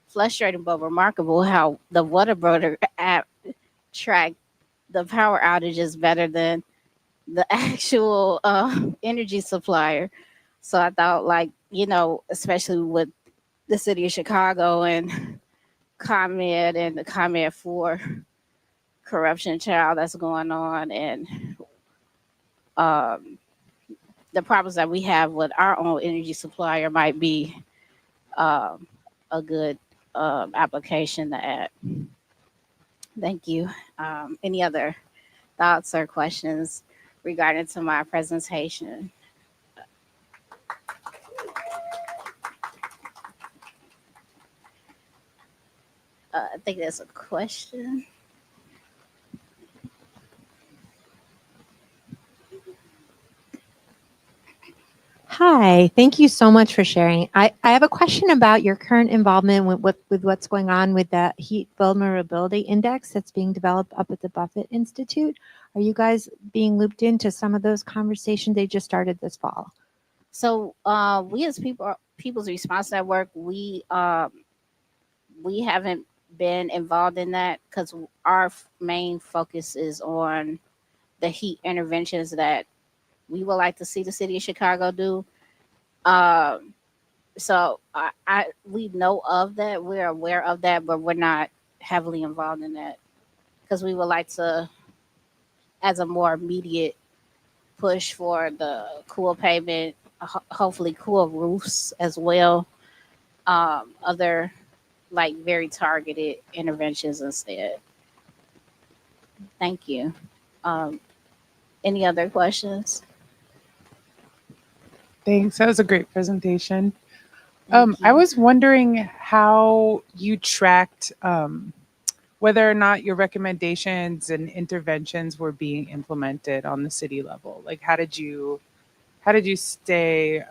frustrating but remarkable how the Whataburger app tracked the power outages better than the actual energy supplier. So I thought, like, you know, especially with the city of Chicago and ComEd and the ComEd 4 corruption trial that's going on, and um, the problems that we have with our own energy supplier might be um, a good application to add. Thank you. Any other thoughts or questions regarding to my presentation? I think there's a question. Hi, thank you so much for sharing. I have a question about your current involvement with what's going on with that heat vulnerability index that's being developed up at the Buffett Institute. Are you guys being looped into some of those conversations? They just started this fall. So we as people's response network, we haven't been involved in that because our main focus is on the heat interventions that we would like to see the city of Chicago do. Um, so we know of that, we're aware of that, but we're not heavily involved in that because we would like to, as a more immediate push for the cool pavement, hopefully cool roofs as well. Other like very targeted interventions instead. Thank you. Um, any other questions? Thanks. That was a great presentation. Thank I you. was wondering how you tracked whether or not your recommendations and interventions were being implemented on the city level. Like, how did you stay,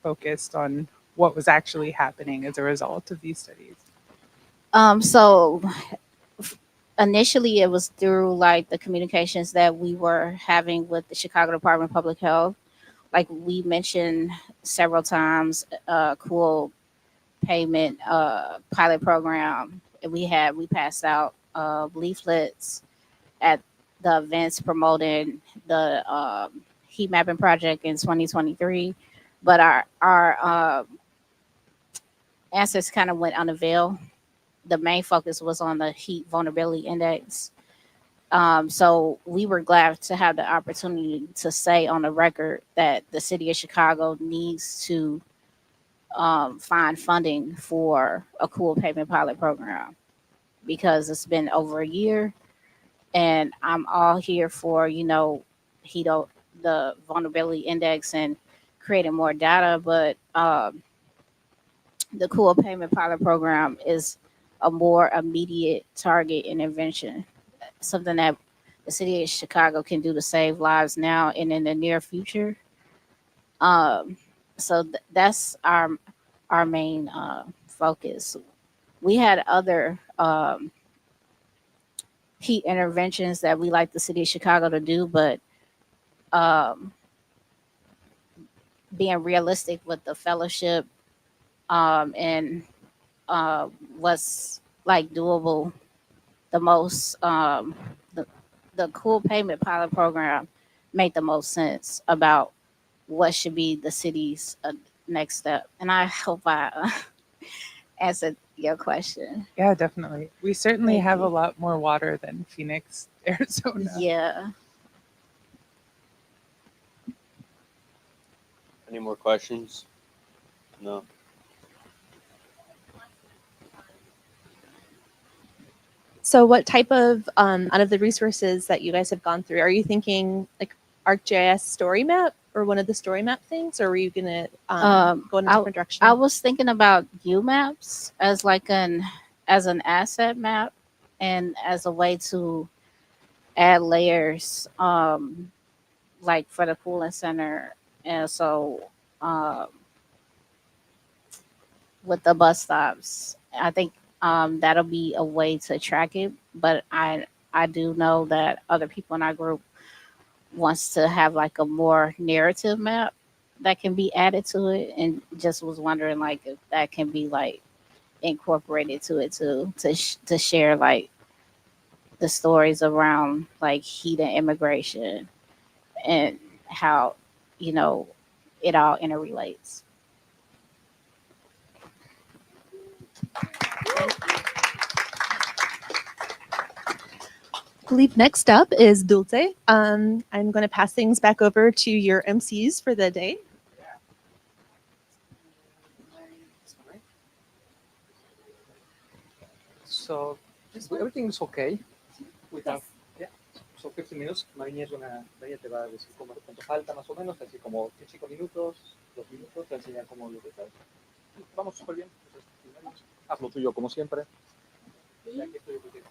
focused on what was actually happening as a result of these studies? So initially it was through like the communications that we were having with the Chicago Department of Public Health. Like we mentioned several times, cool payment pilot program. We passed out leaflets at the events promoting the heat mapping project in 2023, but our answers kind of went unavailed. The main focus was on the heat vulnerability index. So we were glad to have the opportunity to say on the record that the city of Chicago needs to find funding for a cool pavement pilot program because it's been over a year, and I'm all here for the vulnerability index and creating more data, but the cool payment pilot program is a more immediate target intervention, something that the city of Chicago can do to save lives now and in the near future. Um, so that's our main focus. We had other heat interventions that we like the city of Chicago to do, but um, being realistic with the fellowship and what's like doable the most, the cool payment pilot program made the most sense about what should be the city's next step. And I hope I answered your question. Yeah, definitely. We certainly Thank have a you. lot more water than Phoenix, Arizona. Yeah. Any more questions? No. So what type of, out of the resources that you guys have gone through, are you thinking like ArcGIS story map or one of the story map things, or were you gonna go in a different direction? I was thinking about UMaps as like an asset map and as a way to add layers, like for the cooling center, and so um, with the bus stops, I think that'll be a way to track it. But I do know that other people in our group wants to have like a more narrative map that can be added to it, and just was wondering like if that can be like incorporated to it too, to share like the stories around like heat and immigration and how you know it all interrelates. I believe next up is Dulce. I'm going to pass things back over to your MCs for the day. So everything's okay. We have, yeah. So 15 minutes. María te va a decir cuánto falta más o menos, así como 5 minutos, 2 minutos, te enseña cómo lo dejas. Vamos súper bien. Entonces, haz lo tuyo como siempre. Y aquí estoy contigo.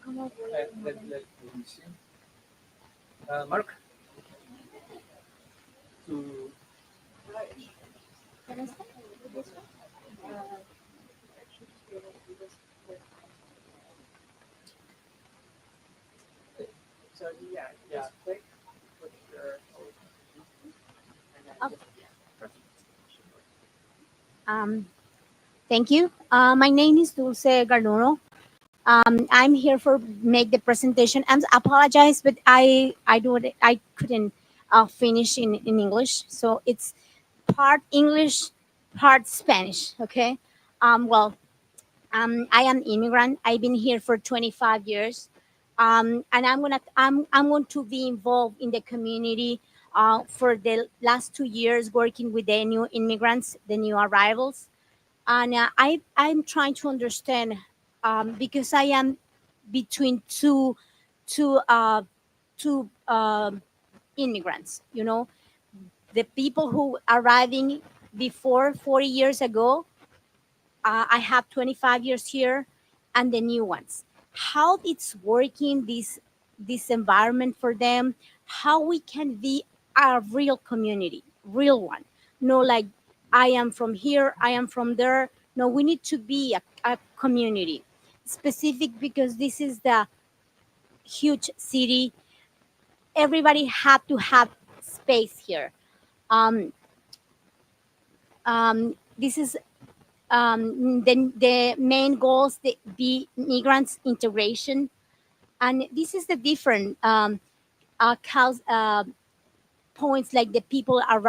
¿Cómo voy Mark. To So yeah, just click your and then, Okay. yeah, perfect. Um, Thank you. My name is Dulce Garnuno. I'm here for make the presentation. I apologize, but I couldn't finish in English, so it's part English, part Spanish. Okay. Well, I am immigrant. I've been here for 25 years, and I'm going to be involved in the community for the last 2 years, working with the new immigrants, the new arrivals, and I'm trying to understand because I am between two two immigrants. You know, the people who arriving before 40 years ago. I have 25 years here, and the new ones. How it's working this environment for them? How we can be a real community, real one? No, like I am from here, I am from there. No, we need to be a community specific because this is the huge city. Everybody had to have space here. Um, this is the main goals the be migrants integration, and this is the different points like the people are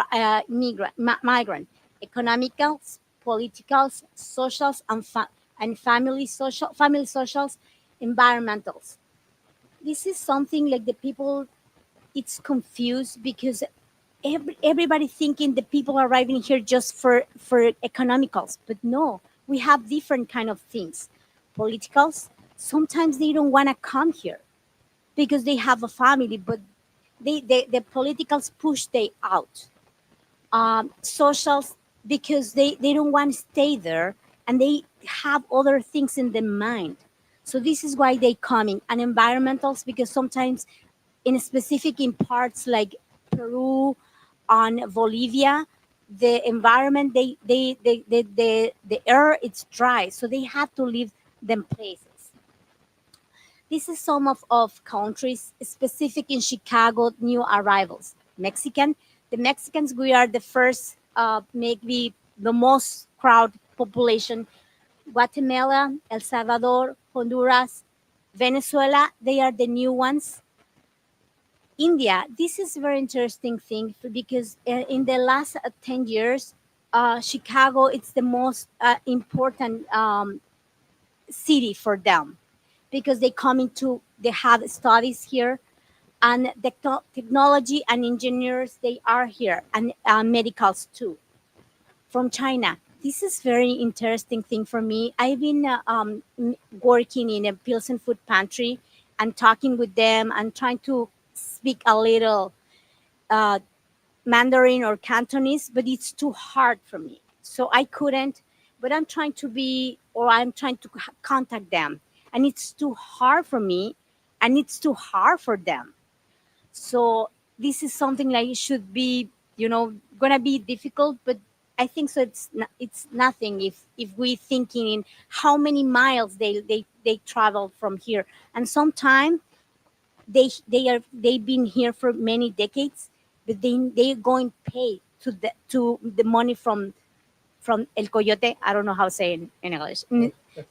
migrant, economicals, politicals, socials, and family socials, environmentals. This is something like the people it's confused because everybody thinking the people are arriving here just for economicals, but no, we have different kind of things. Politicals, sometimes they don't want to come here because they have a family, but the politicals push they out. Socials, because they don't want to stay there and they have other things in their mind, so this is why they coming. And environmentals, because sometimes in specific in parts like Peru, on Bolivia, the environment, the air, it's dry, so they have to leave them places. This is some of countries specific in Chicago, new arrivals. Mexican, the Mexicans, we are the first, maybe the most crowd population. Guatemala, El Salvador, Honduras, Venezuela, they are the new ones. India, this is very interesting thing because in the last 10 years, Chicago, it's the most important city for them because they come into, they have studies here, and the technology and engineers, they are here, and medicals too. From China, this is very interesting thing for me. I've been working in a Pilsen food pantry and talking with them and trying to speak a little uh, Mandarin or Cantonese, but it's too hard for me. So I couldn't, but I'm trying to be, or I'm trying to contact them. And it's too hard for me, and it's too hard for them. So this is something like it should be, gonna be difficult, but I think so. It's nothing if we thinking in how many miles they travel from here, and sometimes they've been here for many decades, but they're going pay to the money from El Coyote. I don't know how to say in English,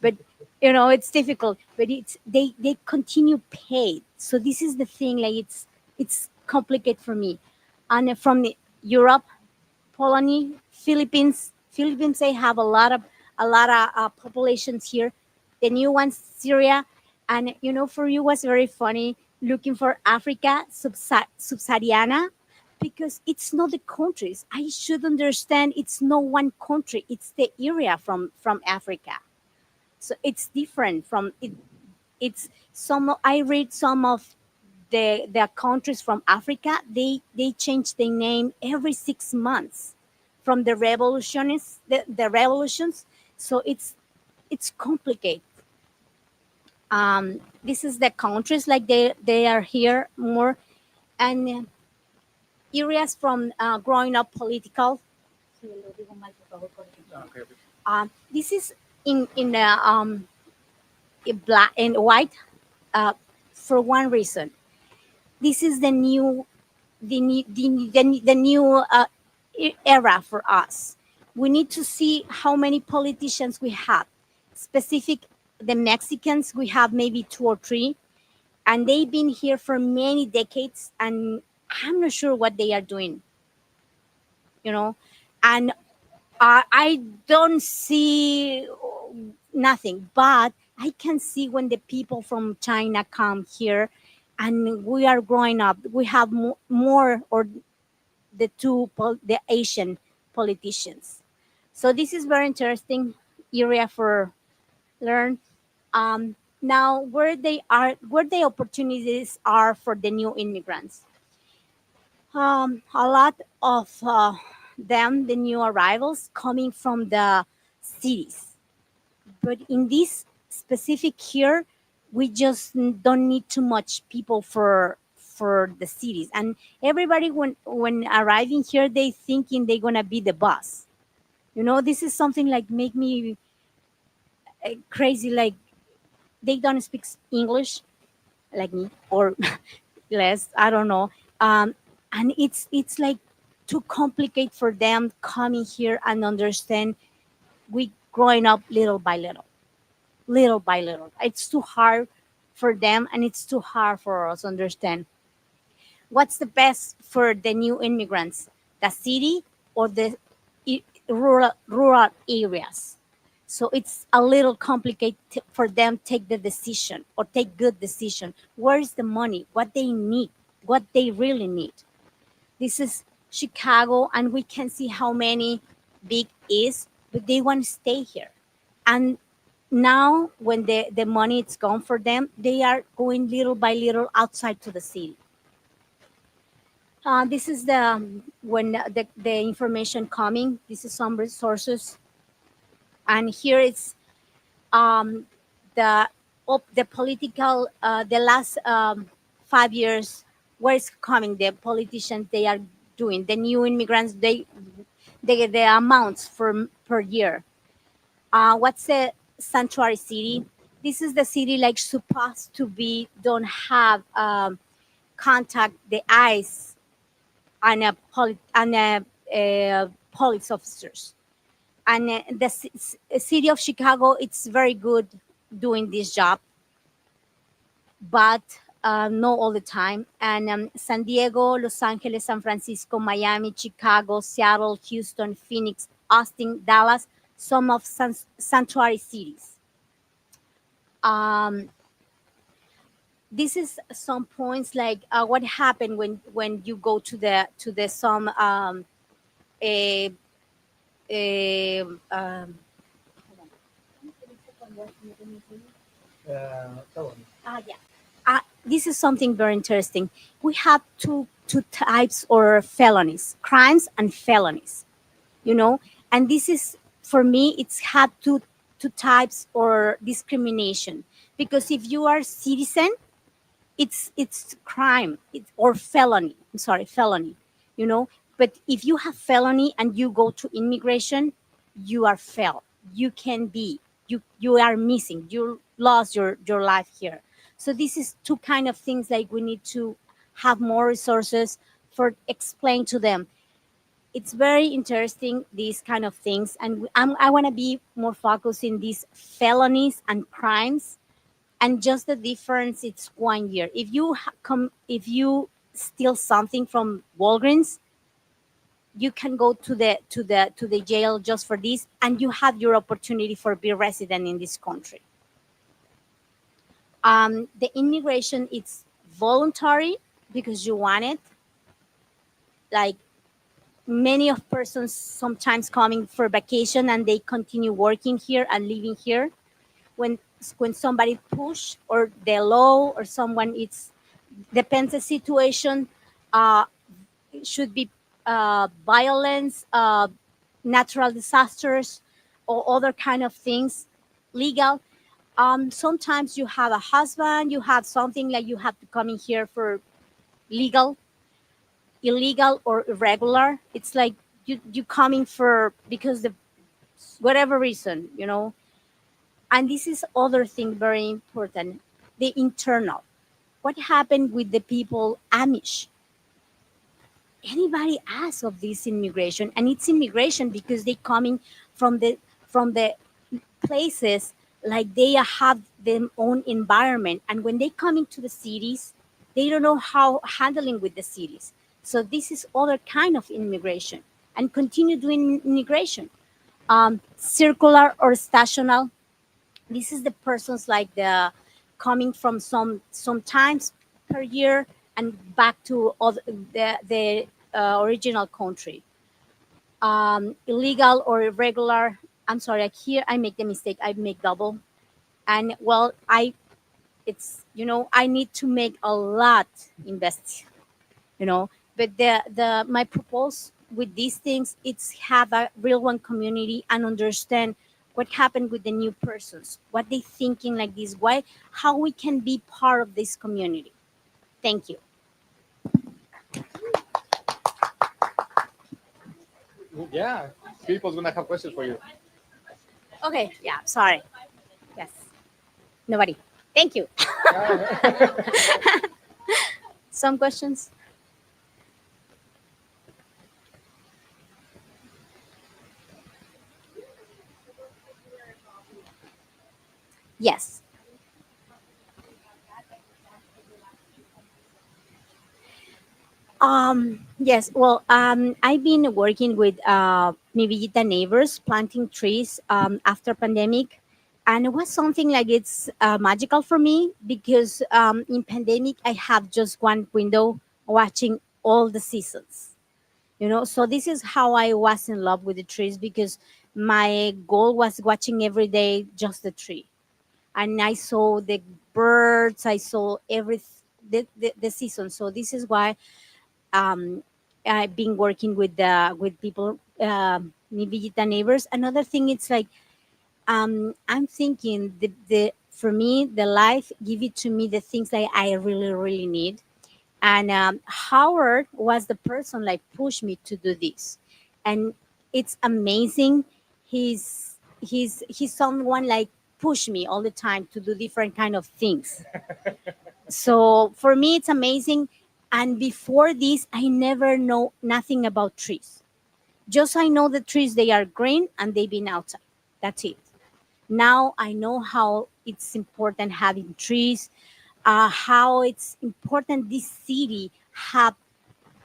but it's difficult. But it's they continue paid. So this is the thing. Like it's complicated for me. And from Europe, Poland, Philippines. Philippines, they have a lot of populations here. The new ones, Syria, and for you was very funny looking for Africa, Sub-Sahariana, because it's not the countries. I should understand it's no one country. It's the area from Africa. So it's different from it. It's some. I read some of the countries from Africa. They change their name every 6 months from the revolutionists, the revolutions. So it's complicated. This is the countries like they are here more, and areas from growing up political. This is in black and white for one reason. This is the new era for us. We need to see how many politicians we have. Specific, the Mexicans, we have maybe 2 or 3, and they've been here for many decades, and I'm not sure what they are doing, you know. And I don't see nothing, but I can see when the people from China come here, and we are growing up. We have more, or the Asian politicians. So this is very interesting area for learn. Now, where the opportunities are for the new immigrants. A lot of them, the new arrivals, coming from the cities. But in this specific here, we just don't need too much people for the cities. And everybody, when arriving here, they thinking they're gonna be the boss. You know, this is something like make me crazy. Like they don't speak English like me, or less. I don't know. And it's like too complicated for them coming here and understand. We growing up little by little, little by little. It's too hard for them, and it's too hard for us to understand. What's the best for the new immigrants, the city or the rural areas? So it's a little complicated for them take the decision or take good decision. Where is the money? What they need? What they really need? This is Chicago, and we can see how many big is, but they want to stay here. And now, when the money is gone for them, they are going little by little outside to the city. This is when the information coming. This is some resources, and here it's the the political the last 5 years. Where is coming the politicians? They are doing the new immigrants. They get the amounts for per year. What's the sanctuary city? This is the city like supposed to be don't have contact the eyes and police officers. And the city of Chicago, it's very good doing this job, but not all the time. And San Diego, Los Angeles, San Francisco, Miami, Chicago, Seattle, Houston, Phoenix, Austin, Dallas, some of sanctuary cities. This is some points like what happened when you go to the some a yeah. This is something very interesting. We have two types or felonies, crimes and felonies, you know, and this is for me it's had two types or discrimination, because if you are citizen, it's crime, or felony. I'm sorry, felony, you know. But if you have felony and you go to immigration, you are failed. You can be you are missing. You lost your life here. So this is two kind of things like we need to have more resources for explain to them. It's very interesting these kind of things, and I want to be more focused in these felonies and crimes, and just the difference it's 1 year. If you steal something from Walgreens, you can go to the jail just for this, and you have your opportunity for be resident in this country. The immigration, it's voluntary because you want it. Like many of persons sometimes coming for vacation and they continue working here and living here. When somebody push or the law or someone, it's depends the situation. It should be violence, natural disasters, or other kind of things, legal. Sometimes you have a husband, you have something like you have to come in here for legal, illegal, or irregular. It's like you coming for because the whatever reason, you know. And this is other thing very important, the internal. What happened with the people Amish? anybody asks of this immigration, and it's immigration because they coming from the places, like they have their own environment, and when they come into the cities, they don't know how handling with the cities. So this is other kind of immigration, and continue doing immigration, circular or stational. This is the persons like the coming from sometimes per year and back to the original country. Illegal or irregular. I'm sorry, here I make the mistake. I make double. And well, it's, I need to make a lot invest, but my purpose with these things, it's have a real one community and understand what happened with the new persons, what they thinking like this, why, how we can be part of this community. Thank you. Yeah, people's gonna have questions for you. Okay, yeah, sorry. Yes. Nobody. Thank you. Some questions? Yes. Yes. Well, I've been working with maybe the neighbors planting trees after pandemic, and it was something like it's magical for me because in pandemic I have just one window watching all the seasons. So this is how I was in love with the trees, because my goal was watching every day just the tree, and I saw the birds, I saw the season. So this is why um, I've been working with people, maybe the neighbors. Another thing, it's like I'm thinking the for me the life give it to me the things that I really really need, and Howard was the person like pushed me to do this, and it's amazing. He's someone like push me all the time to do different kind of things. So for me it's amazing. And before this I never know nothing about trees. Just I know the trees, they are green and they've been outside. That's it. Now I know how it's important having trees, how it's important this city have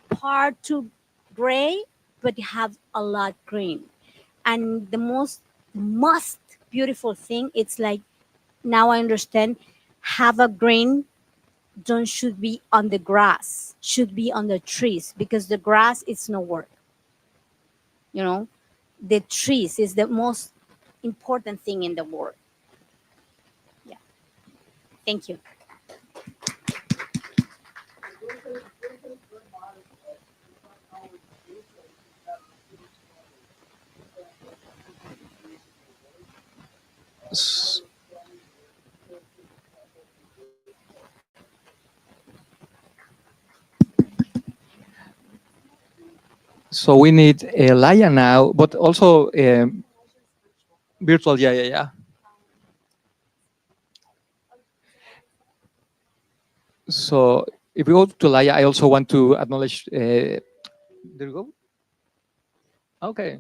part to gray but have a lot green. And the most beautiful thing, it's like now I understand, have a green don't should be on the grass, should be on the trees, because the grass is no work. You know, the trees is the most important thing in the world. Yeah. Thank you. S- So we need Laia now, but also virtual. Yeah, yeah, yeah. So if we go to Laia, I also want to acknowledge. There you go. Okay.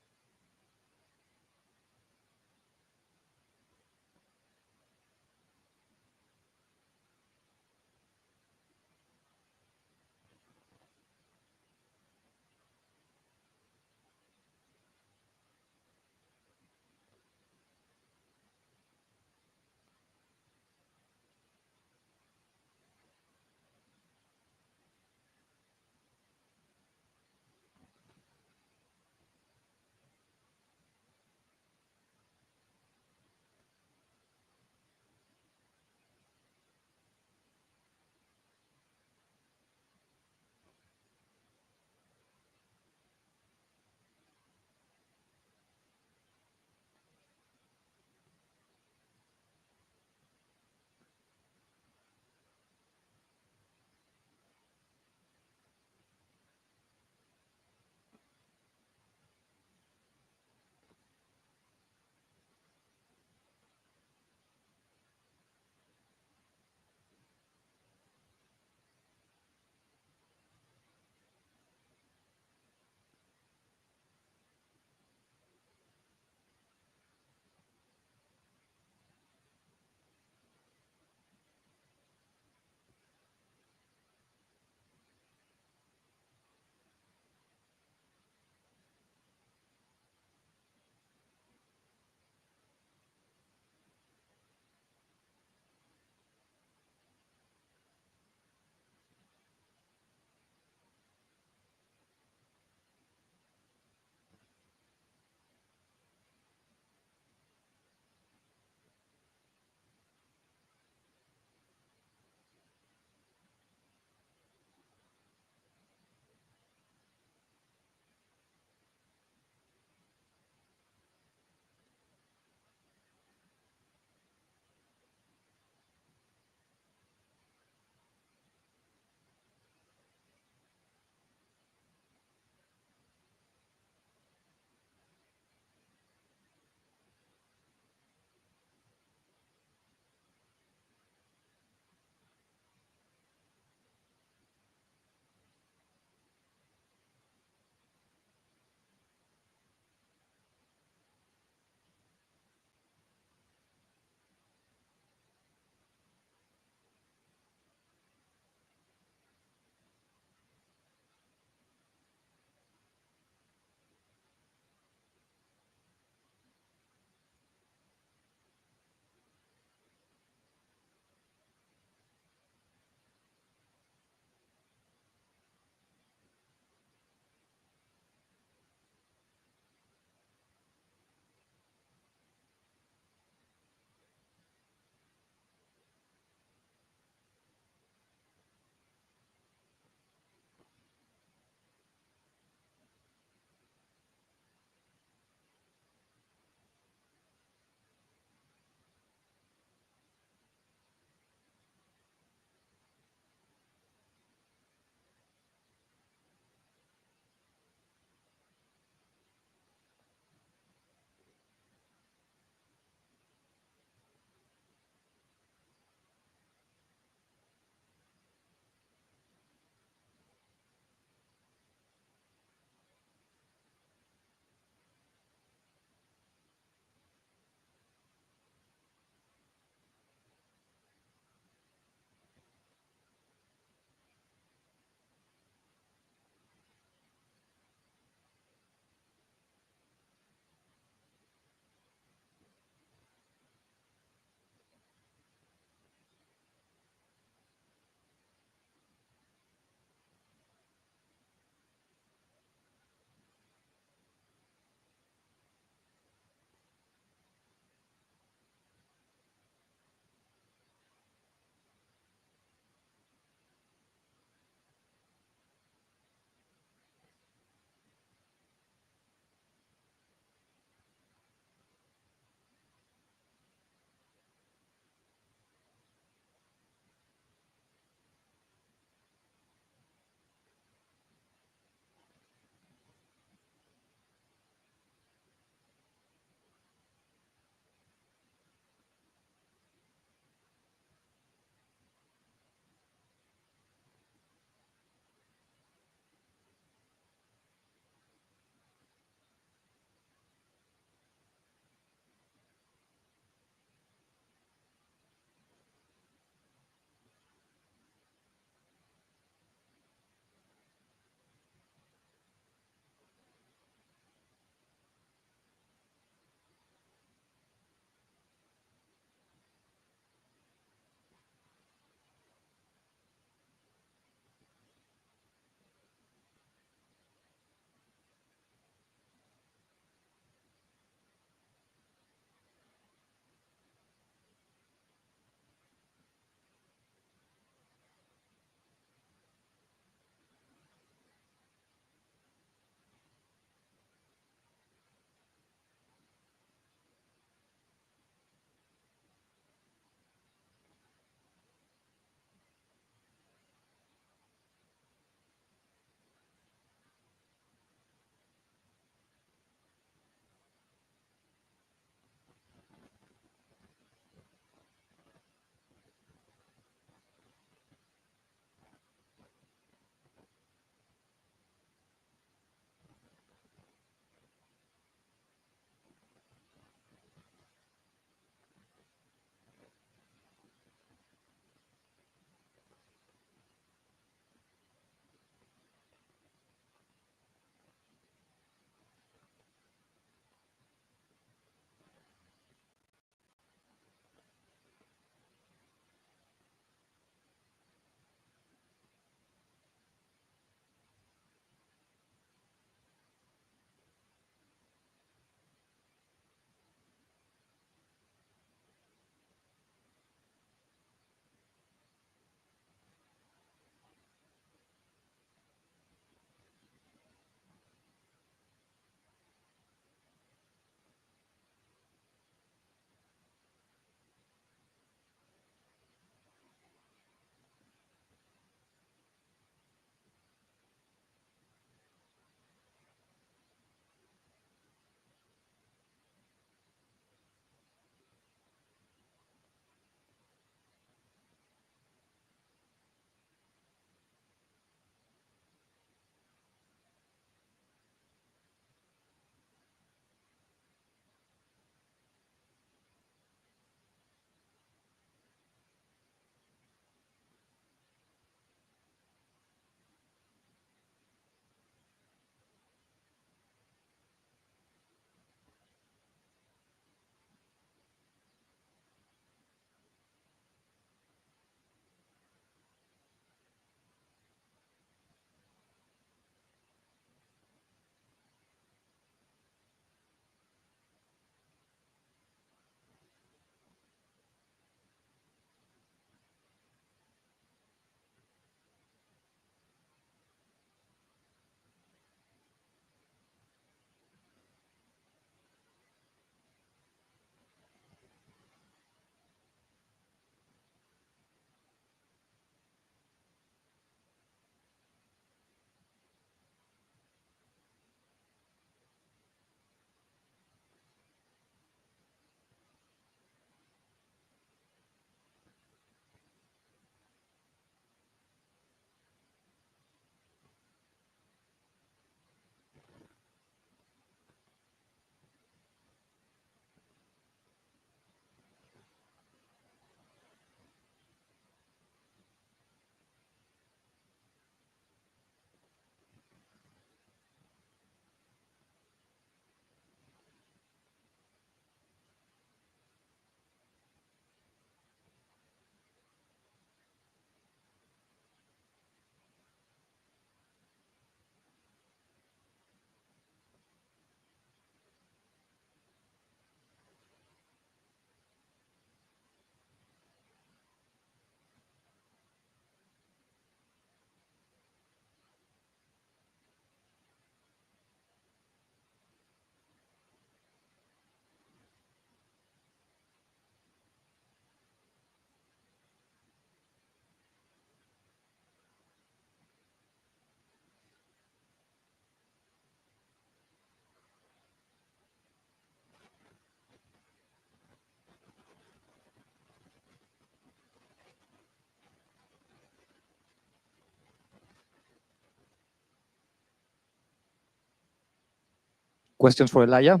questions for Elijah?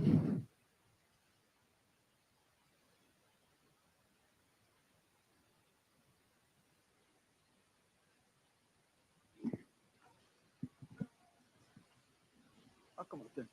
I'll come up there.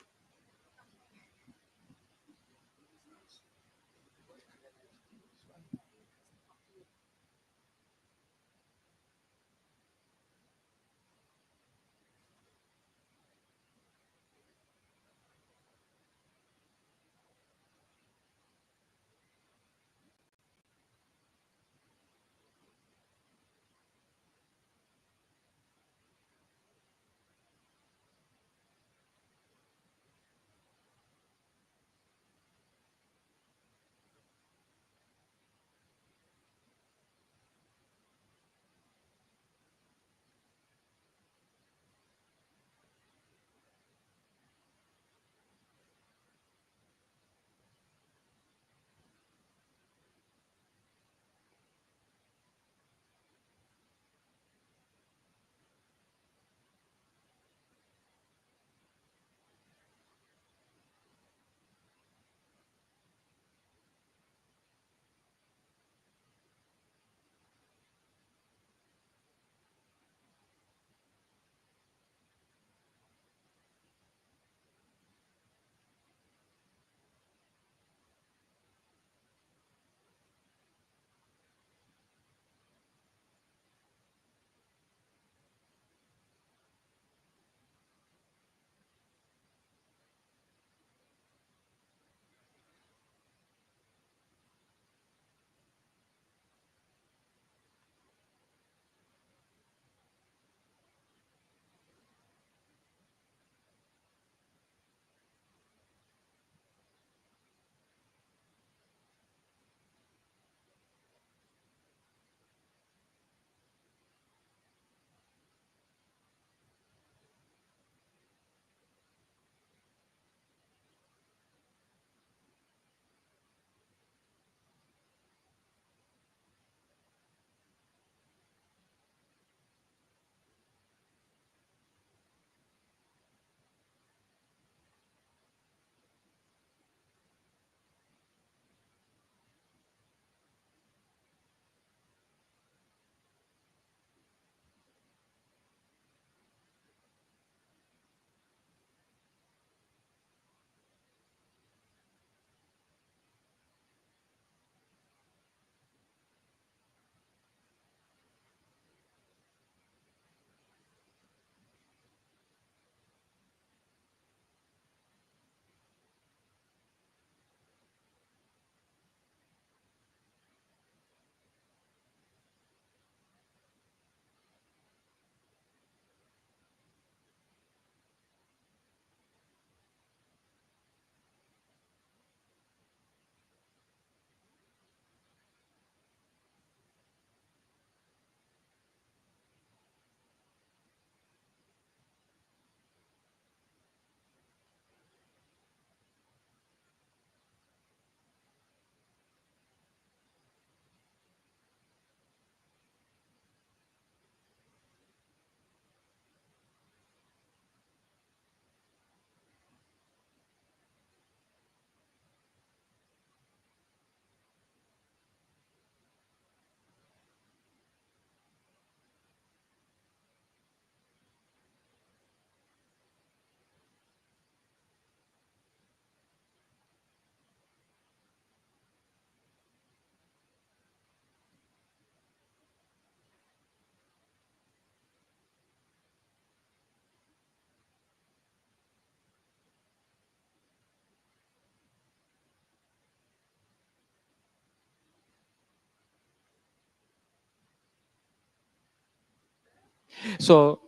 So,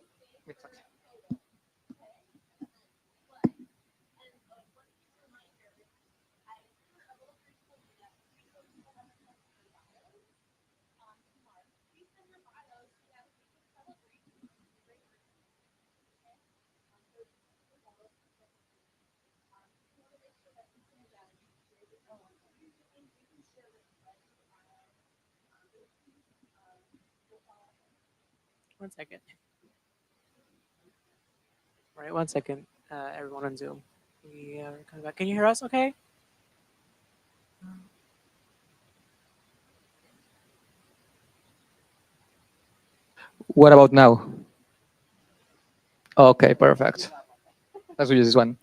1 second. All right, 1 second, everyone on Zoom. Yeah, we're coming back. Can you hear us okay? What about now? Okay, perfect. Let's use this one.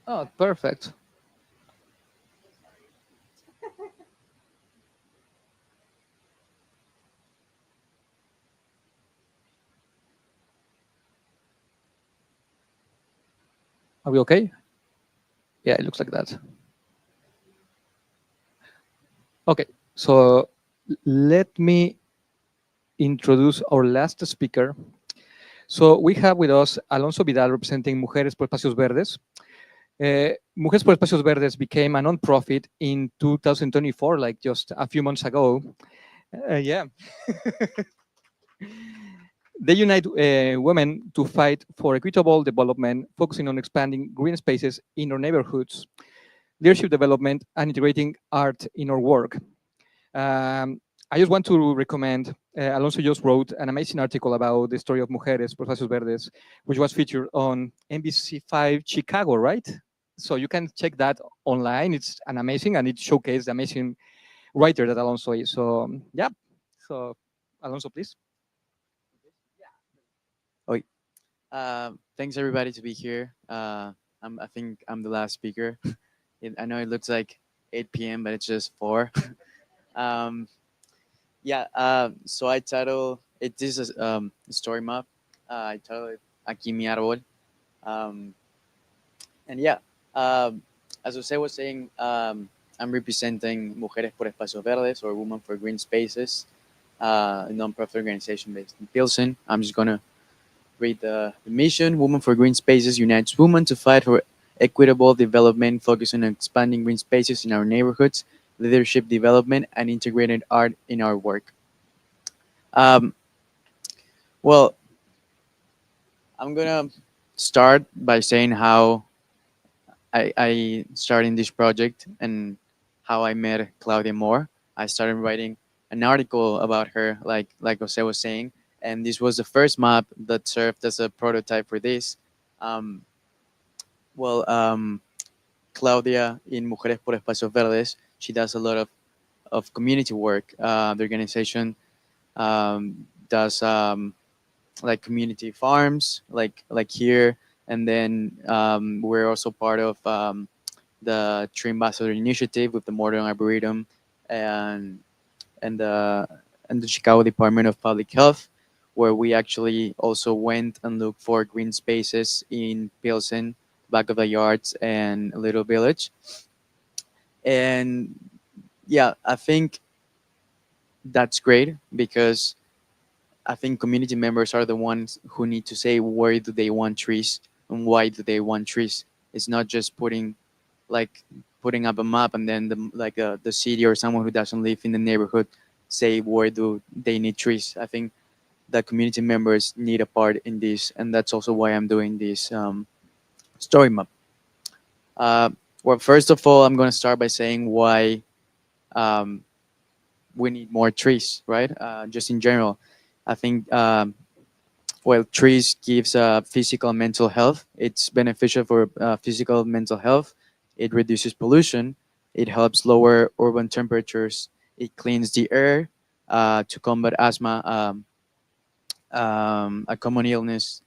Oh, perfect. Are we okay? Yeah, it looks like that. Okay, so let me introduce our last speaker. So we have with us Alonso Vidal representing Mujeres por Espacios Verdes. Mujeres por Espacios Verdes became a non-profit in 2024, like just a few months ago. Yeah. They unite women to fight for equitable development, focusing on expanding green spaces in our neighborhoods, leadership development, and integrating art in our work. I just want to recommend, Alonso just wrote an amazing article about the story of Mujeres por Espacios Verdes, which was featured on NBC5 Chicago, right? So you can check that online. It's an amazing, and it showcased the amazing writer that Alonso is. So yeah, so Alonso, please. Thanks everybody to be here. I think I'm the last speaker. I know it looks like 8 p.m., but it's just 4. um, yeah. So I title it. This is a story map. I title it Aquí mi árbol. Um, and yeah, as Jose was saying, I'm representing Mujeres por Espacios Verdes, or Women for Green Spaces, a nonprofit organization based in Pilsen. I'm just gonna read the mission. Women for Green Spaces unites women to fight for equitable development, focusing on expanding green spaces in our neighborhoods, leadership development, and integrated art in our work. Um, well, I'm gonna start by saying how I started this project and how I met Claudia Moore. I started writing an article about her, like Jose was saying, and this was the first map that served as a prototype for this. Um, well, Claudia in Mujeres por Espacios Verdes, she does a lot of community work. The organization does like community farms, like here, and then we're also part of the Tree Ambassador initiative with the Modern Arboretum and and the and the Chicago Department of Public Health, where we actually also went and looked for green spaces in Pilsen, back of the yards, and Little Village. And yeah, I think that's great because I think community members are the ones who need to say where do they want trees and why do they want trees. It's not just like putting up a map and then the city or someone who doesn't live in the neighborhood say where do they need trees. I think the community members need a part in this, and that's also why I'm doing this story map. Uh, well, first of all, I'm going to start by saying why um, we need more trees, right? Just in general, I think well, trees gives physical and mental health. It's beneficial for physical and mental health. It reduces pollution. It helps lower urban temperatures. It cleans the air to combat asthma, a common illness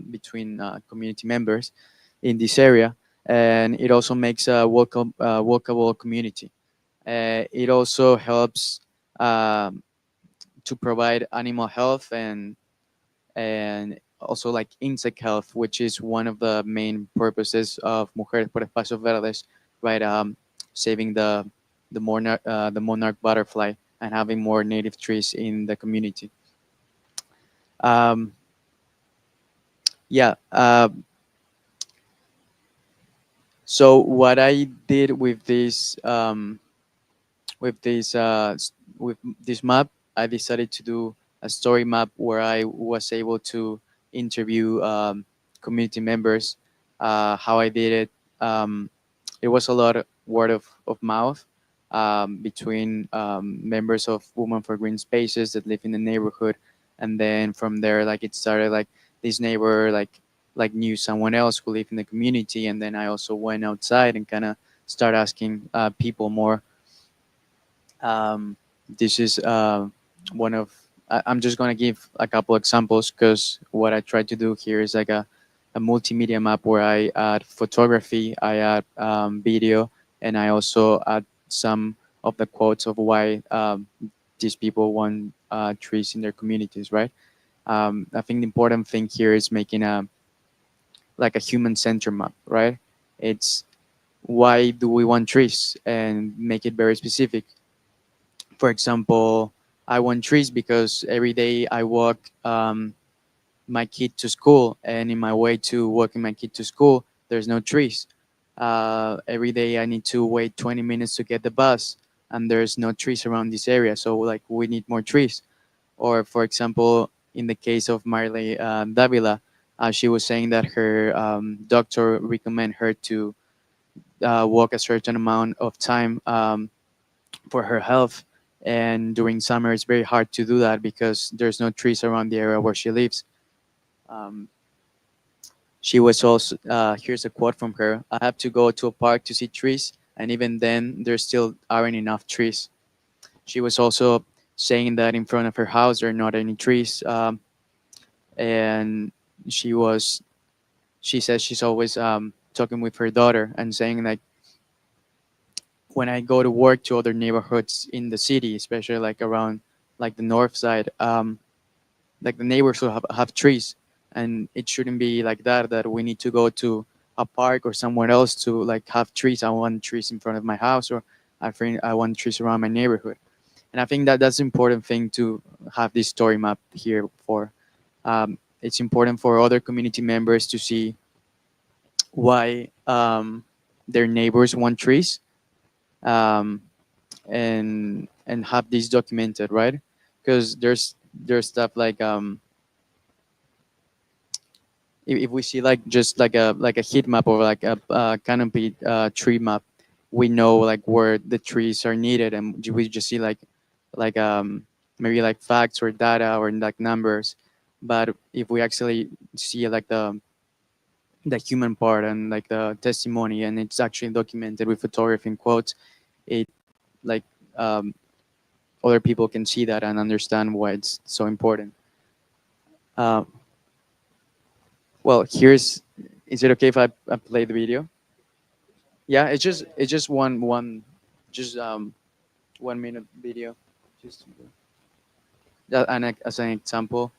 between community members in this area. And it also makes a walkable community. It also helps um, to provide animal health and also like insect health, which is one of the main purposes of Mujeres por Espacios Verdes, right? Saving the monarch butterfly and having more native trees in the community. Um, yeah. So what I did with this with this map, I decided to do a story map where I was able to interview community members. How I did it, it was a lot of word of mouth between members of Women for Green Spaces that live in the neighborhood, and then from there, like it started like this neighbor like like knew someone else who lived in the community, and then I also went outside and kind of start asking people more. This is one of I'm just gonna give a couple examples because what I try to do here is like a multimedia map where I add photography, I add video, and I also add some of the quotes of why these people want trees in their communities, right? I think the important thing here is making a like a human centered map, right? It's why do we want trees and make it very specific. For example, I want trees because every day I walk my kid to school, and in my way to walking my kid to school, there's no trees. Every day I need to wait 20 minutes to get the bus, and there's no trees around this area. So like we need more trees. Or for example, in the case of Marley Davila, she was saying that her doctor recommend her to walk a certain amount of time for her health. And during summer, it's very hard to do that because there's no trees around the area where she lives. Um, she was also, here's a quote from her: I have to go to a park to see trees, and even then, there still aren't enough trees. She was also saying that in front of her house, there are not any trees. And she was, she says she's always talking with her daughter and saying like, when I go to work to other neighborhoods in the city, especially like around like the north side, like the neighbors will have trees, and it shouldn't be like that. That we need to go to a park or somewhere else to like have trees. I want trees in front of my house, or I want trees around my neighborhood. And I think that that's an important thing to have this story map here for. It's important for other community members to see why their neighbors want trees, um, and have this documented, right? Because there's stuff like if we see like just like a heat map or like a canopy tree map, we know like where the trees are needed, and we just see like maybe like facts or data or like numbers. But if we actually see like the human part and like the testimony, and it's actually documented with photography and quotes, it like um, other people can see that and understand why it's so important. Uh, well, here's. Is it okay if I play the video? Yeah, it's just one just 1 minute video, just that, and as an example.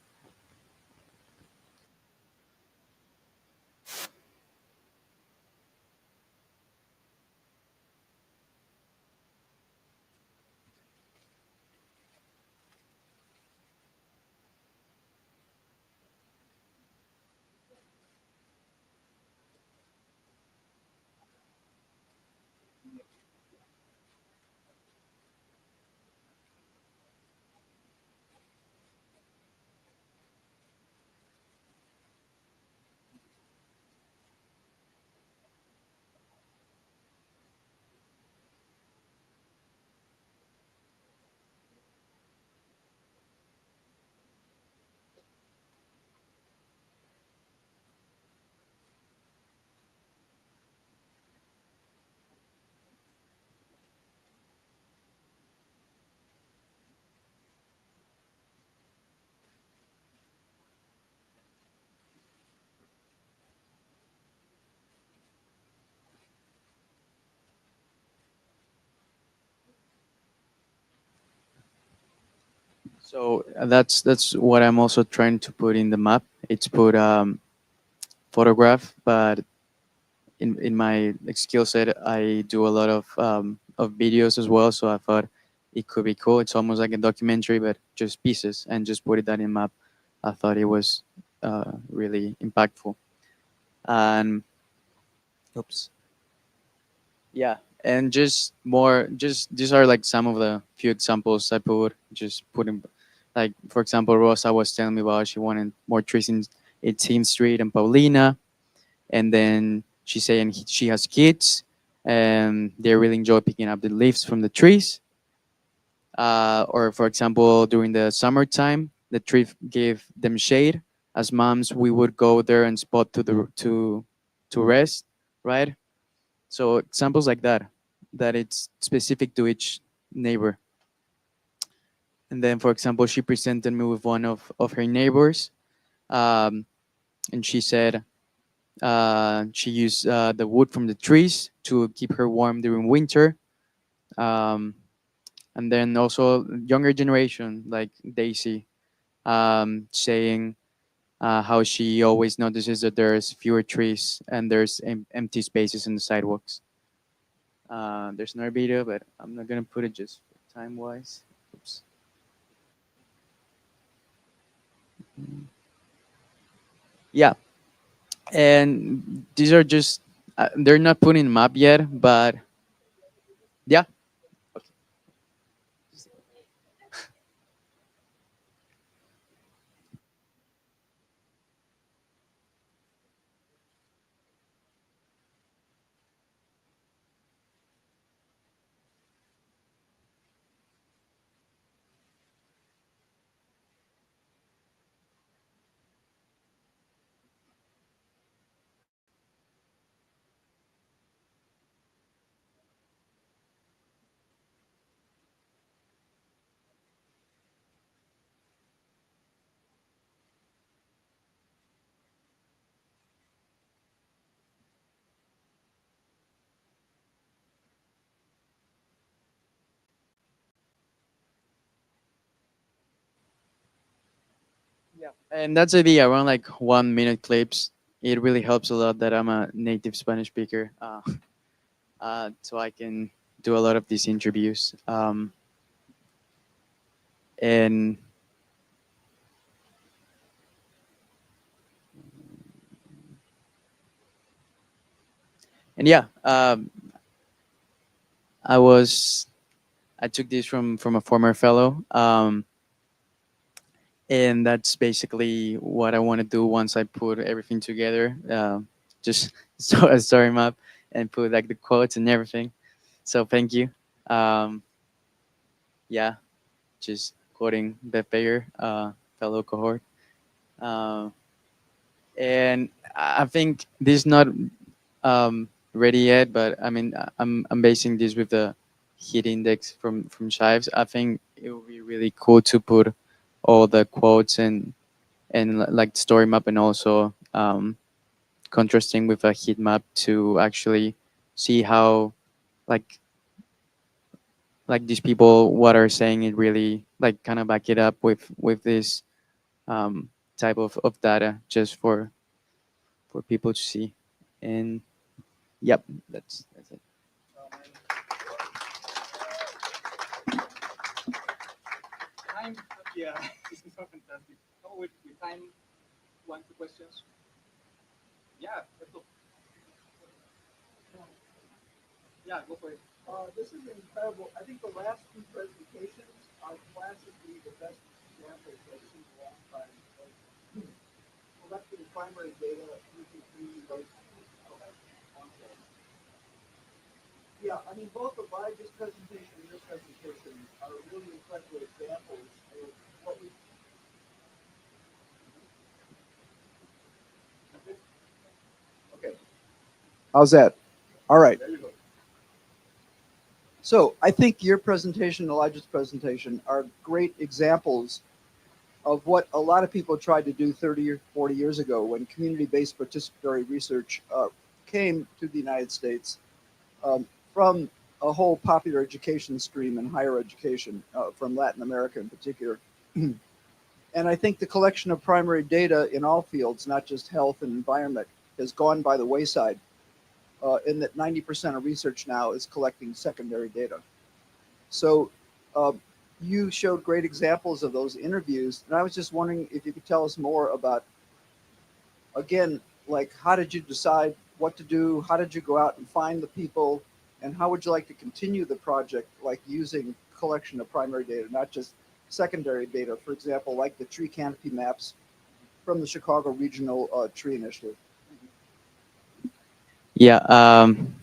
So that's what I'm also trying to put in the map. It's put photograph, but in my like, skill set, I do a lot of videos as well. So I thought it could be cool. It's almost like a documentary, but just pieces, and just put it that in map. I thought it was really impactful. And oops, yeah, and just more. Just these are like some of the few examples I put. Just putting, like for example, Rosa was telling me about she wanted more trees in 18th Street and Paulina, and then she's saying she has kids and they really enjoy picking up the leaves from the trees. Or for example, during the summertime, the tree gave them shade as moms, we would go there and spot to rest, right? So examples like that, that it's specific to each neighbor. And then, for example, she presented me with one of her neighbors, um, and she said she used the wood from the trees to keep her warm during winter. Um, and then also younger generation like Daisy, saying how she always notices that there's fewer trees and there's empty spaces in the sidewalks. There's another video, but I'm not gonna put it just time wise. Oops. Yeah, and these are just they're not putting them up yet, but yeah. Yeah, and that's the idea. Around like 1 minute clips. It really helps a lot that I'm a native Spanish speaker, so I can do a lot of these interviews. And yeah, I was I took this from a former fellow, and that's basically what I want to do once I put everything together. Just so a story map and put like the quotes and everything. So thank you. Um, yeah, just quoting Beth Bayer, fellow cohort. Uh, and I think this is not ready yet, but I mean, I'm basing this with the heat index from Chives. I think it would be really cool to put all the quotes and like the story map, and also contrasting with a heat map to actually see how like these people what are saying it really like kind of back it up with this type of data just for people to see. And yep, that's it. Time, yeah, this is so fantastic. Oh, with time, one, two questions. Yeah, let's go. Yeah, go for it. This is incredible. I think the last two presentations are classically the best examples I've seen in a long time of collecting primary data using community based. Yeah, I mean, both the largest presentation and this presentation are really incredible examples of what we. Okay. How's that? All right. There you go. So I think your presentation and Elijah's presentation are great examples of what a lot of people tried to do 30 or 40 years ago when community-based participatory research came to the United States from a whole popular education stream in higher education from Latin America in particular. And I think the collection of primary data in all fields, not just health and environment, has gone by the wayside. In that 90% of research now is collecting secondary data. So you showed great examples of those interviews, and I was just wondering if you could tell us more about, again, like how did you decide what to do? How did you go out and find the people? And how would you like to continue the project, like using collection of primary data, not just secondary data, for example, like the tree canopy maps from the Chicago Regional Tree Initiative? Yeah.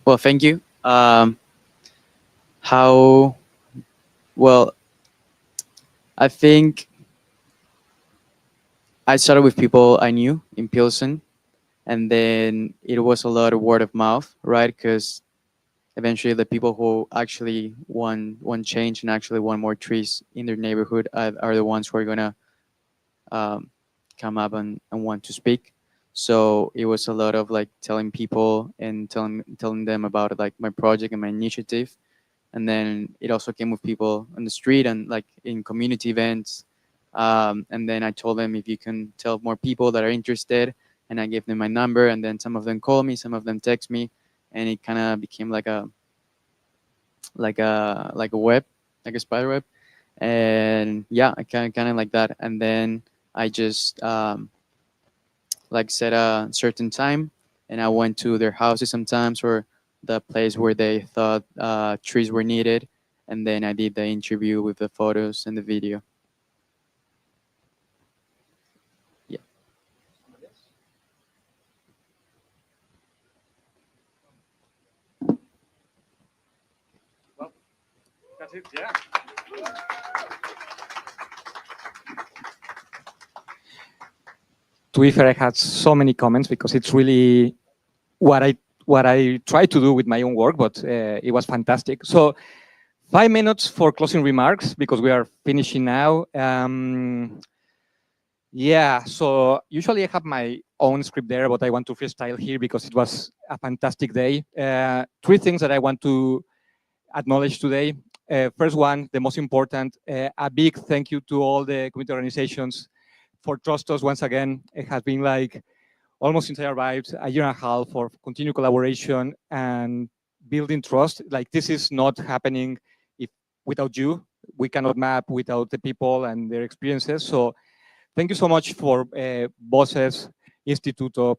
Well, thank you. How well? I think I started with people I knew in Pilsen, and then it was a lot of word of mouth, right? Because eventually the people who actually want change and actually want more trees in their neighborhood are the ones who are gonna um, come up and want to speak. So it was a lot of like telling people and telling them about like my project and my initiative. And then it also came with people on the street and like in community events. And then I told them if you can tell more people that are interested, and I gave them my number. And then some of them call me, some of them text me, and it kind of became like a web, like a spider web. And yeah, I kind of like that. And then I just like set a certain time, and I went to their houses sometimes or the place where they thought trees were needed, and then I did the interview with the photos and the video. Yeah. Well, that's it. Yeah. To be fair, I had so many comments because it's really what I try to do with my own work, but it was fantastic. So 5 minutes for closing remarks because we are finishing now. Yeah, so usually I have my own script there, but I want to freestyle here because it was a fantastic day. Three things that I want to acknowledge today. First one, the most important, a big thank you to all the community organizations for trust us once again. It has been like almost since I arrived, a year and a half for continued collaboration and building trust. Like this is not happening if without you. We cannot map without the people and their experiences. So thank you so much for Voces, Instituto,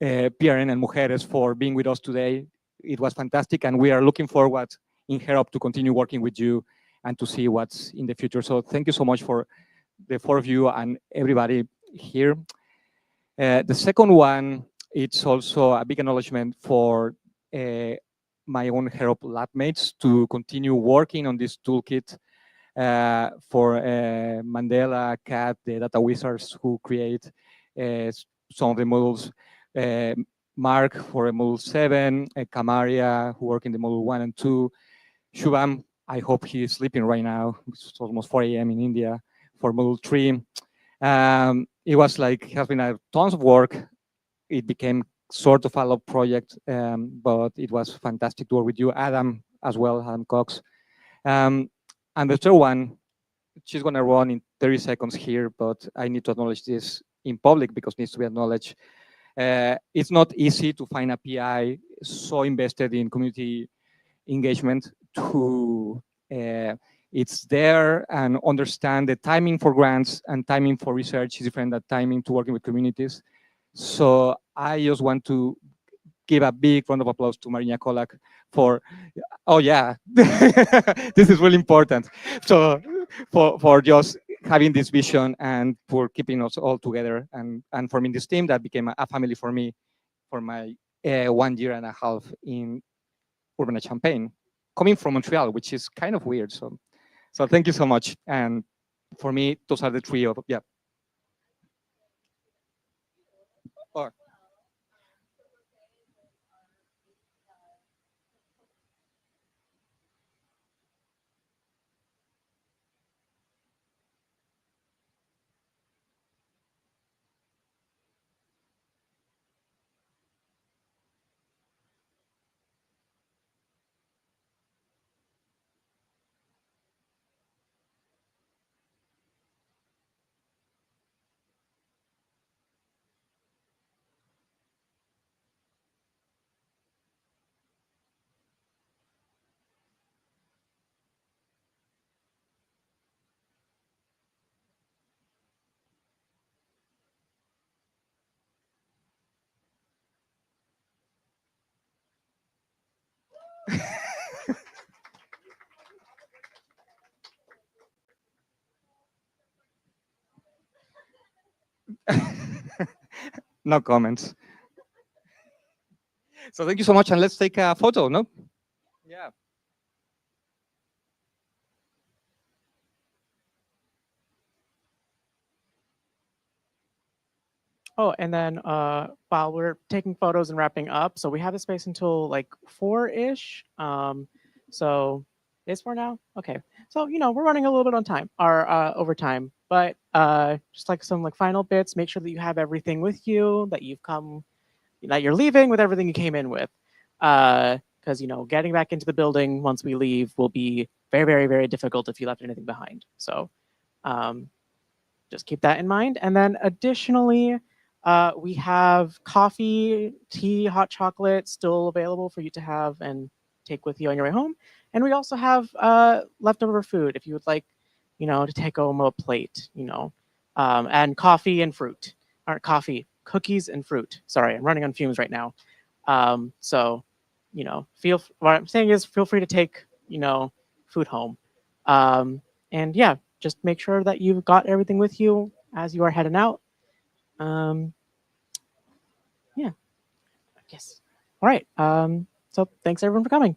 PRN and Mujeres for being with us today. It was fantastic, and we are looking forward in HEROP to continue working with you and to see what's in the future. So thank you so much for the four of you and everybody here. The second one, it's also a big acknowledgement for my own HEROP lab mates to continue working on this toolkit for Mandela, Kat, the data wizards who create some of the models, Mark for module 7, Kamaria, who work in the module 1 and 2, Shubham, I hope he's sleeping right now, it's almost 4 a.m. in India, for module 3. It was like, has been a tons of work. It became sort of a love project, but it was fantastic to work with you, Adam, as well, Adam Cox. And the third one, she's going to run in 30 seconds here, but I need to acknowledge this in public because it needs to be acknowledged. It's not easy to find a PI so invested in community engagement to it's there and understand the timing for grants and timing for research is different than timing to working with communities. So I just want to give a big round of applause to Marina Kolak for, oh yeah, this is really important. So for just having this vision and for keeping us all together and forming this team that became a family for me for my 1 year and a half in Urbana Champaign, coming from Montreal, which is kind of weird. So thank you so much. And for me, those are the three of, yeah. Oh. No comments. So thank you so much, and let's take a photo, no? Yeah. Oh, and then while we're taking photos and wrapping up, so we have the space until like 4-ish. So it's 4 now? Okay. So, we're running a little bit on time or over time, but just like some like final bits, make sure that you have everything with you, that you're leaving with everything you came in with. Because, getting back into the building once we leave will be very, very, very difficult if you left anything behind. So just keep that in mind. And then additionally, we have coffee, tea, hot chocolate still available for you to have and take with you on your way home. And we also have leftover food if you would like, to take home a plate, and coffee and fruit. Or coffee, cookies and fruit. Sorry, I'm running on fumes right now. So, what I'm saying is feel free to take, food home. And yeah, just make sure that you've got everything with you as you are heading out. Yeah. Yes. All right. So thanks everyone for coming.